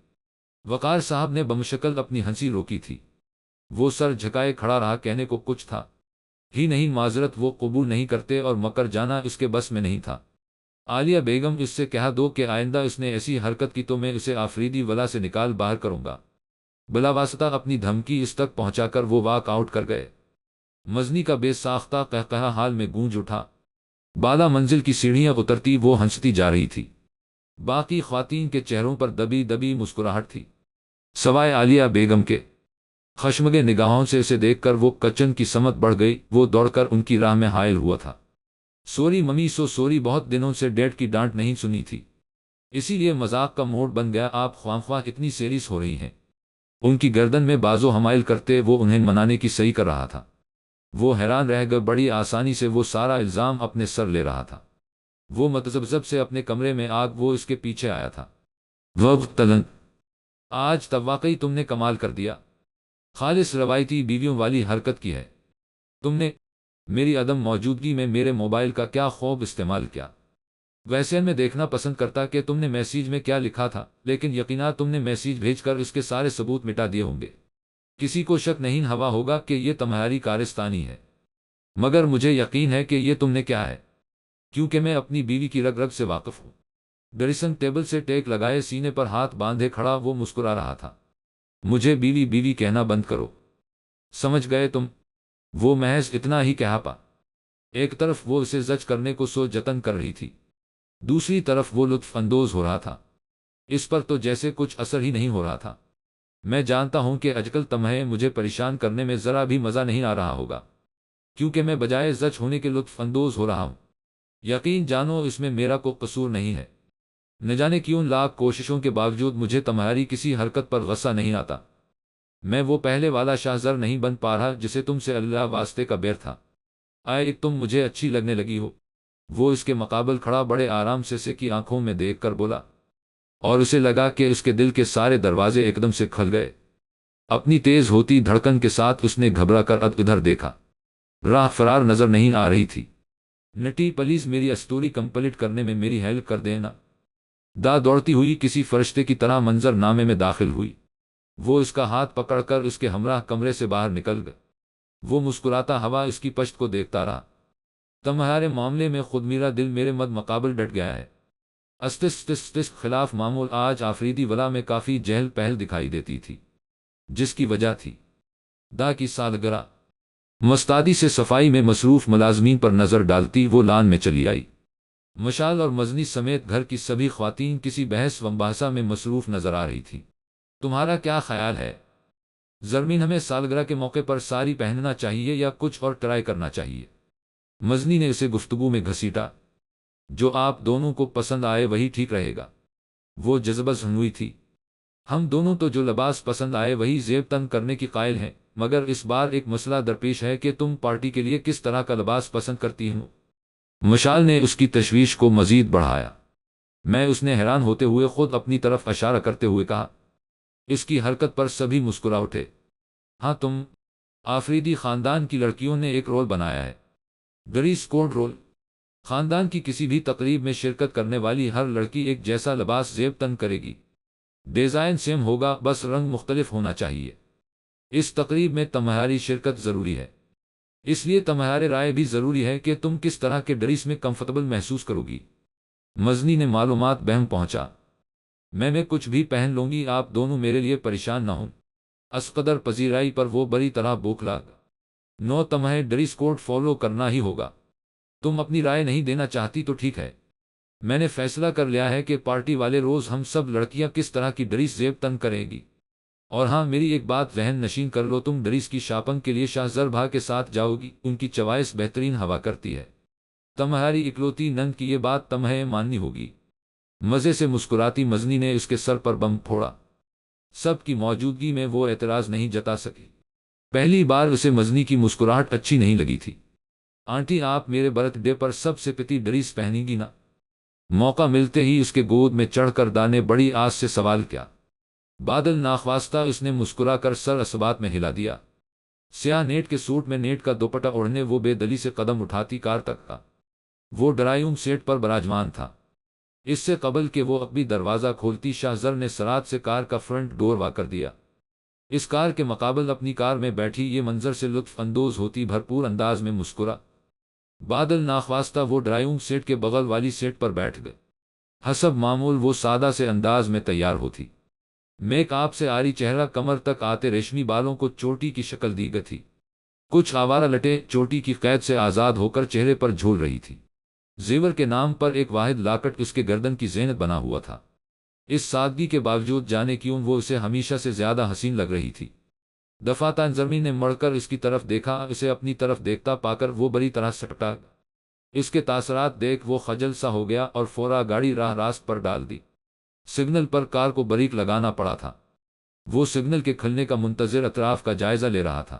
وقار صاحب نے بمشکل اپنی ہنسی روکی تھی۔ وہ سر جھکائے کھڑا رہا، کہنے کو کچھ تھا ہی نہیں۔ معذرت وہ قبول نہیں کرتے اور مکر جانا اس کے بس میں نہیں تھا۔ عالیہ بیگم، اس سے کہہ دو کہ آئندہ اس نے ایسی حرکت کی تو میں اسے آفریدی ولا سے نکال باہر کروں گا۔ بلا واسطہ اپنی دھمکی اس تک پہنچا کر وہ واک آؤٹ کر گئے۔ مزنی کا بے ساختہ قہقہہ حال میں گونج اٹھا۔ بالا منزل کی سیڑھیاں اترتی وہ ہنستی جا رہی تھی۔ باقی خواتین کے چہروں پر دبی دبی مسکراہٹ تھی، سوائے عالیہ بیگم کے۔ خشمگے نگاہوں سے اسے دیکھ کر وہ کچن کی سمت بڑھ گئی۔ وہ دوڑ کر ان کی راہ میں حائل ہوا تھا۔ سوری ممی، سوری، بہت دنوں سے ڈیڈ کی ڈانٹ نہیں سنی تھی، اسی لیے مذاق کا موڈ بن گیا۔ آپ خواہ اتنی سیریس ہو رہی ہیں؟ ان کی گردن میں بازو حمائل کرتے وہ انہیں منانے کی صحیح کر رہا تھا۔ وہ حیران رہ گئے، بڑی آسانی سے وہ سارا الزام اپنے سر لے رہا تھا۔ وہ متذبذب سے اپنے کمرے میں آگ، وہ اس کے پیچھے آیا تھا۔ تلن، آج تب واقعی تم نے کمال کر دیا۔ خالص روایتی بیویوں والی حرکت کی ہے تم نے۔ میری عدم موجودگی میں میرے موبائل کا کیا خوب استعمال کیا۔ ویسے میں دیکھنا پسند کرتا کہ تم نے میسیج میں کیا لکھا تھا، لیکن یقینا تم نے میسیج بھیج کر اس کے سارے ثبوت مٹا دیے ہوں گے۔ کسی کو شک نہیں ہوا ہوگا کہ یہ تمہاری کارستانی ہے، مگر مجھے یقین ہے کہ یہ تم نے کیا ہے، کیونکہ میں اپنی بیوی کی رگ رگ سے واقف ہوں۔ ڈریسنگ ٹیبل سے ٹیک لگائے سینے پر ہاتھ باندھے کھڑا وہ مسکرا رہا تھا۔ مجھے بیوی بیوی کہنا بند کرو، سمجھ گئے تم؟ وہ محض اتنا ہی کہا پا۔ ایک طرف وہ اسے زج کرنے کو سو جتن کر رہی تھی، دوسری طرف وہ لطف اندوز ہو رہا تھا۔ اس پر تو جیسے کچھ اثر ہی نہیں ہو رہا تھا۔ میں جانتا ہوں کہ آج کل تمہیں مجھے پریشان کرنے میں ذرا بھی مزہ نہیں آ رہا ہوگا، کیونکہ میں بجائے زج ہونے کے لطف اندوز ہو رہا ہوں۔ یقین جانو اس میں میرا کوئی قصور نہیں ہے۔ نہ جانے کیوں لاکھ کوششوں کے باوجود مجھے تمہاری کسی حرکت پر غصہ نہیں آتا۔ میں وہ پہلے والا شاہزر نہیں بن پا رہا جسے تم سے اللہ واسطے کا بیر تھا۔ آئے تم مجھے اچھی لگنے لگی ہو۔ وہ اس کے مقابل کھڑا بڑے آرام سے کی آنکھوں میں دیکھ کر بولا، اور اسے لگا کہ اس کے دل کے سارے دروازے ایک دم سے کھل گئے۔ اپنی تیز ہوتی دھڑکن کے ساتھ اس نے گھبرا کر ادھر دیکھا۔ راہ فرار نظر نہیں آ رہی تھی۔ نٹی پلیز میری اسٹوری کمپلیٹ کرنے میں میری ہیلپ کر دینا۔ دوڑتی ہوئی کسی فرشتے کی طرح منظر نامے میں داخل ہوئی۔ وہ اس کا ہاتھ پکڑ کر اس کے ہمراہ کمرے سے باہر نکل گئے۔ وہ مسکراتا ہوا اس کی پشت کو دیکھتا رہا۔ تمہارے معاملے میں خود میرا دل میرے مد مقابل ڈٹ گیا ہے۔ استس خلاف معمول آج آفریدی ولا میں کافی جہل پہل دکھائی دیتی تھی، جس کی وجہ تھی دا کی سالگرہ۔ مستعدی سے صفائی میں مصروف ملازمین پر نظر ڈالتی وہ لان میں چلی آئی۔ مشال اور مزنی سمیت گھر کی سبھی خواتین کسی بحث و مباحثہ میں مصروف نظر آ رہی تھی۔ تمہارا کیا خیال ہے زرمین، ہمیں سالگرہ کے موقع پر ساری پہننا چاہیے یا کچھ اور ٹرائی کرنا چاہیے؟ مزنی نے اسے گفتگو میں گھسیٹا۔ جو آپ دونوں کو پسند آئے وہی ٹھیک رہے گا۔ وہ جذبہ ہوئی تھی۔ ہم دونوں تو جو لباس پسند آئے وہی زیب تن کرنے کی قائل ہیں، مگر اس بار ایک مسئلہ درپیش ہے کہ تم پارٹی کے لیے کس طرح کا لباس پسند کرتی ہوں۔ مشال نے اس کی تشویش کو مزید بڑھایا۔ میں اس نے حیران ہوتے ہوئے خود اپنی طرف اشارہ کرتے ہوئے کہا۔ اس کی حرکت پر سبھی مسکرا اٹھے۔ ہاں تم آفریدی خاندان کی لڑکیوں نے ایک رول بنایا ہے، ڈریس کوڈ رول۔ خاندان کی کسی بھی تقریب میں شرکت کرنے والی ہر لڑکی ایک جیسا لباس زیب تن کرے گی۔ ڈیزائن سیم ہوگا، بس رنگ مختلف ہونا چاہیے۔ اس تقریب میں تمہاری شرکت ضروری ہے، اس لیے تمہارے رائے بھی ضروری ہے کہ تم کس طرح کے ڈریس میں کمفرٹیبل محسوس کرو گی۔ مزنی نے معلومات بہم پہنچا۔ میں کچھ بھی پہن لوں گی، آپ دونوں میرے لیے پریشان نہ ہوں۔ اسقدر پذیرائی پر وہ بری طرح بوکھلا۔ نو، تمہیں ڈریس کوڈ فالو کرنا ہی ہوگا۔ تم اپنی رائے نہیں دینا چاہتی تو ٹھیک ہے، میں نے فیصلہ کر لیا ہے کہ پارٹی والے روز ہم سب لڑکیاں کس طرح کی ڈریس زیب تن کریں گی۔ اور ہاں، میری ایک بات ذہن نشین کر لو، تم ڈریس کی شاپنگ کے لیے شاہزر بھا کے ساتھ جاؤ گی، ان کی چوائس بہترین ہوا کرتی ہے۔ تمہاری اکلوتی نند کی یہ بات تمہیں ماننی ہوگی۔ مزے سے مسکراتی مزنی نے اس کے سر پر بم پھوڑا۔ سب کی موجودگی میں وہ اعتراض نہیں جتا سکی۔ پہلی بار اسے مزنی کی مسکراہٹ اچھی نہیں لگی تھی۔ آنٹی، آپ میرے برتھ ڈے پر سب سے پتی ڈریس پہنیں گی نا؟ موقع ملتے ہی اس کے گود میں چڑھ کر دا نے بڑی آس سے سوال کیا۔ بادل ناخواستہ اس نے مسکرا کر سر اسبات میں ہلا دیا۔ سیاہ نیٹ کے سوٹ میں نیٹ کا دوپٹہ اوڑھنے وہ بے دلی سے قدم اٹھاتی کار تک کا۔ وہ ڈرائیونگ سیٹ پر براجمان تھا۔ اس سے قبل کہ وہ اپنی دروازہ کھولتی، شاہزر نے سرعت سے کار کا فرنٹ ڈور وا کر دیا۔ اس کار کے مقابل اپنی کار میں بیٹھی یہ منظر سے لطف اندوز ہوتی بھرپور انداز میں مسکرا۔ بادل ناخواستہ وہ ڈرائیونگ سیٹ کے بغل والی سیٹ پر بیٹھ گئے۔ حسب معمول وہ سادہ سے انداز میں تیار ہوتی۔ میک آپ سے آری چہرہ کمر تک آتے ریشمی بالوں کو چوٹی کی شکل دی گئی تھی۔ کچھ آوارہ لٹیں چوٹی کی قید سے آزاد ہو کر چہرے پر جھول رہی تھی۔ زیور کے نام پر ایک واحد لاکٹ اس کے گردن کی زینت بنا ہوا تھا۔ اس سادگی کے باوجود جانے کیوں وہ اسے ہمیشہ سے زیادہ حسین لگ رہی تھی۔ دفعتاً زمین نے مڑ کر اس کی طرف دیکھا، اسے اپنی طرف دیکھتا پا کر وہ بری طرح سٹپٹا۔ اس کے تاثرات دیکھ وہ خجل سا ہو گیا اور فورا گاڑی راہ راست پر ڈال دی۔ سگنل پر کار کو بریک لگانا پڑا تھا۔ وہ سگنل کے کھلنے کا منتظر اطراف کا جائزہ لے رہا تھا۔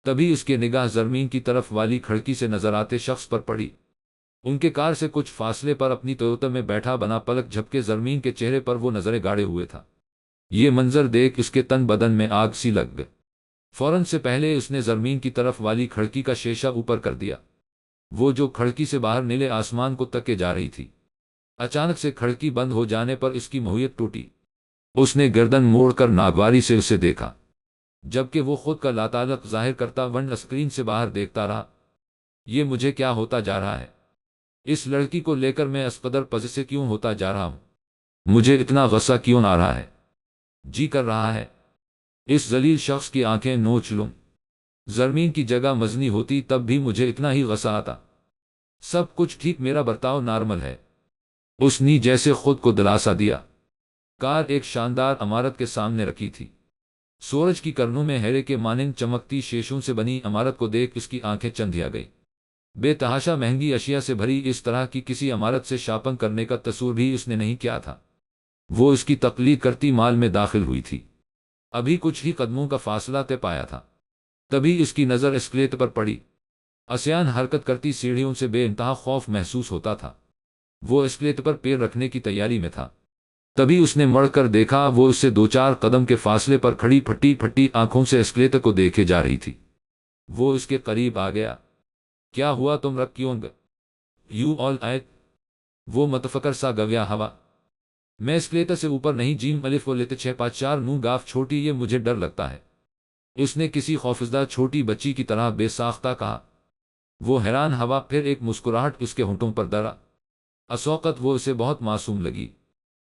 تبھی اس کی نگاہ زرمین کی طرف والی کھڑکی سے نظر آتے شخص پر پڑی۔ ان کے کار سے کچھ فاصلے پر اپنی تویوتا میں بیٹھا بنا پلک جھپکے زرمین کے چہرے پر وہ نظریں گاڑے ہوئے تھا۔ یہ منظر دیکھ اس کے تن بدن میں آگ سی لگ گئی۔ فوراً سے پہلے اس نے زرمین کی طرف والی کھڑکی کا شیشہ اوپر کر دیا، وہ جو کھڑکی سے باہر نیلے آسمان کو تکے جا رہی تھی۔ اچانک سے کھڑکی بند ہو جانے پر اس کی محویت ٹوٹی۔ اس نے گردن موڑ کر ناگواری سے اسے دیکھا، جبکہ وہ خود کا لاتعلق ظاہر کرتا ونڈ اسکرین سے باہر دیکھتا رہا۔ یہ مجھے کیا ہوتا جا رہا ہے؟ اس لڑکی کو لے کر میں اس قدر پزے کیوں ہوتا جا رہا ہوں؟ مجھے اتنا غصہ کیوں آ رہا ہے؟ جی کر رہا ہے اس ذلیل شخص کی آنکھیں نوچ لوں۔ زرمین کی جگہ مزنی ہوتی تب بھی مجھے اتنا ہی غصہ آتا۔ سب کچھ ٹھیک، میرا برتاؤ نارمل ہے۔ اس نے جیسے خود کو دلاسا دیا۔ کار ایک شاندار عمارت کے سامنے رکھی تھی۔ سورج کی کرنوں میں ہیرے کے مانند چمکتی شیشوں سے بنی عمارت کو دیکھ اس کی آنکھیں چندھیا گئی۔ بے تحاشا مہنگی اشیاء سے بھری اس طرح کی کسی عمارت سے شاپنگ کرنے کا تصور بھی اس نے نہیں کیا تھا۔ وہ اس کی تقلید کرتی مال میں داخل ہوئی تھی۔ ابھی کچھ ہی قدموں کا فاصلہ طے پایا تھا، تبھی اس کی نظر اسکلیٹ پر پڑی۔ آسان حرکت کرتی سیڑھیوں سے بے انتہا خوف محسوس ہوتا تھا۔ وہ اسکلیٹ پر پیر رکھنے کی تیاری میں تھا، تبھی اس نے مڑ کر دیکھا وہ اس سے 2-4 قدم کے فاصلے پر کھڑی پھٹی پھٹی آنکھوں سے اسکلیٹ کو دیکھے جا رہی تھی۔ وہ اس کے قریب آ گیا۔ کیا ہوا، تم رک کیوں گئے؟ You all right? وہ متفکر سا گویا ہوا۔ میں اسکلیٹر سے اوپر نہیں، جیم الف و لت 654 نو گاف چھوٹی، یہ مجھے ڈر لگتا ہے، اس نے کسی خوفزدہ چھوٹی بچی کی طرح بے ساختہ کہا۔ وہ حیران ہوا، پھر ایک مسکراہٹ اس کے ہونٹوں پر درا۔ اس وقت وہ اسے بہت معصوم لگی۔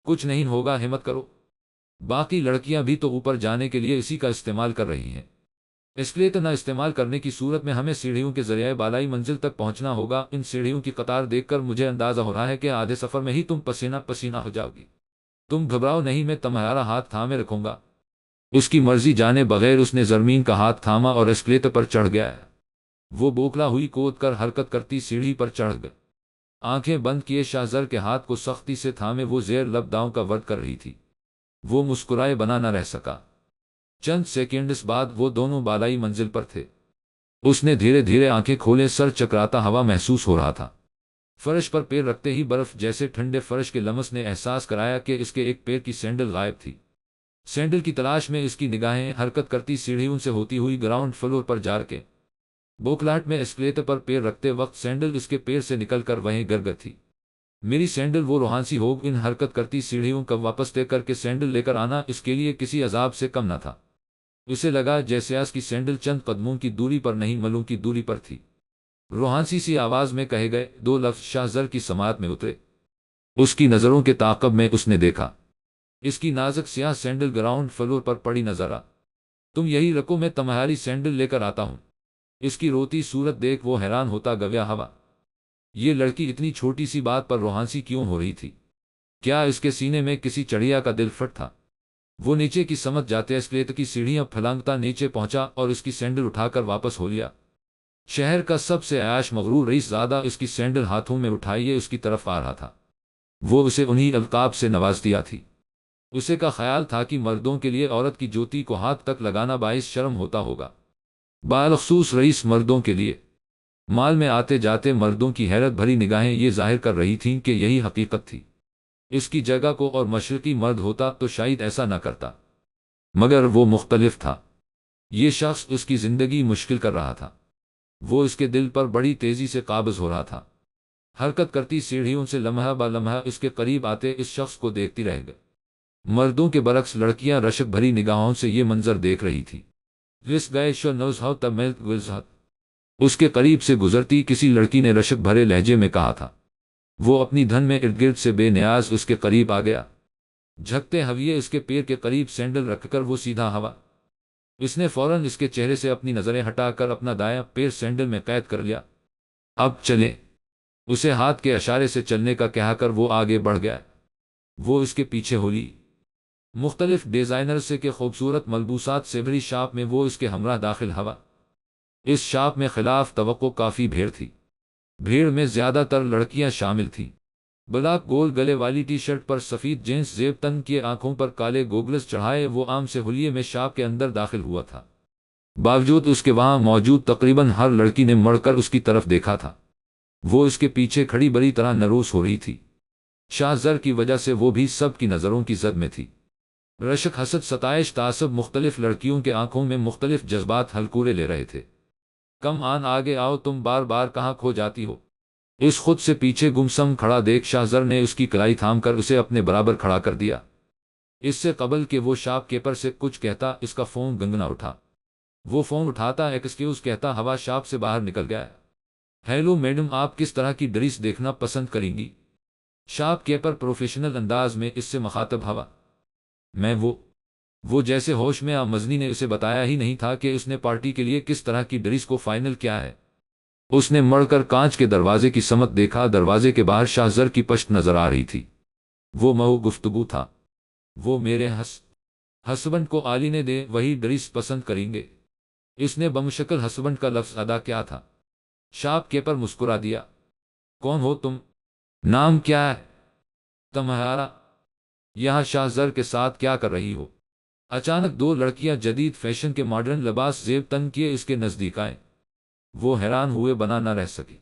کچھ نہیں ہوگا، ہمت کرو، باقی لڑکیاں بھی تو اوپر جانے کے لیے اسی کا استعمال کر رہی ہیں۔ اسکلیٹر نہ استعمال کرنے کی صورت میں ہمیں سیڑھیوں کے ذریعے بالائی منزل تک پہنچنا ہوگا۔ ان سیڑھیوں کی قطار دیکھ کر مجھے اندازہ ہو رہا ہے کہ آدھے سفر میں ہی تم پسینہ پسینہ ہو جاؤ گی۔ تم گھبراؤ نہیں، میں تمہارا ہاتھ تھامے رکھوں گا۔ اس کی مرضی جانے بغیر اس نے زرمین کا ہاتھ تھاما اور اسکلیٹر پر چڑھ گیا۔ وہ بوکھلا ہوئی کود کر حرکت کرتی سیڑھی پر چڑھ گئی۔ آنکھیں بند کیے شاہزر کے ہاتھ کو سختی سے تھامے وہ زیر لب داؤں کا ورد کر رہی تھی۔ وہ مسکرائے بنا نہ رہ سکا۔ چند سیکنڈز بعد وہ دونوں بالائی منزل پر تھے۔ اس نے دھیرے دھیرے آنکھیں کھولے، سر چکراتا ہوا محسوس ہو رہا تھا۔ فرش پر پیر رکھتے ہی برف جیسے ٹھنڈے فرش کے لمس نے احساس کرایا کہ اس کے ایک پیر کی سینڈل غائب تھی۔ سینڈل کی تلاش میں اس کی نگاہیں حرکت کرتی سیڑھیوں سے ہوتی ہوئی گراؤنڈ فلور پر جا کے بوکلاٹ میں اسکلیٹر پر پیر رکھتے وقت سینڈل اس کے پیر سے نکل کر وہیں گر گئی تھی۔ میری سینڈل، وہ روحانسی ہوگ ان حرکت کرتی سیڑھیوں کا واپس دے کر کے سینڈل لے کر آنا اس کے لیے کسی عذاب سے کم نہ تھا۔ اسے لگا جیسے اس کی سینڈل چند قدموں کی دوری پر نہیں، ملوں کی دوری پر تھی۔ روحانسی سی آواز میں کہے گئے 2 لفظ شاہزر کی سماعت میں اترے۔ اس کی نظروں کے تعاقب میں اس نے دیکھا اس کی نازک سیاہ سینڈل گراؤنڈ فلور پر پڑی نظر آ۔ تم یہی رکو، میں تمہاری سینڈل لے کر آتا ہوں۔ اس کی روتی صورت دیکھ وہ حیران ہوتا گویا ہوا۔ یہ لڑکی اتنی چھوٹی سی بات پر روحانسی کیوں ہو رہی تھی؟ کیا اس کے سینے میں کسی چڑیا کا دل پھٹ تھا؟ وہ نیچے کی سمت جاتے اسکلیٹر کی سیڑھیاں پھلانگتا نیچے پہنچا اور اس کی سینڈل اٹھا کر واپس ہو لیا۔ شہر کا سب سے عیاش مغرور رئیس زادہ اس کی سینڈل ہاتھوں میں اٹھائیے اس کی طرف آ رہا تھا۔ وہ اسے انہی القاب سے نواز دیا تھی۔ اسے کا خیال تھا کہ مردوں کے لیے عورت کی جوتی کو ہاتھ تک لگانا باعث شرم ہوتا ہوگا، بالخصوص رئیس مردوں کے لیے۔ مال میں آتے جاتے مردوں کی حیرت بھری نگاہیں یہ ظاہر کر رہی تھیں کہ یہی حقیقت تھی۔ اس کی جگہ کو اور مشرقی مرد ہوتا تو شاید ایسا نہ کرتا، مگر وہ مختلف تھا۔ یہ شخص اس کی زندگی مشکل کر رہا تھا۔ وہ اس کے دل پر بڑی تیزی سے قابض ہو رہا تھا۔ حرکت کرتی سیڑھیوں سے لمحہ با لمحہ اس کے قریب آتے اس شخص کو دیکھتی رہ گئی۔ مردوں کے برعکس لڑکیاں رشک بھری نگاہوں سے یہ منظر دیکھ رہی تھی۔ This guy sure knows how to melt with hot۔ اس کے قریب سے گزرتی کسی لڑکی نے رشک بھرے لہجے میں کہا تھا۔ وہ اپنی دھن میں ارد گرد سے بے نیاز اس کے قریب آ گیا۔ جھکتے ہوئے اس کے پیر کے قریب سینڈل رکھ کر وہ سیدھا ہوا۔ اس نے فوراً اس کے چہرے سے اپنی نظریں ہٹا کر اپنا دایاں پیر سینڈل میں قید کر لیا۔ اب چلیں، اسے ہاتھ کے اشارے سے چلنے کا کہا کر وہ آگے بڑھ گیا۔ وہ اس کے پیچھے ہو لی۔ مختلف ڈیزائنر سے کے خوبصورت ملبوسات سے بھری شاپ میں وہ اس کے ہمراہ داخل ہوا۔ اس شاپ میں خلاف توقع کافی بھیڑ تھی۔ بھیڑ میں زیادہ تر لڑکیاں شامل تھیں۔ بلاک گول گلے والی ٹی شرٹ پر سفید جینس زیب تن کیے، آنکھوں پر کالے گوگلز چڑھائے وہ عام سے حلیے میں شاپ کے اندر داخل ہوا تھا۔ باوجود اس کے وہاں موجود تقریباً ہر لڑکی نے مڑ کر اس کی طرف دیکھا تھا۔ وہ اس کے پیچھے کھڑی بری طرح نروس ہو رہی تھی۔ شاہزر کی وجہ سے وہ بھی سب کی نظروں کی زد میں تھی۔ رشک، حسد، ستائش، تعصب مختلف لڑکیوں کے آنکھوں میں مختلف جذبات ہلکورے لے رہے تھے۔ کم آن آگے آؤ، تم بار بار کہاں کھو جاتی ہو؟ اس خود سے پیچھے گمسم کھڑا دیکھ شاہزر نے اس کی کلائی تھام کر اسے اپنے برابر کھڑا کر دیا۔ اس سے قبل کہ وہ شاپ کیپر سے کچھ کہتا اس کا فون گنگنا اٹھا۔ وہ فون اٹھاتا ایکسکیوز کہتا ہوا شاپ سے باہر نکل گیا۔ ہیلو میڈم، آپ کس طرح کی ڈریس دیکھنا پسند کریں گی؟ شاپ کیپر پروفیشنل انداز میں اس سے مخاطب ہوا۔ میں وہ جیسے ہوش میں مزنی نے اسے بتایا ہی نہیں تھا کہ اس نے پارٹی کے لیے کس طرح کی ڈریس کو فائنل کیا ہے۔ اس نے مڑ کر کانچ کے دروازے کی سمت دیکھا۔ دروازے کے باہر شاہ زر کی پشت نظر آ رہی تھی۔ وہ مئو گفتگو تھا۔ وہ میرے ہسبنڈ کو آلینے دے وہی ڈریس پسند کریں گے۔ اس نے بمشکل ہسبنڈ کا لفظ ادا کیا تھا۔ شاپ کیپر مسکرا دیا۔ کون ہو تم؟ نام کیا ہے تمہارا؟ یہاں شاہ زر کے ساتھ کیا کر رہی ہو؟ اچانک دو لڑکیاں جدید فیشن کے ماڈرن لباس زیب تن کیے اس کے نزدیک آئیں۔ وہ حیران ہوئے بنا نہ رہ سکی۔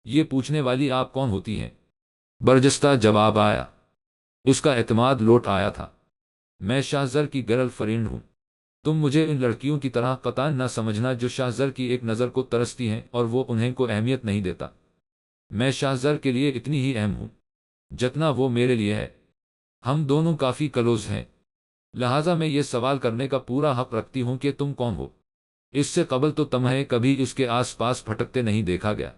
یہ پوچھنے والی آپ کون ہوتی ہیں؟ برجستہ جواب آیا۔ اس کا اعتماد لوٹ آیا تھا۔ میں شاہ زر کی گرل فرینڈ ہوں۔ تم مجھے ان لڑکیوں کی طرح قطعا نہ سمجھنا جو شاہ زر کی ایک نظر کو ترستی ہیں اور وہ انہیں کو اہمیت نہیں دیتا۔ میں شاہ زر کے لیے اتنی ہی اہم ہوں جتنا وہ میرے لیے ہے۔ ہم دونوں کافی کلوز ہیں، لہٰذا میں یہ سوال کرنے کا پورا حق رکھتی ہوں کہ تم کون ہو۔ اس سے قبل تو تمہیں کبھی اس کے آس پاس بھٹکتے نہیں دیکھا گیا۔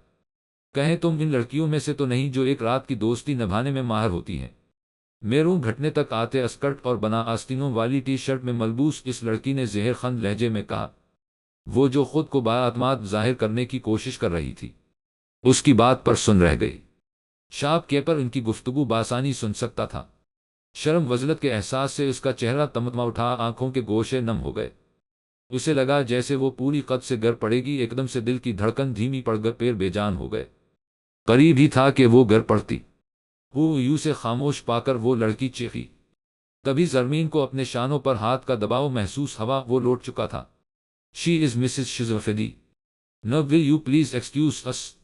کہیں تم ان لڑکیوں میں سے تو نہیں جو ایک رات کی دوستی نبھانے میں ماہر ہوتی ہیں؟ میروں گھٹنے تک آتے اسکرٹ اور بنا آستینوں والی ٹی شرٹ میں ملبوس اس لڑکی نے زہر خند لہجے میں کہا، وہ جو خود کو بااعتماد ظاہر کرنے کی کوشش کر رہی تھی۔ اس کی بات پر سن رہ گئی۔ شاپ کیپر ان کی گفتگو بآسانی سن سکتا تھا۔ شرم وزلت کے احساس سے اس کا چہرہ تمتما اٹھا، آنکھوں کے گوشے نم ہو گئے۔ اسے لگا جیسے وہ پوری قد سے گر پڑے گی۔ ایک دم سے دل کی دھڑکن دھیمی پڑ گئی، پیر بے جان ہو گئے۔ قریب ہی تھا کہ وہ گر پڑتی۔ یوں سے خاموش پا کر وہ لڑکی چیخی۔ تبھی زرمین کو اپنے شانوں پر ہاتھ کا دباؤ محسوس ہوا۔ وہ لوٹ چکا تھا۔ شی از مسز شزوفیدی، no will you please excuse us?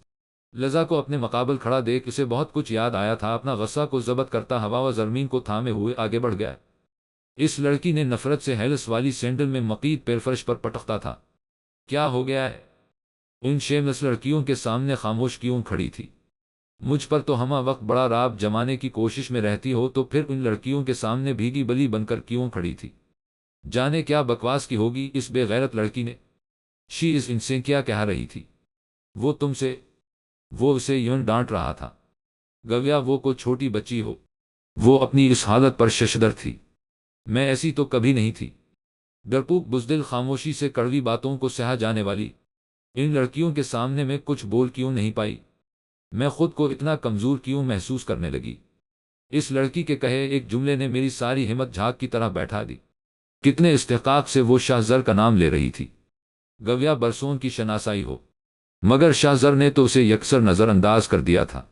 لذا کو اپنے مقابل کھڑا دیکھ اسے بہت کچھ یاد آیا تھا۔ اپنا غصہ کو ضبط کرتا ہوا وہ زرمین کو تھامے ہوئے آگے بڑھ گیا۔ اس لڑکی نے نفرت سے ہیلس والی سینڈل میں مقید پیرفرش پر پٹکتا تھا۔ کیا ہو گیا ہے؟ ان شیملس لڑکیوں کے سامنے خاموش کیوں کھڑی تھی؟ مجھ پر تو ہمہ وقت بڑا راب جمانے کی کوشش میں رہتی ہو، تو پھر ان لڑکیوں کے سامنے بھیگی بلی بن کر کیوں کھڑی تھی؟ جانے کیا بکواس کی ہوگی اس بے غیرت لڑکی نے۔ شی از ان سے کیا کہہ رہی تھی وہ تم سے؟ وہ اسے یوں ڈانٹ رہا تھا گویا وہ کو چھوٹی بچی ہو۔ وہ اپنی اس حالت پر ششدر تھی۔ میں ایسی تو کبھی نہیں تھی۔ ڈرپوک بزدل خاموشی سے کڑوی باتوں کو سہا جانے والی ان لڑکیوں کے سامنے میں کچھ بول کیوں نہیں پائی؟ میں خود کو اتنا کمزور کیوں محسوس کرنے لگی؟ اس لڑکی کے کہے ایک جملے نے میری ساری ہمت جھاگ کی طرح بیٹھا دی۔ کتنے استحقاق سے وہ شاہ زر کا نام لے رہی تھی، گویا برسوں کی شناسائی ہو، مگر شاہ زر نے تو اسے یکسر نظر انداز کر دیا تھا۔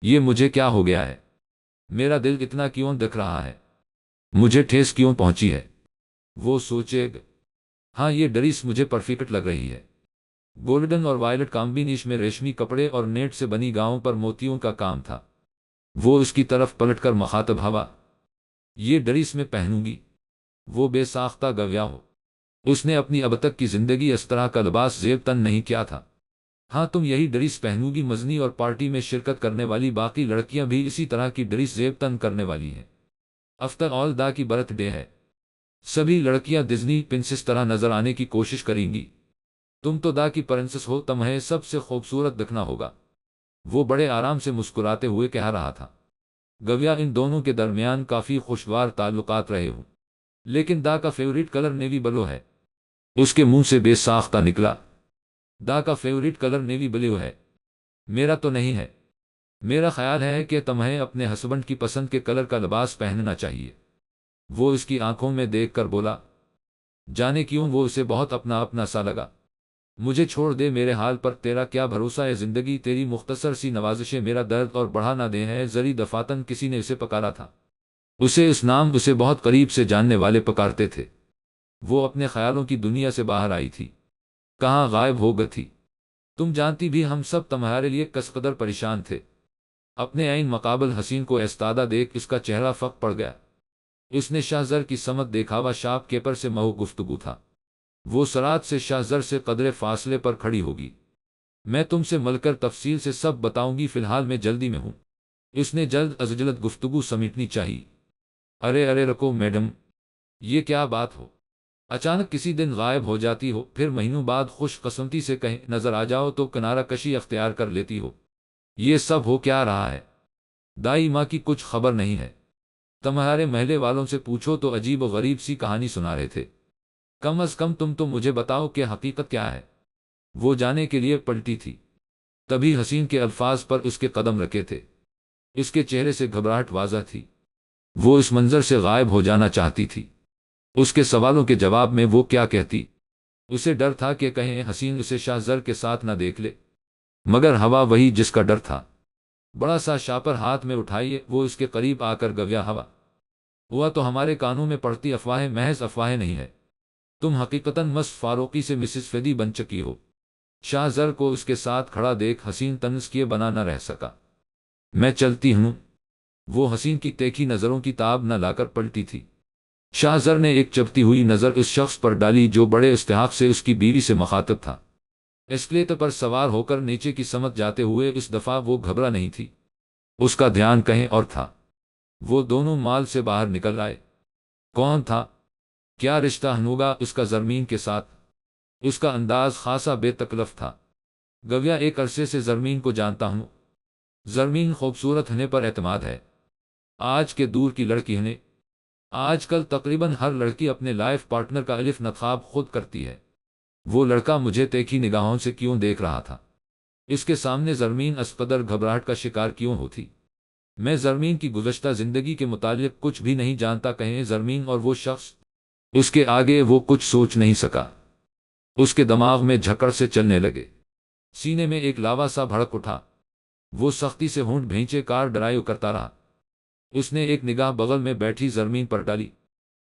یہ مجھے کیا ہو گیا ہے؟ میرا دل اتنا کیوں دکھ رہا ہے؟ مجھے ٹھیس کیوں پہنچی ہے؟ وہ سوچے گا، ہاں یہ ڈریس مجھے پرفیکٹ لگ رہی ہے۔ گولڈن اور وائلٹ کامبینیشن میں ریشمی کپڑے اور نیٹ سے بنی گاؤں پر موتیوں کا کام تھا۔ وہ اس کی طرف پلٹ کر مخاطب ہوا، یہ ڈریس میں پہنوں گی؟ وہ بے ساختہ گویا ہو۔ اس نے اپنی اب تک کی زندگی اس طرح کا لباس زیب تن نہیں کیا تھا۔ ہاں تم یہی ڈریس پہنوں گی؟ مزنی اور پارٹی میں شرکت کرنے والی باقی لڑکیاں بھی اسی طرح کی ڈریس زیب تن کرنے والی ہیں۔ آفٹر آل دا کی برتھ ڈے ہے، سبھی لڑکیاں ڈزنی پرنسس طرح نظر آنے کی کوشش کریں گی۔ تم تو دا کی پرنسس ہو، تمہیں سب سے خوبصورت دکھنا ہوگا۔ وہ بڑے آرام سے مسکراتے ہوئے کہہ رہا تھا، گویا ان دونوں کے درمیان کافی خوشگوار تعلقات رہے ہوں، لیکن دا کا فیوریٹ کلر نیوی بلو ہے۔ اس کے منہ سے بے ساختہ نکلا، دا کا فیوریٹ کلر نیوی بلو ہے؟ میرا تو نہیں ہے۔ میرا خیال ہے کہ تمہیں اپنے ہسبنڈ کی پسند کے کلر کا لباس پہننا چاہیے۔ وہ اس کی آنکھوں میں دیکھ کر بولا، جانے کیوں وہ اسے بہت اپنا سا لگا۔ مجھے چھوڑ دے، میرے حال پر تیرا کیا بھروسہ ہے؟ زندگی تیری مختصر سی نوازشیں میرا درد اور بڑھا نہ دے ہے۔ زری دفاتن کسی نے اسے پکارا تھا۔ اسے اس نام اسے بہت قریب سے جاننے والے پکارتے تھے۔ وہ اپنے خیالوں کی دنیا سے باہر آئی تھی، کہاں غائب ہو گئی تھی؟ تم جانتی بھی ہم سب تمہارے لیے کس قدر پریشان تھے۔ اپنے عین مقابل حسین کو ایستادہ دیکھ اس کا چہرہ فک پڑ گیا۔ اس نے شاہ زر کی سمت دیکھا۔ شاپ کیپر سے مئو گفتگو تھا۔ وہ سرات سے شاہ زر سے قدرے فاصلے پر کھڑی ہوگی۔ میں تم سے مل کر تفصیل سے سب بتاؤں گی، فی الحال میں جلدی میں ہوں۔ اس نے جلد از جلد گفتگو سمیٹنی چاہیے۔ ارے رکو میڈم، یہ کیا بات ہو؟ اچانک کسی دن غائب ہو جاتی ہو، پھر مہینوں بعد خوش قسمتی سے کہیں نظر آ جاؤ تو کنارہ کشی اختیار کر لیتی ہو۔ یہ سب ہو کیا رہا ہے؟ دائی ماں کی کچھ خبر نہیں ہے؟ تمہارے محلے والوں سے پوچھو تو عجیب و غریب سی کہانی سنا رہے تھے۔ کم از کم تم تو مجھے بتاؤ کہ حقیقت کیا ہے۔ وہ جانے کے لیے پلٹی تھی، تبھی حسین کے الفاظ پر اس کے قدم رکے تھے۔ اس کے چہرے سے گھبراہٹ واضح تھی، وہ اس منظر سے غائب ہو جانا چاہتی تھی۔ اس کے سوالوں کے جواب میں وہ کیا کہتی؟ اسے ڈر تھا کہ کہیں حسین اسے شاہ زر کے ساتھ نہ دیکھ لے، مگر ہوا وہی جس کا ڈر تھا۔ بڑا سا شاپر ہاتھ میں اٹھائیے، وہ اس کے قریب آ کر گویا ہوا ہوا تو ہمارے کانوں میں پڑتی افواہیں محض افواہیں نہیں ہے، تم حقیقتاً مس فاروقی سے مسز فیدی بن چکی ہو۔ شاہ زر کو اس کے ساتھ کھڑا دیکھ حسین طنز کیے بنا نہ رہ سکا۔ میں چلتی ہوں۔ وہ حسین کی تیکھی نظروں کی تاب نہ لا کر پلٹی تھی۔ شاہ زر نے ایک چبھتی ہوئی نظر اس شخص پر ڈالی جو بڑے استحقاق سے اس کی بیوی سے مخاطب تھا۔ ایسکلیٹر پر سوار ہو کر نیچے کی سمت جاتے ہوئے اس دفعہ وہ گھبرا نہیں تھی، اس کا دھیان کہیں اور تھا۔ وہ دونوں مال سے باہر نکل آئے۔ کون تھا؟ کیا رشتہ ہوگا اس کا زرمین کے ساتھ؟ اس کا انداز خاصا بے تکلف تھا۔ گویا ایک عرصے سے زرمین کو جانتا ہوں۔ زرمین خوبصورت ہونے پر اعتماد ہے۔ آج کے دور کی لڑکی ہونے، آج کل تقریباً ہر لڑکی اپنے لائف پارٹنر کا الف انتخاب خود کرتی ہے۔ وہ لڑکا مجھے تیکھی نگاہوں سے کیوں دیکھ رہا تھا؟ اس کے سامنے زرمین اس قدر گھبراہٹ کا شکار کیوں ہوتی؟ میں زرمین کی گزشتہ زندگی کے متعلق کچھ بھی نہیں جانتا، کہیں زرمین اور وہ شخص۔ اس کے آگے وہ کچھ سوچ نہیں سکا۔ اس کے دماغ میں جھکڑ سے چلنے لگے، سینے میں ایک لاوا سا بھڑک اٹھا۔ وہ سختی سے ہونٹ بھینچے کار ڈرائیو کرتا رہا۔ اس نے ایک نگاہ بغل میں بیٹھی زرمین پر ڈالی۔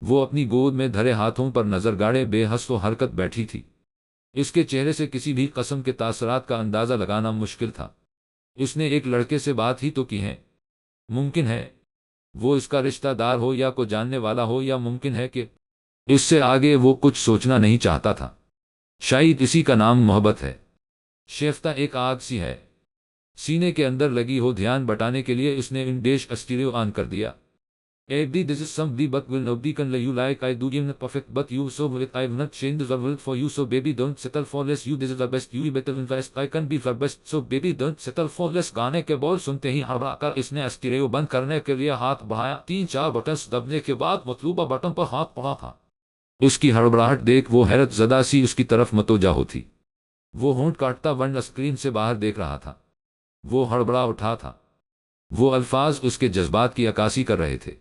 وہ اپنی گود میں دھرے ہاتھوں پر نظر گاڑے بے حس و حرکت بیٹھی تھی۔ اس کے چہرے سے کسی بھی قسم کے تاثرات کا اندازہ لگانا مشکل تھا۔ اس نے ایک لڑکے سے بات ہی تو کی ہے۔ ممکن ہے وہ اس کا رشتہ دار ہو یا کو جاننے والا ہو، یا ممکن ہے کہ اس سے آگے وہ کچھ سوچنا نہیں چاہتا تھا۔ شاید اسی کا نام محبت ہے۔ شیفتہ ایک آگ سی ہے، سینے کے اندر لگی ہو۔ دھیان بٹانے کے لیے اس نے انڈیش اسٹیریو آن کر دیا۔ This is somebody but will nobody can love you like I do. You're not perfect but you so with I've not changed the world for you, so baby don't settle for less. You deserve the best, you better invest. I can be the best, so baby don't settle for less. گانے کے بول سنتے ہی ہڑبڑا کر اس نے stereo بند کرنے کے لیے ہاتھ بڑھایا۔ 3-4 بٹنز دبنے کے بعد مطلوبہ بٹن پر ہاتھ پڑا تھا۔ اس کی ہڑبڑاہٹ دیکھ وہ حیرت زدہ سی اس کی طرف متوجہ ہوتی۔ وہ ہونٹ کاٹتا ونڈ اسکرین سے باہر دیکھ رہا تھا۔ وہ ہڑبڑا اٹھا تھا۔ وہ الفاظ اس کے جذبات کی عکاسی کر رہے تھے۔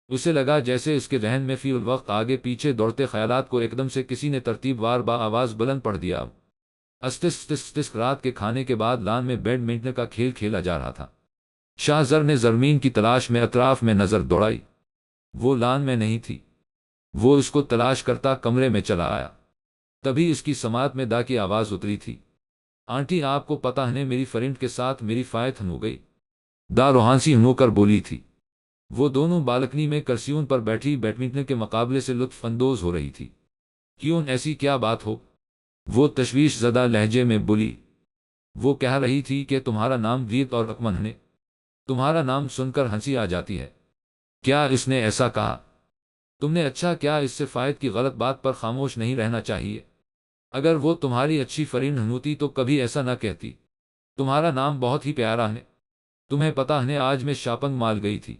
اسے لگا جیسے اس کے ذہن میں فی الوقت آگے پیچھے دوڑتے خیالات کو ایک دم سے کسی نے ترتیب وار با آواز بلند پڑھ دیا۔ استس رات کے کھانے کے بعد لان میں بیڈمنٹن کا کھیل کھیلا جا رہا تھا۔ شاہ زر نے زرمین کی تلاش میں اطراف میں نظر دوڑائی۔ وہ لان میں نہیں تھی۔ وہ اس کو تلاش کرتا کمرے میں چلا آیا۔ تبھی اس کی سماعت میں دا کی آواز اتری تھی۔ آنٹی آپ کو پتہ ہے میری فرینڈ کے ساتھ میری فائٹ ہو گئی؟ دا روحانسی ہو کر بولی تھی۔ وہ دونوں بالکنی میں کرسیوں پر بیٹھی بیڈمنٹن کے مقابلے سے لطف اندوز ہو رہی تھی۔ کیوں، ایسی کیا بات ہو؟ وہ تشویش زدہ لہجے میں بولی۔ وہ کہہ رہی تھی کہ تمہارا نام وید اور اکمن ہے۔ تمہارا نام سن کر ہنسی آ جاتی ہے۔ کیا اس نے ایسا کہا؟ تم نے اچھا کیا اس سے فائد کی غلط بات پر خاموش نہیں رہنا چاہیے۔ اگر وہ تمہاری اچھی فرینڈ ہوتی تو کبھی ایسا نہ کہتی۔ تمہارا نام بہت ہی پیارا ہے۔ تمہیں پتہ ہے آج میں شاپنگ مال گئی تھی،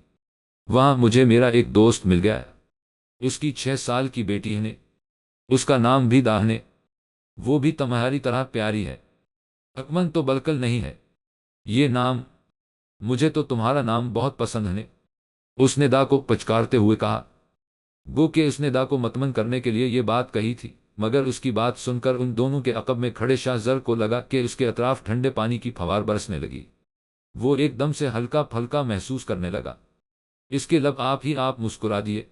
وہاں مجھے میرا ایک دوست مل گیا۔ اس کی 6 سال کی بیٹی ہے، اس کا نام بھی دا ہے۔ وہ بھی تمہاری طرح پیاری ہے۔ اکمن تو بالکل نہیں ہے یہ نام۔ مجھے تو تمہارا نام بہت پسند ہے، اس نے دا کو پچکارتے ہوئے کہا۔ گو کہ اس نے دا کو مطمئن کرنے کے لیے یہ بات کہی تھی، مگر اس کی بات سن کر ان دونوں کے عقب میں کھڑے شاہ زر کو لگا کہ اس کے اطراف ٹھنڈے پانی کی پھوار برسنے لگی۔ وہ ایک دم سے ہلکا پھلکا محسوس کرنے لگا۔ اس کے لب آپ ہی آپ مسکرا دیے۔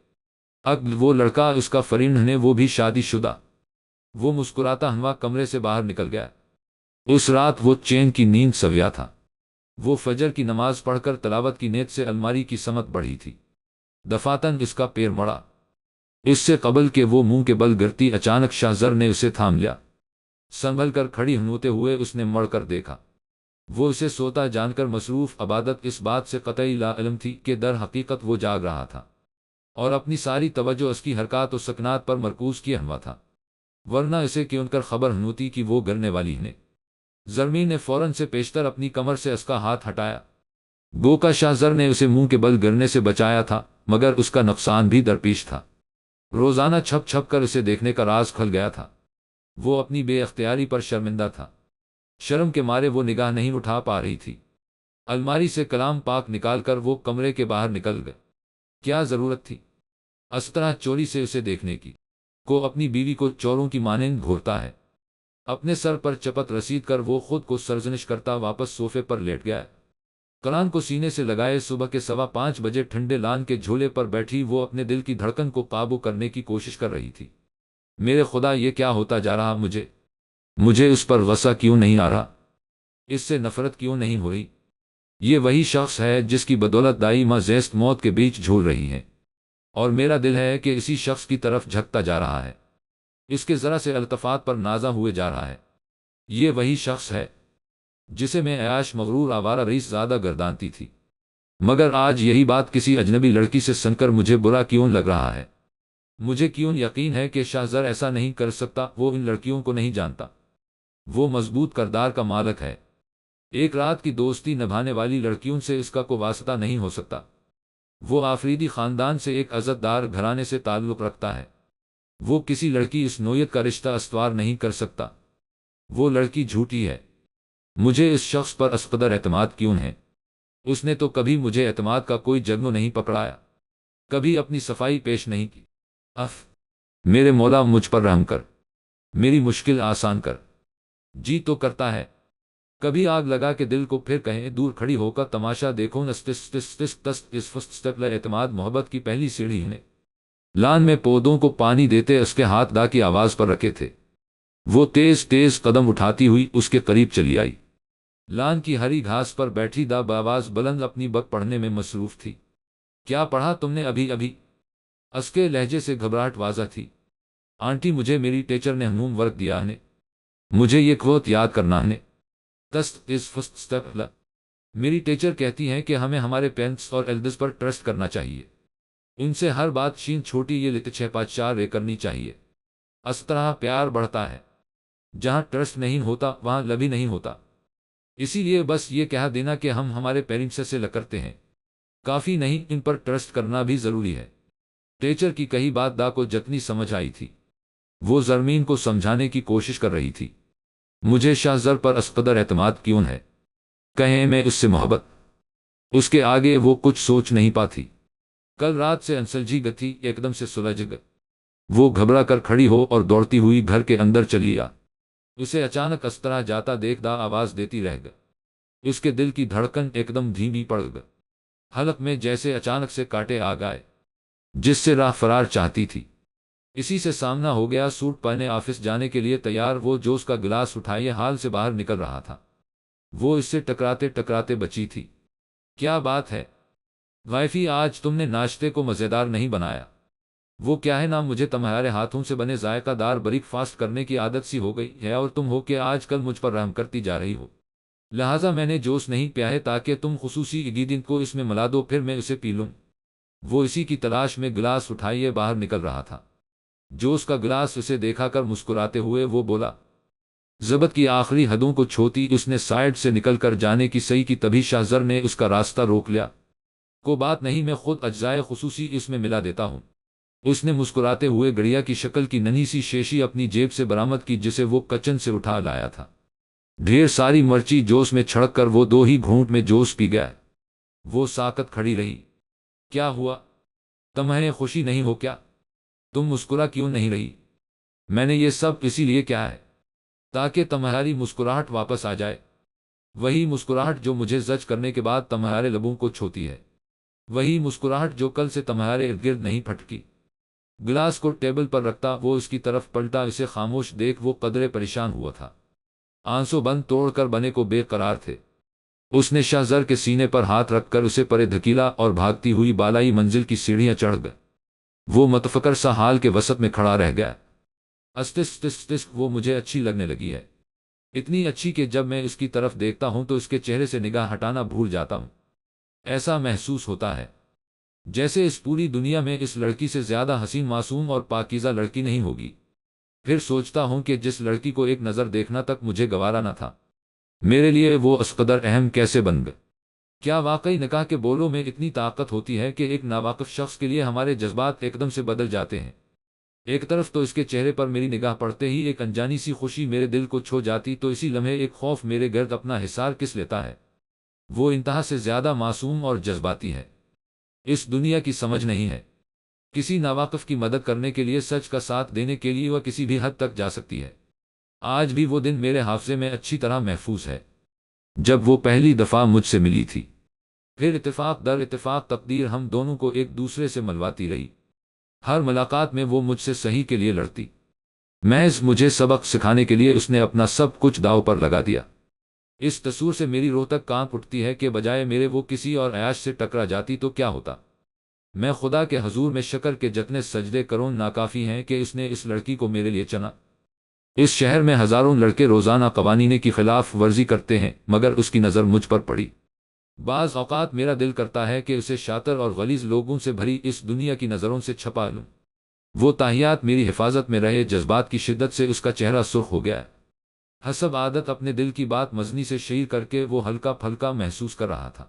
وہ لڑکا اس کا فرینڈ ہے، وہ بھی شادی شدہ۔ وہ مسکراتا ہوا کمرے سے باہر نکل گیا۔ اس رات وہ چین کی نیند سویا تھا۔ وہ فجر کی نماز پڑھ کر تلاوت کی نیت سے الماری کی سمت بڑھی تھی۔ دفاتن اس کا پیر مڑا۔ اس سے قبل کہ وہ منہ کے بل گرتی، اچانک شاہ زر نے اسے تھام لیا۔ سنبھل کر کھڑی ہوتے ہوئے اس نے مڑ کر دیکھا۔ وہ اسے سوتا جان کر مصروف عبادت اس بات سے قطعی لا علم تھی کہ در حقیقت وہ جاگ رہا تھا۔ اور اپنی ساری توجہ اس کی حرکات و سکنات پر مرکوز کیا ہوا تھا، ورنہ اسے کیوں کر خبر ہوتی کہ وہ گرنے والی ہے۔ زرمین نے فوراً سے پیشتر اپنی کمر سے اس کا ہاتھ ہٹایا۔ گو کا شاہ زر نے اسے منہ کے بل گرنے سے بچایا تھا، مگر اس کا نقصان بھی درپیش تھا۔ روزانہ چھپ چھپ کر اسے دیکھنے کا راز کھل گیا تھا۔ وہ اپنی بے اختیاری پر شرمندہ تھا۔ شرم کے مارے وہ نگاہ نہیں اٹھا پا رہی تھی۔ الماری سے کلام پاک نکال کر وہ کمرے کے باہر نکل گئے۔ کیا ضرورت تھی اس طرح چوری سے اسے دیکھنے کی؟ کو اپنی بیوی کو چوروں کی مانند گھورتا ہے۔ اپنے سر پر چپت رسید کر وہ خود کو سرزنش کرتا واپس صوفے پر لیٹ گیا۔ قرآن کو سینے سے لگائے صبح کے 5:15 بجے ٹھنڈے لان کے جھولے پر بیٹھی وہ اپنے دل کی دھڑکن کو قابو کرنے کی کوشش کر رہی تھی۔ میرے خدا، یہ کیا ہوتا جا رہا؟ مجھے اس پر غصہ کیوں نہیں آ رہا؟ اس سے نفرت کیوں نہیں ہو رہی؟ یہ وہی شخص ہے جس کی بدولت دائی ماں زیست موت کے بیچ جھول رہی ہے، اور میرا دل ہے کہ اسی شخص کی طرف جھکتا جا رہا ہے، اس کے ذرا سے التفات پر نازا ہوئے جا رہا ہے۔ یہ وہی شخص ہے جسے میں عیاش مغرور آوارہ رئیس زیادہ گردانتی تھی، مگر آج یہی بات کسی اجنبی لڑکی سے سن کر مجھے برا کیوں لگ رہا ہے؟ مجھے کیوں یقین ہے کہ شاہ زر ایسا نہیں کر سکتا؟ وہ ان لڑکیوں کو نہیں جانتا۔ وہ مضبوط کردار کا مالک ہے۔ ایک رات کی دوستی نبھانے والی لڑکیوں سے اس کا کوئی واسطہ نہیں ہو سکتا۔ وہ آفریدی خاندان سے ایک عزت دار گھرانے سے تعلق رکھتا ہے۔ وہ کسی لڑکی اس نوعیت کا رشتہ استوار نہیں کر سکتا۔ وہ لڑکی جھوٹی ہے۔ مجھے اس شخص پر اس قدر اعتماد کیوں ہے؟ اس نے تو کبھی مجھے اعتماد کا کوئی جگنو نہیں پکڑایا، کبھی اپنی صفائی پیش نہیں کی۔ میرے مولا، مجھ پر رحم کر، میری مشکل آسان کر۔ جی تو کرتا ہے کبھی آگ لگا کے دل کو پھر کہیں دور کھڑی ہو کر تماشا دیکھوں۔ اعتماد محبت کی پہلی سیڑھی نے لان میں پودوں کو پانی دیتے اس کے ہاتھ دا کی آواز پر رکھے تھے۔ وہ تیز تیز قدم اٹھاتی ہوئی اس کے قریب چلی آئی۔ لان کی ہری گھاس پر بیٹھی دا بآواز بلند اپنی بک پڑھنے میں مصروف تھی۔ کیا پڑھا تم نے ابھی؟ اس کے لہجے سے گھبراہٹ واضح تھی۔ آنٹی، مجھے میری ٹیچر نے ہوم ورک دیا ہے، مجھے یہ کوٹ یاد کرنا ہے۔ میری ٹیچر کہتی ہیں کہ ہمیں ہمارے پیرنٹس اور ایلڈرز پر ٹرسٹ کرنا چاہیے، ان سے ہر بات شین چھوٹی یہ لتے 6-5 کرنی چاہیے۔ اس طرح پیار بڑھتا ہے۔ جہاں ٹرسٹ نہیں ہوتا وہاں لو ہی نہیں ہوتا۔ اسی لیے بس یہ کہہ دینا کہ ہم ہمارے پیرنٹس سے لکڑتے ہیں کافی نہیں، ان پر ٹرسٹ کرنا بھی ضروری ہے۔ ٹیچر کی کہی بات دا کو جتنی سمجھ آئی تھی، وہ زرمین کو سمجھانے کی کوشش کر رہی تھی۔ مجھے شاہ زر پر اس قدر اعتماد کیوں ہے؟ کہیں میں اس سے محبت؟ اس کے آگے وہ کچھ سوچ نہیں پاتی۔ کل رات سے انسلجھی گئی، ایک دم سے سلجھ گئی۔ وہ گھبرا کر کھڑی ہو اور دوڑتی ہوئی گھر کے اندر چلی آ۔ اسے اچانک اس طرح جاتا دیکھ دا آواز دیتی رہ گئی۔ اس کے دل کی دھڑکن ایک دم دھیمی پڑ گئی۔ حلق میں جیسے اچانک سے کانٹے آ گئے، جس سے راہ فرار چاہتی تھی اسی سے سامنا ہو گیا۔ سوٹ پہنے آفس جانے کے لیے تیار وہ جوس کا گلاس اٹھائے حال سے باہر نکل رہا تھا۔ وہ اس سے ٹکراتے ٹکراتے بچی تھی۔ کیا بات ہے وائفی، آج تم نے ناشتے کو مزیدار نہیں بنایا؟ وہ کیا ہے نا، مجھے تمہارے ہاتھوں سے بنے ذائقہ دار بریک فاسٹ کرنے کی عادت سی ہو گئی ہے، اور تم ہو کہ آج کل مجھ پر رحم کرتی جا رہی ہو، لہٰذا میں نے جوس نہیں پیا ہے تاکہ تم خصوصی انگریڈینٹ کو اس میں ملا دو، پھر میں اسے پی لوں۔ وہ اسی کی تلاش میں گلاس اٹھائے باہر نکل رہا تھا۔ جوس کا گلاس اسے دیکھا کر مسکراتے ہوئے وہ بولا۔ ضبط کی آخری حدوں کو چھوتی اس نے سائڈ سے نکل کر جانے کی صحیح کی، تبھی شاہ زر نے اس کا راستہ روک لیا۔ کو بات نہیں، میں خود اجزائے خصوصی اس میں ملا دیتا ہوں۔ اس نے مسکراتے ہوئے گڑیا کی شکل کی ننھی سی شیشی اپنی جیب سے برآمد کی، جسے وہ کچن سے اٹھا لایا تھا۔ ڈھیر ساری مرچی جوس میں چھڑک کر وہ 2 ہی گھونٹ میں جوس پی گیا۔ وہ ساکت کھڑی رہی۔ کیا ہوا؟ تمہیں خوشی نہیں ہو کیا؟ تم مسکرا کیوں نہیں رہی؟ میں نے یہ سب اسی لیے کیا ہے تاکہ تمہاری مسکراہٹ واپس آ جائے، وہی مسکراہٹ جو مجھے زج کرنے کے بعد تمہارے لبوں کو چھوتی ہے، وہی مسکراہٹ جو کل سے تمہارے ارد گرد نہیں پھٹکی۔ گلاس کو ٹیبل پر رکھتا وہ اس کی طرف پلٹا، اسے خاموش دیکھ وہ قدرے پریشان ہوا تھا۔ آنسو بند توڑ کر بنے کو بے قرار تھے۔ اس نے شاہ زر کے سینے پر ہاتھ رکھ کر اسے پرے دھکیلا اور بھاگتی ہوئی بالائی منزل کی سیڑھیاں چڑھ گئی۔ وہ متفکر سا حال کے وسط میں کھڑا رہ گیا۔ وہ مجھے اچھی لگنے لگی ہے، اتنی اچھی کہ جب میں اس کی طرف دیکھتا ہوں تو اس کے چہرے سے نگاہ ہٹانا بھول جاتا ہوں۔ ایسا محسوس ہوتا ہے جیسے اس پوری دنیا میں اس لڑکی سے زیادہ حسین معصوم اور پاکیزہ لڑکی نہیں ہوگی۔ پھر سوچتا ہوں کہ جس لڑکی کو ایک نظر دیکھنا تک مجھے گوارا نہ تھا، میرے لیے وہ اس قدر اہم کیسے بن گئی؟ کیا واقعی نکاح کے بولوں میں اتنی طاقت ہوتی ہے کہ ایک ناواقف شخص کے لیے ہمارے جذبات ایک دم سے بدل جاتے ہیں؟ ایک طرف تو اس کے چہرے پر میری نگاہ پڑتے ہی ایک انجانی سی خوشی میرے دل کو چھو جاتی، تو اسی لمحے ایک خوف میرے گرد اپنا حصار کس لیتا ہے۔ وہ انتہا سے زیادہ معصوم اور جذباتی ہے، اس دنیا کی سمجھ نہیں ہے۔ کسی ناواقف کی مدد کرنے کے لیے، سچ کا ساتھ دینے کے لیے وہ کسی بھی حد تک جا سکتی ہے۔ آج بھی وہ دن میرے حافظے میں اچھی طرح محفوظ ہے، جب وہ پہلی دفعہ مجھ سے ملی تھی۔ پھر اتفاق در اتفاق تقدیر ہم دونوں کو ایک دوسرے سے ملواتی رہی۔ ہر ملاقات میں وہ مجھ سے صحیح کے لیے لڑتی، محض مجھے سبق سکھانے کے لیے اس نے اپنا سب کچھ داؤ پر لگا دیا۔ اس تصور سے میری روح تک کانپ اٹھتی ہے کہ بجائے میرے وہ کسی اور عیاش سے ٹکرا جاتی تو کیا ہوتا۔ میں خدا کے حضور میں شکر کے جتنے سجدے کروں ناکافی ہیں کہ اس نے اس لڑکی کو میرے لیے چنا۔ اس شہر میں ہزاروں لڑکے روزانہ قوانین کی خلاف ورزی کرتے ہیں، مگر اس کی نظر مجھ پر پڑی۔ بعض اوقات میرا دل کرتا ہے کہ اسے شاطر اور غلیظ لوگوں سے بھری اس دنیا کی نظروں سے چھپا لوں۔ وہ تاحیات میری حفاظت میں رہے، جذبات کی شدت سے اس کا چہرہ سرخ ہو گیا ہے۔ حسب عادت اپنے دل کی بات مزنی سے شیئر کر کے وہ ہلکا پھلکا محسوس کر رہا تھا۔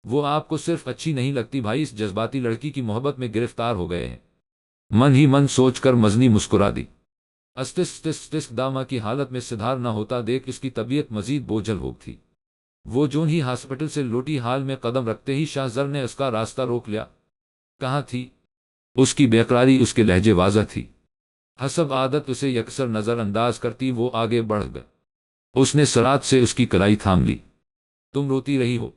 وہ آپ کو صرف اچھی نہیں لگتی بھائی، اس جذباتی لڑکی کی محبت میں گرفتار ہو گئے ہیں، من ہی من سوچ کر مزنی مسکرا دی۔ استس دامہ کی حالت میں سدھار نہ ہوتا دیکھ اس کی طبیعت مزید بوجھل ہو تھی۔ وہ جون ہی ہاسپٹل سے لوٹی، حال میں قدم رکھتے ہی شاہ زر نے اس کا راستہ روک لیا۔ کہاں تھی؟ اس کی بے قراری اس کے لہجے واضح تھی۔ حسب عادت اسے یکسر نظر انداز کرتی وہ آگے بڑھ گئے۔ اس نے سرعت سے اس کی کلائی تھام لی۔ تم روتی رہی ہو،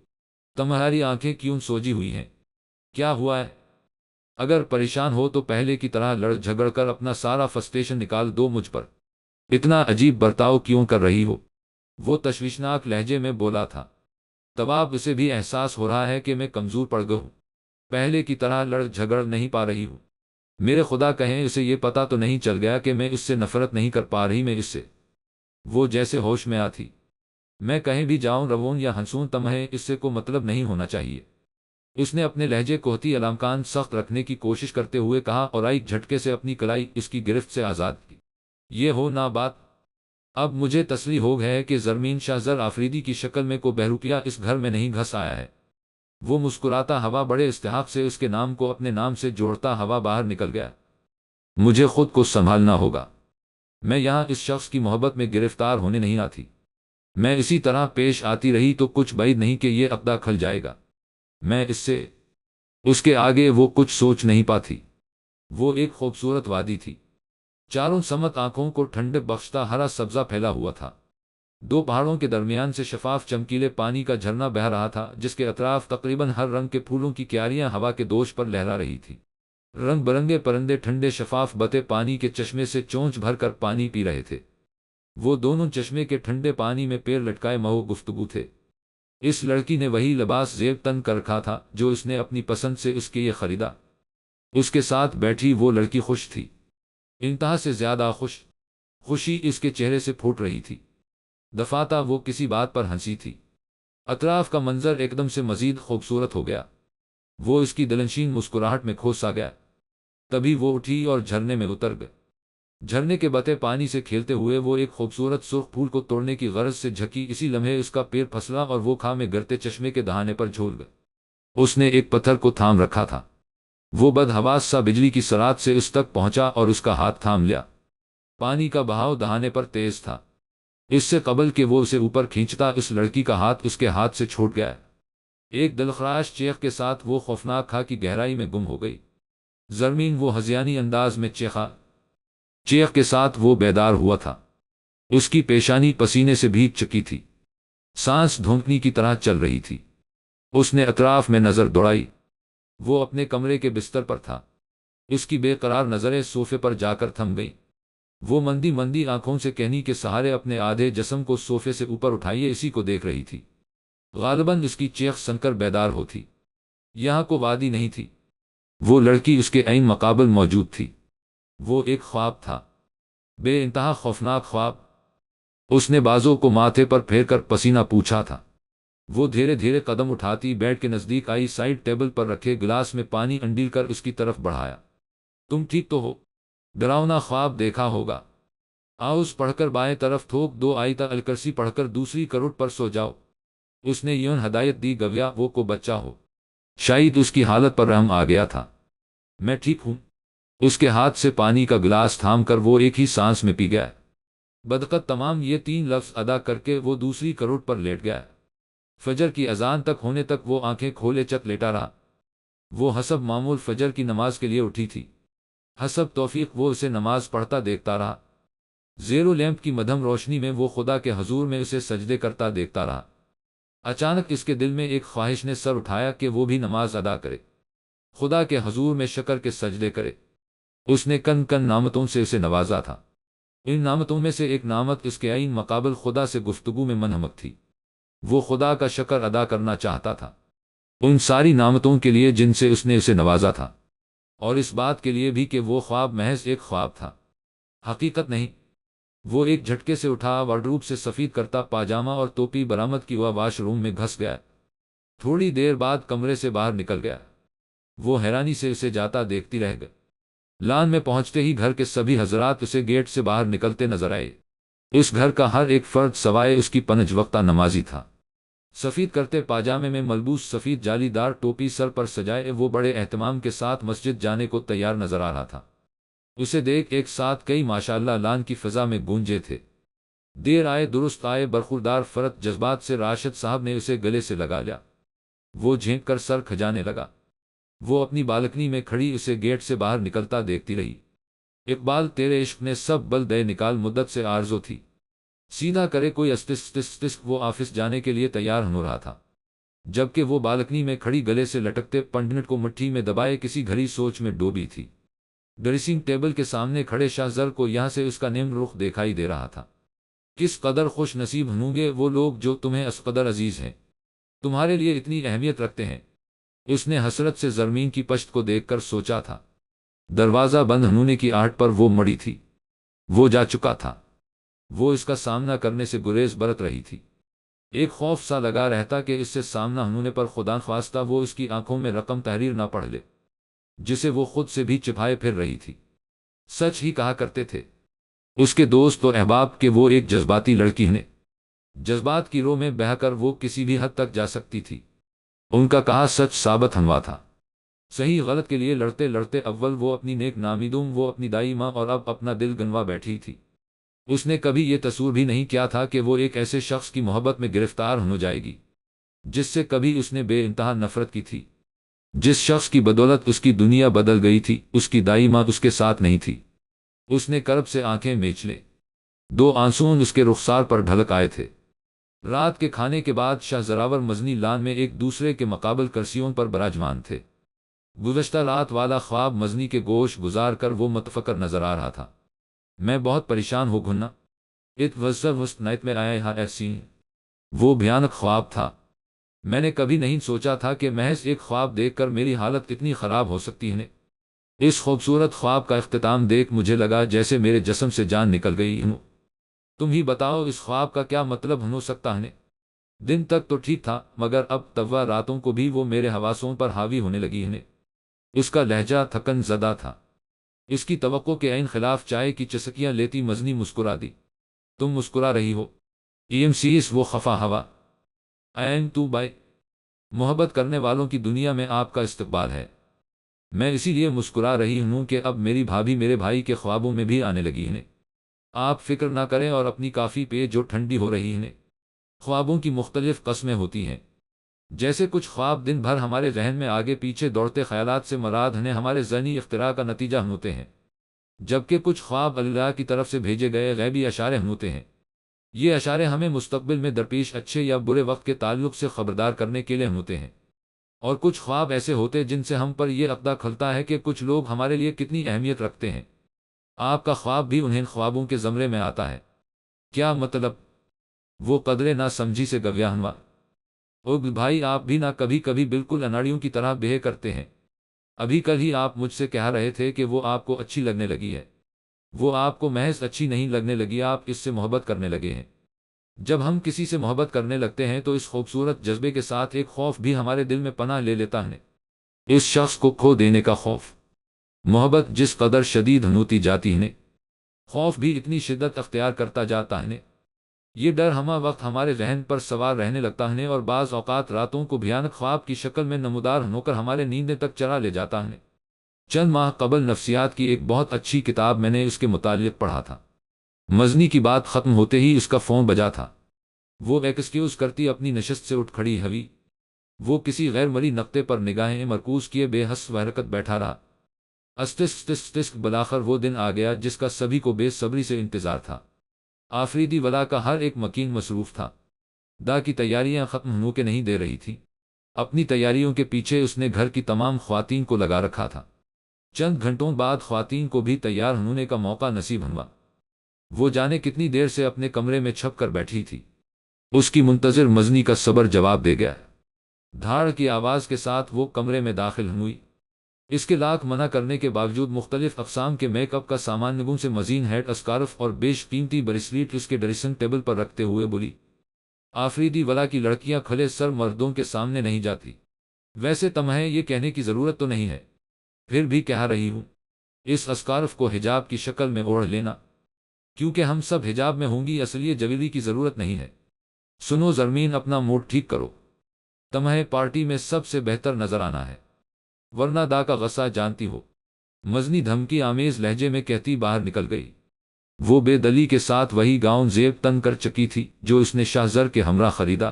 تمہاری آنکھیں کیوں سوجی ہوئی ہیں؟ کیا ہوا ہے؟ اگر پریشان ہو تو پہلے کی طرح لڑ جھگڑ کر اپنا سارا فرسٹریشن نکال دو مجھ پر۔ اتنا عجیب برتاؤ کیوں کر رہی ہو؟ وہ تشویشناک لہجے میں بولا تھا۔ تب اسے بھی احساس ہو رہا ہے کہ میں کمزور پڑ گیا ہوں، پہلے کی طرح لڑ جھگڑ نہیں پا رہی ہوں۔ میرے خدا کہیں اسے یہ پتا تو نہیں چل گیا کہ میں اس سے نفرت نہیں کر پا رہی، میں اس سے۔ وہ جیسے ہوش میں آتی۔ میں کہیں بھی جاؤں، روون یا ہنسوں، تمہیں اس سے کو مطلب نہیں ہونا چاہیے۔ اس نے اپنے لہجے کوہتی علامکان سخت رکھنے کی کوشش کرتے ہوئے کہا اور ایک جھٹکے سے اپنی کلائی اس کی گرفت سے آزاد کی۔ یہ ہو نہ بات، اب مجھے تسلی ہو گئی ہے کہ زرمین شاہ زر آفریدی کی شکل میں کو بہروپیہ اس گھر میں نہیں گھس آیا ہے۔ وہ مسکراتا ہوا بڑے استحقاق سے اس کے نام کو اپنے نام سے جوڑتا ہوا باہر نکل گیا۔ مجھے خود کو سنبھالنا ہوگا، میں یہاں اس شخص کی محبت میں گرفتار ہونے نہیں آتی۔ میں اسی طرح پیش آتی رہی تو کچھ بعید نہیں کہ یہ عقدہ کھل جائے گا۔ میں اس کے آگے وہ کچھ سوچ نہیں پاتی۔ وہ ایک خوبصورت وادی تھی، چاروں سمت آنکھوں کو ٹھنڈک بخشتا ہرا سبزہ پھیلا ہوا تھا۔ دو پہاڑوں کے درمیان سے شفاف چمکیلے پانی کا جھرنا بہہ رہا تھا، جس کے اطراف تقریباً ہر رنگ کے پھولوں کی کیاریاں ہوا کے دوش پر لہرا رہی تھی۔ رنگ برنگے پرندے ٹھنڈے شفاف بتے پانی کے چشمے سے چونچ بھر کر پانی پی رہے تھے۔ وہ دونوں چشمے کے ٹھنڈے پانی میں پیر لٹکائے مہو گفتگو تھے۔ اس لڑکی نے وہی لباس زیب تن کر رکھا تھا جو اس نے اپنی پسند سے اس کے لیے خریدا۔ اس کے ساتھ بیٹھی وہ لڑکی خوش تھی، انتہا سے زیادہ خوش۔ خوشی اس کے چہرے سے پھوٹ رہی تھی۔ دفعتا وہ کسی بات پر ہنسی تھی۔ اطراف کا منظر ایک دم سے مزید خوبصورت ہو گیا۔ وہ اس کی دلنشین مسکراہٹ میں کھو سا گیا۔ تبھی وہ اٹھی اور جھرنے میں اتر گئے۔ جھرنے کے بتے پانی سے کھیلتے ہوئے وہ ایک خوبصورت سرخ پھول کو توڑنے کی غرض سے جھکی، اسی لمحے اس کا پیر پھسلا اور وہ کھا میں گرتے چشمے کے دہانے پر جھول گئے۔ اس نے ایک پتھر کو تھام رکھا تھا۔ وہ بدحواس سا بجلی کی سرعت سے اس تک پہنچا اور اس کا ہاتھ تھام لیا۔ پانی کا بہاؤ دہانے پر تیز تھا۔ اس سے قبل کہ وہ اسے اوپر کھینچتا، اس لڑکی کا ہاتھ اس کے ہاتھ سے چھوٹ گیا۔ ایک دلخراش چیخ کے ساتھ وہ خوفناک کھا کی گہرائی میں گم ہو گئی۔ زرمین وہ ہذیانی انداز میں چیخا۔ چیخ کے ساتھ وہ بیدار ہوا تھا۔ اس کی پیشانی پسینے سے بھیگ چکی تھی، سانس دھونکنے کی طرح چل رہی تھی۔ اس نے اطراف میں نظر دوڑائی۔ وہ اپنے کمرے کے بستر پر تھا۔ اس کی بے قرار نظریں صوفے پر جا کر تھم گئیں۔ وہ مندی مندی آنکھوں سے کہنی کے سہارے اپنے آدھے جسم کو صوفے سے اوپر اٹھائیے اسی کو دیکھ رہی تھی۔ غالباً اس کی چیخ سن کر بیدار ہوتی۔ یہاں کو وادی نہیں تھی، وہ لڑکی اس کے عین مقابل موجود تھی۔ وہ ایک خواب تھا، بے انتہا خوفناک خواب۔ اس نے بازوں کو ماتھے پر پھیر کر پسینہ پوچھا تھا۔ وہ دھیرے دھیرے قدم اٹھاتی بیڈ کے نزدیک آئی، سائڈ ٹیبل پر رکھے گلاس میں پانی انڈیل کر اس کی طرف بڑھایا۔ تم ٹھیک تو ہو؟ ڈراؤنا خواب دیکھا ہوگا؟ آؤس پڑھ کر بائیں طرف تھوک 2 آیتہ الکرسی پڑھ کر دوسری کروٹ پر سو جاؤ۔ اس نے یوں ہدایت دی، گویا وہ کو بچہ ہو، شاید اس کی حالت پر رحم آ گیا تھا۔ میں ٹھیک ہوں۔ اس کے ہاتھ سے پانی کا گلاس تھام کر وہ ایک ہی سانس میں پی گیا۔ بدقت تمام یہ 3 لفظ ادا کر کے وہ دوسری کروٹ پر لیٹ گیا۔ فجر کی اذان تک ہونے تک وہ آنکھیں کھولے چت لیٹا رہا۔ وہ حسب معمول فجر کی نماز کے لیے اٹھی تھی۔ حسب توفیق وہ اسے نماز پڑھتا دیکھتا رہا۔ زیرو لیمپ کی مدھم روشنی میں وہ خدا کے حضور میں اسے سجدے کرتا دیکھتا رہا۔ اچانک اس کے دل میں ایک خواہش نے سر اٹھایا کہ وہ بھی نماز ادا کرے، خدا کے حضور میں شکر کے سجدے کرے۔ اس نے کن کن نعمتوں سے اسے نوازا تھا۔ ان نعمتوں میں سے ایک نعمت اس کے عین مقابل خدا سے گفتگو میں منہمک تھی۔ وہ خدا کا شکر ادا کرنا چاہتا تھا ان ساری نعمتوں کے لیے جن سے اس نے اسے نوازا تھا، اور اس بات کے لیے بھی کہ وہ خواب محض ایک خواب تھا، حقیقت نہیں۔ وہ ایک جھٹکے سے اٹھا، وارڈروب سے سفید کرتا پاجامہ اور ٹوپی برآمد کی ہوا واش روم میں گھس گیا۔ تھوڑی دیر بعد کمرے سے باہر نکل گیا۔ وہ حیرانی سے اسے جاتا دیکھتی رہ گئی۔ لان میں پہنچتے ہی گھر کے سبھی حضرات اسے گیٹ سے باہر نکلتے نظر آئے۔ اس گھر کا ہر ایک فرد سوائے اس کی 5 وقتہ نمازی تھا۔ سفید کرتے پاجامے میں ملبوس، سفید جالی دار ٹوپی سر پر سجائے، وہ بڑے اہتمام کے ساتھ مسجد جانے کو تیار نظر آ رہا تھا۔ اسے دیکھ ایک ساتھ کئی ماشاءاللہ لان کی فضا میں گونجے تھے۔ دیر آئے درست آئے، برخوردار فرت جذبات سے راشد صاحب نے اسے گلے سے لگا لیا۔ وہ جھینک کر سر کھجانے لگا۔ وہ اپنی بالکنی میں کھڑی اسے گیٹ سے باہر نکلتا دیکھتی رہی۔ اقبال تیرے عشق نے سب بل دے نکال، مدت سے آرزو تھی سیدھا کرے کوئی استس۔ وہ آفس جانے کے لیے تیار ہو رہا تھا، جبکہ وہ بالکنی میں کھڑی گلے سے لٹکتے پنڈنٹ کو مٹھی میں دبائے کسی گھڑی سوچ میں ڈوبی تھی۔ ڈریسنگ ٹیبل کے سامنے کھڑے شاہ زر کو یہاں سے اس کا نیم رخ دکھائی دے رہا تھا۔ کس قدر خوش نصیب ہوں گے وہ لوگ جو تمہیں اس قدر عزیز ہیں، تمہارے لیے اتنی اہمیت رکھتے ہیں۔ اس نے حسرت سے زرمین کی پشت کو دیکھ کر سوچا تھا۔ دروازہ بند ہونے کی آہٹ پر وہ مڑی تھی۔ وہ جا چکا تھا۔ وہ اس کا سامنا کرنے سے گریز برت رہی تھی۔ ایک خوف سا لگا رہتا کہ اس سے سامنا ہونے پر خدا خواستہ وہ اس کی آنکھوں میں رقم تحریر نہ پڑھ لے، جسے وہ خود سے بھی چھپائے پھر رہی تھی۔ سچ ہی کہا کرتے تھے اس کے دوست و احباب کہ وہ ایک جذباتی لڑکی ہے، جذبات کی رو میں بہہ کر وہ کسی بھی حد تک جا سکتی تھی۔ ان کا کہا سچ ثابت ہوا تھا۔ صحیح غلط کے لیے لڑتے لڑتے اول وہ اپنی نیک نامیدوں، وہ اپنی دائی ماں، اور اب اپنا دل گنوا بیٹھی تھی۔ اس نے کبھی یہ تصور بھی نہیں کیا تھا کہ وہ ایک ایسے شخص کی محبت میں گرفتار ہو جائے گی جس سے کبھی اس نے بے انتہا نفرت کی تھی، جس شخص کی بدولت اس کی دنیا بدل گئی تھی۔ اس کی دائی ماں اس کے ساتھ نہیں تھی۔ اس نے کرب سے آنکھیں میچ لیں، 2 آنسو اس کے رخسار پر ڈھلک آئے تھے۔ رات کے کھانے کے بعد شاہ زراور مزنی لان میں ایک دوسرے کے مقابل کرسیوں پر براجمان تھے۔ گزشتہ رات والا خواب مزنی کے گوش گزار کر وہ متفکر نظر آ رہا تھا۔ میں بہت پریشان ہو گھنا، it was the worst nightmare I have ever seen. وہ بھیانک خواب تھا۔ میں نے کبھی نہیں سوچا تھا کہ محض ایک خواب دیکھ کر میری حالت اتنی خراب ہو سکتی ہے۔ اس خوبصورت خواب کا اختتام دیکھ مجھے لگا جیسے میرے جسم سے جان نکل گئی۔ تم ہی بتاؤ اس خواب کا کیا مطلب ہو سکتا ہے؟ دن تک تو ٹھیک تھا، مگر اب توا راتوں کو بھی وہ میرے حواسوں پر حاوی ہونے لگی ہے۔ اس کا لہجہ تھکن زدہ تھا۔ اس کی توقع کے عین خلاف چائے کی چسکیاں لیتی مزنی مسکرا دی۔ تم مسکرا رہی ہو؟ EMCS وہ خفا ہوا۔ این تو بائی، محبت کرنے والوں کی دنیا میں آپ کا استقبال ہے۔ میں اسی لیے مسکرا رہی ہوں کہ اب میری بھابھی میرے بھائی کے خوابوں میں بھی آنے لگی ہے۔ آپ فکر نہ کریں اور اپنی کافی پہ جو ٹھنڈی ہو رہی ہے۔ خوابوں کی مختلف قسمیں ہوتی ہیں۔ جیسے کچھ خواب دن بھر ہمارے ذہن میں آگے پیچھے دوڑتے خیالات سے مراد ہیں، ہمارے ذہنی اختراع کا نتیجہ ہوتے ہیں، جبکہ کچھ خواب اللہ کی طرف سے بھیجے گئے غیبی اشارے ہوتے ہیں۔ یہ اشارے ہمیں مستقبل میں درپیش اچھے یا برے وقت کے تعلق سے خبردار کرنے کے لیے ہوتے ہیں، اور کچھ خواب ایسے ہوتے جن سے ہم پر یہ عقدہ کھلتا ہے کہ کچھ لوگ ہمارے لیے کتنی اہمیت رکھتے ہیں۔ آپ کا خواب بھی انہیں خوابوں کے زمرے میں آتا ہے۔ کیا مطلب؟ وہ قدرے نہ سمجھی سے گویا ہوا۔ او بھائی، آپ بھی نہ کبھی کبھی بالکل اناڑیوں کی طرح بہے کرتے ہیں۔ ابھی کل ہی آپ مجھ سے کہہ رہے تھے کہ وہ آپ کو اچھی لگنے لگی ہے۔ وہ آپ کو محض اچھی نہیں لگنے لگی، آپ اس سے محبت کرنے لگے ہیں۔ جب ہم کسی سے محبت کرنے لگتے ہیں تو اس خوبصورت جذبے کے ساتھ ایک خوف بھی ہمارے دل میں پناہ لے لیتا ہے، اس شخص کو کھو دینے کا خوف۔ محبت جس قدر شدید ہوتی جاتی ہے، خوف بھی اتنی شدت اختیار کرتا جاتا ہے۔ یہ ڈر ہمہ وقت ہمارے ذہن پر سوار رہنے لگتا ہے اور بعض اوقات راتوں کو بھیانک خواب کی شکل میں نمودار ہو کر ہمارے نیندیں تک چرا لے جاتا ہے۔ چند ماہ قبل نفسیات کی ایک بہت اچھی کتاب میں نے اس کے متعلق پڑھا تھا۔ مزنی کی بات ختم ہوتے ہی اس کا فون بجا تھا۔ وہ ایکسکیوز کرتی اپنی نشست سے اٹھ کھڑی ہوئی۔ وہ کسی غیر مرئی نقطے پر نگاہیں مرکوز کیے بے حس و حرکت بیٹھا رہا۔ استسک بلاخر وہ دن آ گیا جس کا سبھی کو بے صبری سے انتظار تھا۔ آفریدی ولا کا ہر ایک مکین مصروف تھا۔ دا کی تیاریاں ختم ہونے کے نہیں دے رہی تھی۔ اپنی تیاریوں کے پیچھے اس نے گھر کی تمام خواتین کو لگا رکھا تھا۔ چند گھنٹوں بعد خواتین کو بھی تیار ہونے کا موقع نصیب ہوا۔ وہ جانے کتنی دیر سے اپنے کمرے میں چھپ کر بیٹھی تھی۔ اس کی منتظر مزنی کا صبر جواب دے گیا۔ دھاڑ کی آواز کے ساتھ وہ کمرے میں داخل ہوئی۔ اس کے لاکھ منع کرنے کے باوجود مختلف اقسام کے میک اپ کا سامان نگوں سے مزین ہیڈ اسکارف اور بیش قیمتی بریسلیٹ اس کے ڈریسنگ ٹیبل پر رکھتے ہوئے بولی، آفریدی ولا کی لڑکیاں کھلے سر مردوں کے سامنے نہیں جاتی۔ ویسے تمہیں یہ کہنے کی ضرورت تو نہیں ہے، پھر بھی کہہ رہی ہوں، اس اسکارف کو حجاب کی شکل میں اوڑھ لینا، کیونکہ ہم سب حجاب میں ہوں گی، اصلیے جویلری کی ضرورت نہیں ہے۔ سنو زرمین، اپنا موڈ ٹھیک کرو، تمہیں پارٹی میں سب سے بہتر نظر آنا ہے، ورنہ دا کا غصہ جانتی ہو۔ مزنی دھمکی آمیز لہجے میں کہتی باہر نکل گئی۔ وہ بے دلی کے ساتھ وہی گاؤن زیب تن کر چکی تھی جو اس نے شاہ زر کے ہمراہ خریدا۔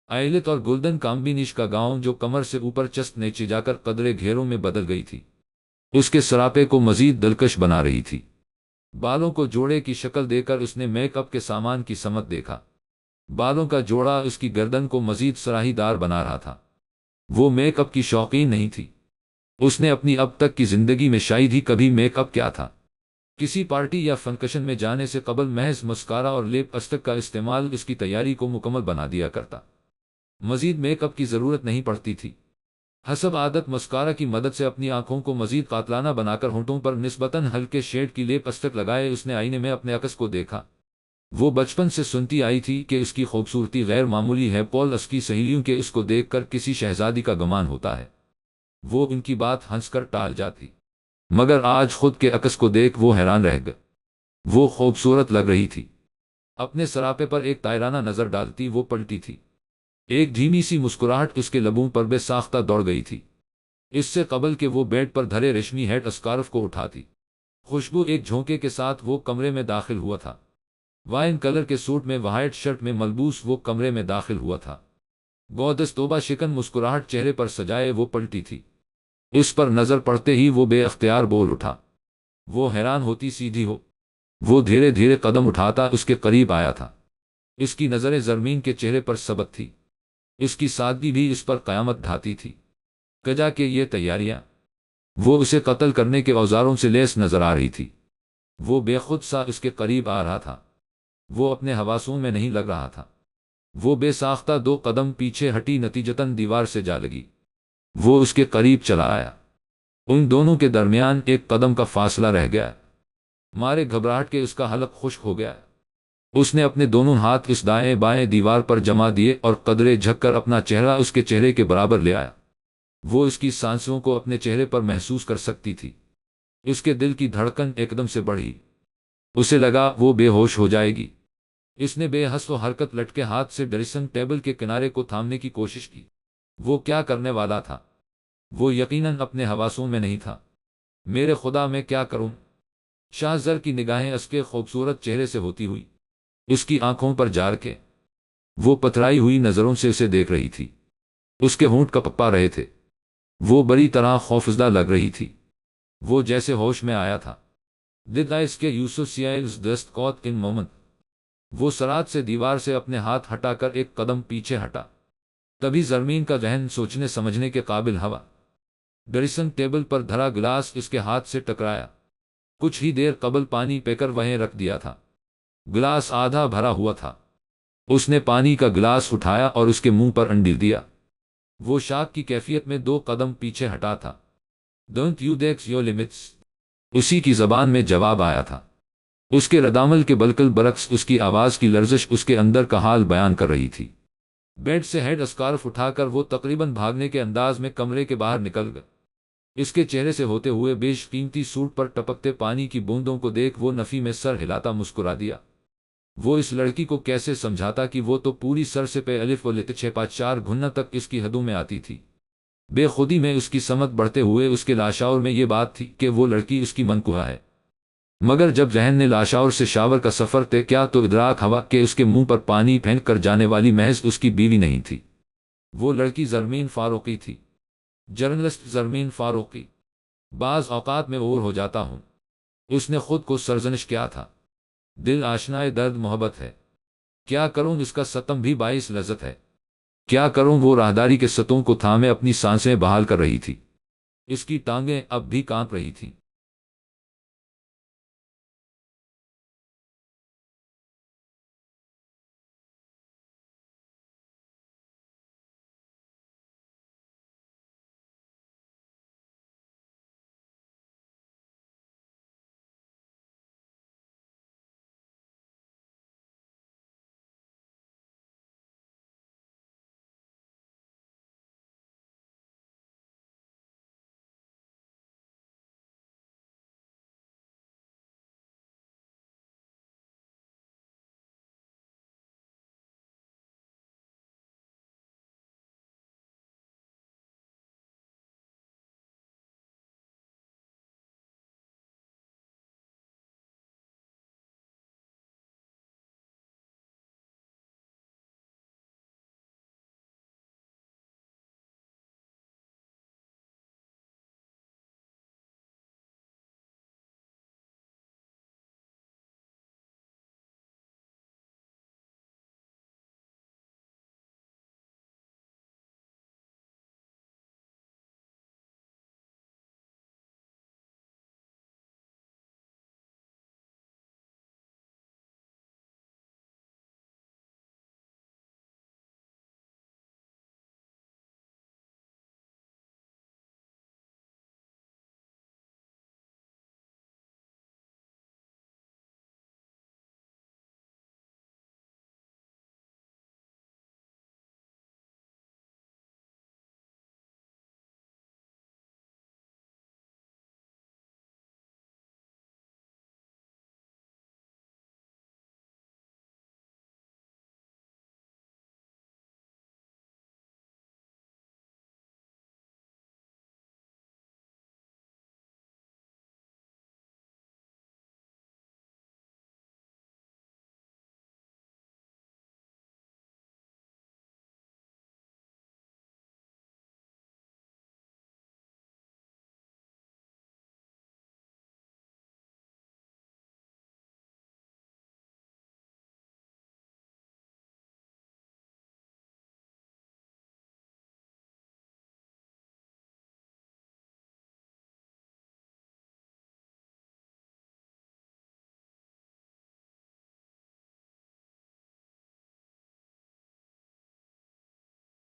آئلت اور گولڈن کامبینیش کا گاؤن جو کمر سے اوپر چست نیچے جا کر قدرے گھیروں میں بدل گئی تھی، اس کے سراپے کو مزید دلکش بنا رہی تھی۔ بالوں کو جوڑے کی شکل دے کر اس نے میک اپ کے سامان کی سمت دیکھا۔ بالوں کا جوڑا اس کی گردن کو مزید سراہی دار بنا رہا تھا۔ وہ میک اپ کی شوقین نہیں تھی۔ اس نے اپنی اب تک کی زندگی میں شاید ہی کبھی میک اپ کیا تھا۔ کسی پارٹی یا فنکشن میں جانے سے قبل محض مسکارا اور لیپ اسٹک کا استعمال اس کی تیاری کو مکمل بنا دیا کرتا۔ مزید میک اپ کی ضرورت نہیں پڑتی تھی۔ حسب عادت مسکارا کی مدد سے اپنی آنکھوں کو مزید قاتلانہ بنا کر ہونٹوں پر نسبتاً ہلکے شیڈ کی لیپ اسٹک لگائے اس نے آئینے میں اپنے عکس کو دیکھا۔ وہ بچپن سے سنتی آئی تھی کہ اس کی خوبصورتی غیر معمولی ہے۔ پول اس کی سہیلیوں کے اس کو دیکھ کر کسی شہزادی کا گمان ہوتا ہے۔ وہ ان کی بات ہنس کر ٹال جاتی، مگر آج خود کے عکس کو دیکھ وہ حیران رہ گئی۔ وہ خوبصورت لگ رہی تھی۔ اپنے سراپے پر ایک تائرانہ نظر ڈالتی وہ پلٹی تھی۔ ایک دھیمی سی مسکراہٹ اس کے لبوں پر بے ساختہ دوڑ گئی تھی۔ اس سے قبل کہ وہ بیڈ پر دھرے ریشمی ہیڈ اسکارف کو اٹھاتی، خوشبو ایک جھونکے کے ساتھ وہ کمرے میں داخل ہوا تھا۔ وائن کلر کے سوٹ میں وائٹ شرٹ میں ملبوس وہ کمرے میں داخل ہوا تھا۔ گودس توبہ شکن مسکراہٹ چہرے پر سجائے وہ پلٹی تھی۔ اس پر نظر پڑتے ہی وہ بے اختیار بول اٹھا۔ وہ حیران ہوتی سیدھی ہو۔ وہ دھیرے دھیرے قدم اٹھاتا اس کے قریب آیا تھا۔ اس کی نظریں زرمین کے چہرے پر ثابت تھی۔ اس کی سادگی بھی اس پر قیامت ڈھاتی تھی۔ کجا کہ یہ تیاریاں، وہ اسے قتل کرنے کے اوزاروں سے لیس نظر آ رہی تھی۔ وہ بے خود سا اس کے قریب آ رہا تھا۔ وہ اپنے حواسوں میں نہیں لگ رہا تھا۔ وہ بے ساختہ دو قدم پیچھے ہٹی، نتیجتاً دیوار سے جا لگی۔ وہ اس کے قریب چلا آیا۔ ان دونوں کے درمیان ایک قدم کا فاصلہ رہ گیا۔ مارے گھبراہٹ کے اس کا حلق خشک ہو گیا۔ اس نے اپنے دونوں ہاتھ اس دائیں بائیں دیوار پر جما دیے اور قدرے جھک کر اپنا چہرہ اس کے چہرے کے برابر لے آیا۔ وہ اس کی سانسوں کو اپنے چہرے پر محسوس کر سکتی تھی۔ اس کے دل کی دھڑکن ایک دم سے بڑھی۔ اسے لگا وہ بے ہوش ہو جائے گی۔ اس نے بے حس و حرکت لٹکے ہاتھ سے ڈریسنگ ٹیبل کے کنارے کو تھامنے کی کوشش کی۔ وہ کیا کرنے والا تھا؟ وہ یقیناً اپنے حواسوں میں نہیں تھا۔ میرے خدا، میں کیا کروں؟ شاہ زر کی نگاہیں اس کے خوبصورت چہرے سے ہوتی ہوئی اس کی آنکھوں پر جار کے وہ پتھرائی ہوئی نظروں سے اسے دیکھ رہی تھی۔ اس کے ہونٹ کپا رہے تھے۔ وہ بری طرح خوفزدہ لگ رہی تھی۔ وہ جیسے ہوش میں آیا تھا۔ Did I scare you so serious just caught in moment؟ وہ سرات سے دیوار سے اپنے ہاتھ ہٹا کر ایک قدم پیچھے ہٹا۔ تبھی زرمین کا ذہن سوچنے سمجھنے کے قابل ہوا۔ ڈریسنگ ٹیبل پر دھرا گلاس اس کے ہاتھ سے ٹکرایا۔ کچھ ہی دیر قبل پانی پی کر وہیں رکھ دیا تھا۔ گلاس آدھا بھرا ہوا تھا۔ اس نے پانی کا گلاس اٹھایا اور اس کے منہ پر انڈیل دیا۔ وہ شاک کی کیفیت میں دو قدم پیچھے ہٹا تھا۔ Don't you dex your limits؟ اسی کی زبان میں جواب آیا تھا۔ اس کے ردعمل کے بالکل برعکس اس کی آواز کی لرزش اس کے اندر کا حال بیان کر رہی تھی۔ بیڈ سے ہیڈ اسکارف اٹھا کر وہ تقریباً بھاگنے کے انداز میں کمرے کے باہر نکل گیا۔ اس کے چہرے سے ہوتے ہوئے بیش قیمتی سوٹ پر ٹپکتے پانی کی بوندوں کو دیکھ وہ نفی میں سر ہلاتا مسکرا دیا۔ وہ اس لڑکی کو کیسے سمجھاتا کہ وہ تو پوری سر سے پہ الف و لت 6 گھننا تک اس کی حدوں میں آتی تھی۔ بے خودی میں اس کی سمت بڑھتے ہوئے اس کے لاشعور میں یہ بات تھی کہ وہ لڑکی اس کی منکوہ ہے، مگر جب ذہن نے لاشعور سے شاور کا سفر طے کیا تو ادراک ہوا کہ اس کے منہ پر پانی پھینک کر جانے والی محض اس کی بیوی نہیں تھی، وہ لڑکی زرمین فاروقی تھی۔ جرنلسٹ زرمین فاروقی۔ بعض اوقات میں اور ہو جاتا ہوں، اس نے خود کو سرزنش کیا تھا۔ دل آشنائے درد محبت ہے، کیا کروں اس کا ستم بھی باعث لذت ہے، کیا کروں وہ راہداری کے ستوں کو تھامے اپنی سانسیں بحال کر رہی تھی، اس کی ٹانگیں اب بھی کانپ رہی تھیں۔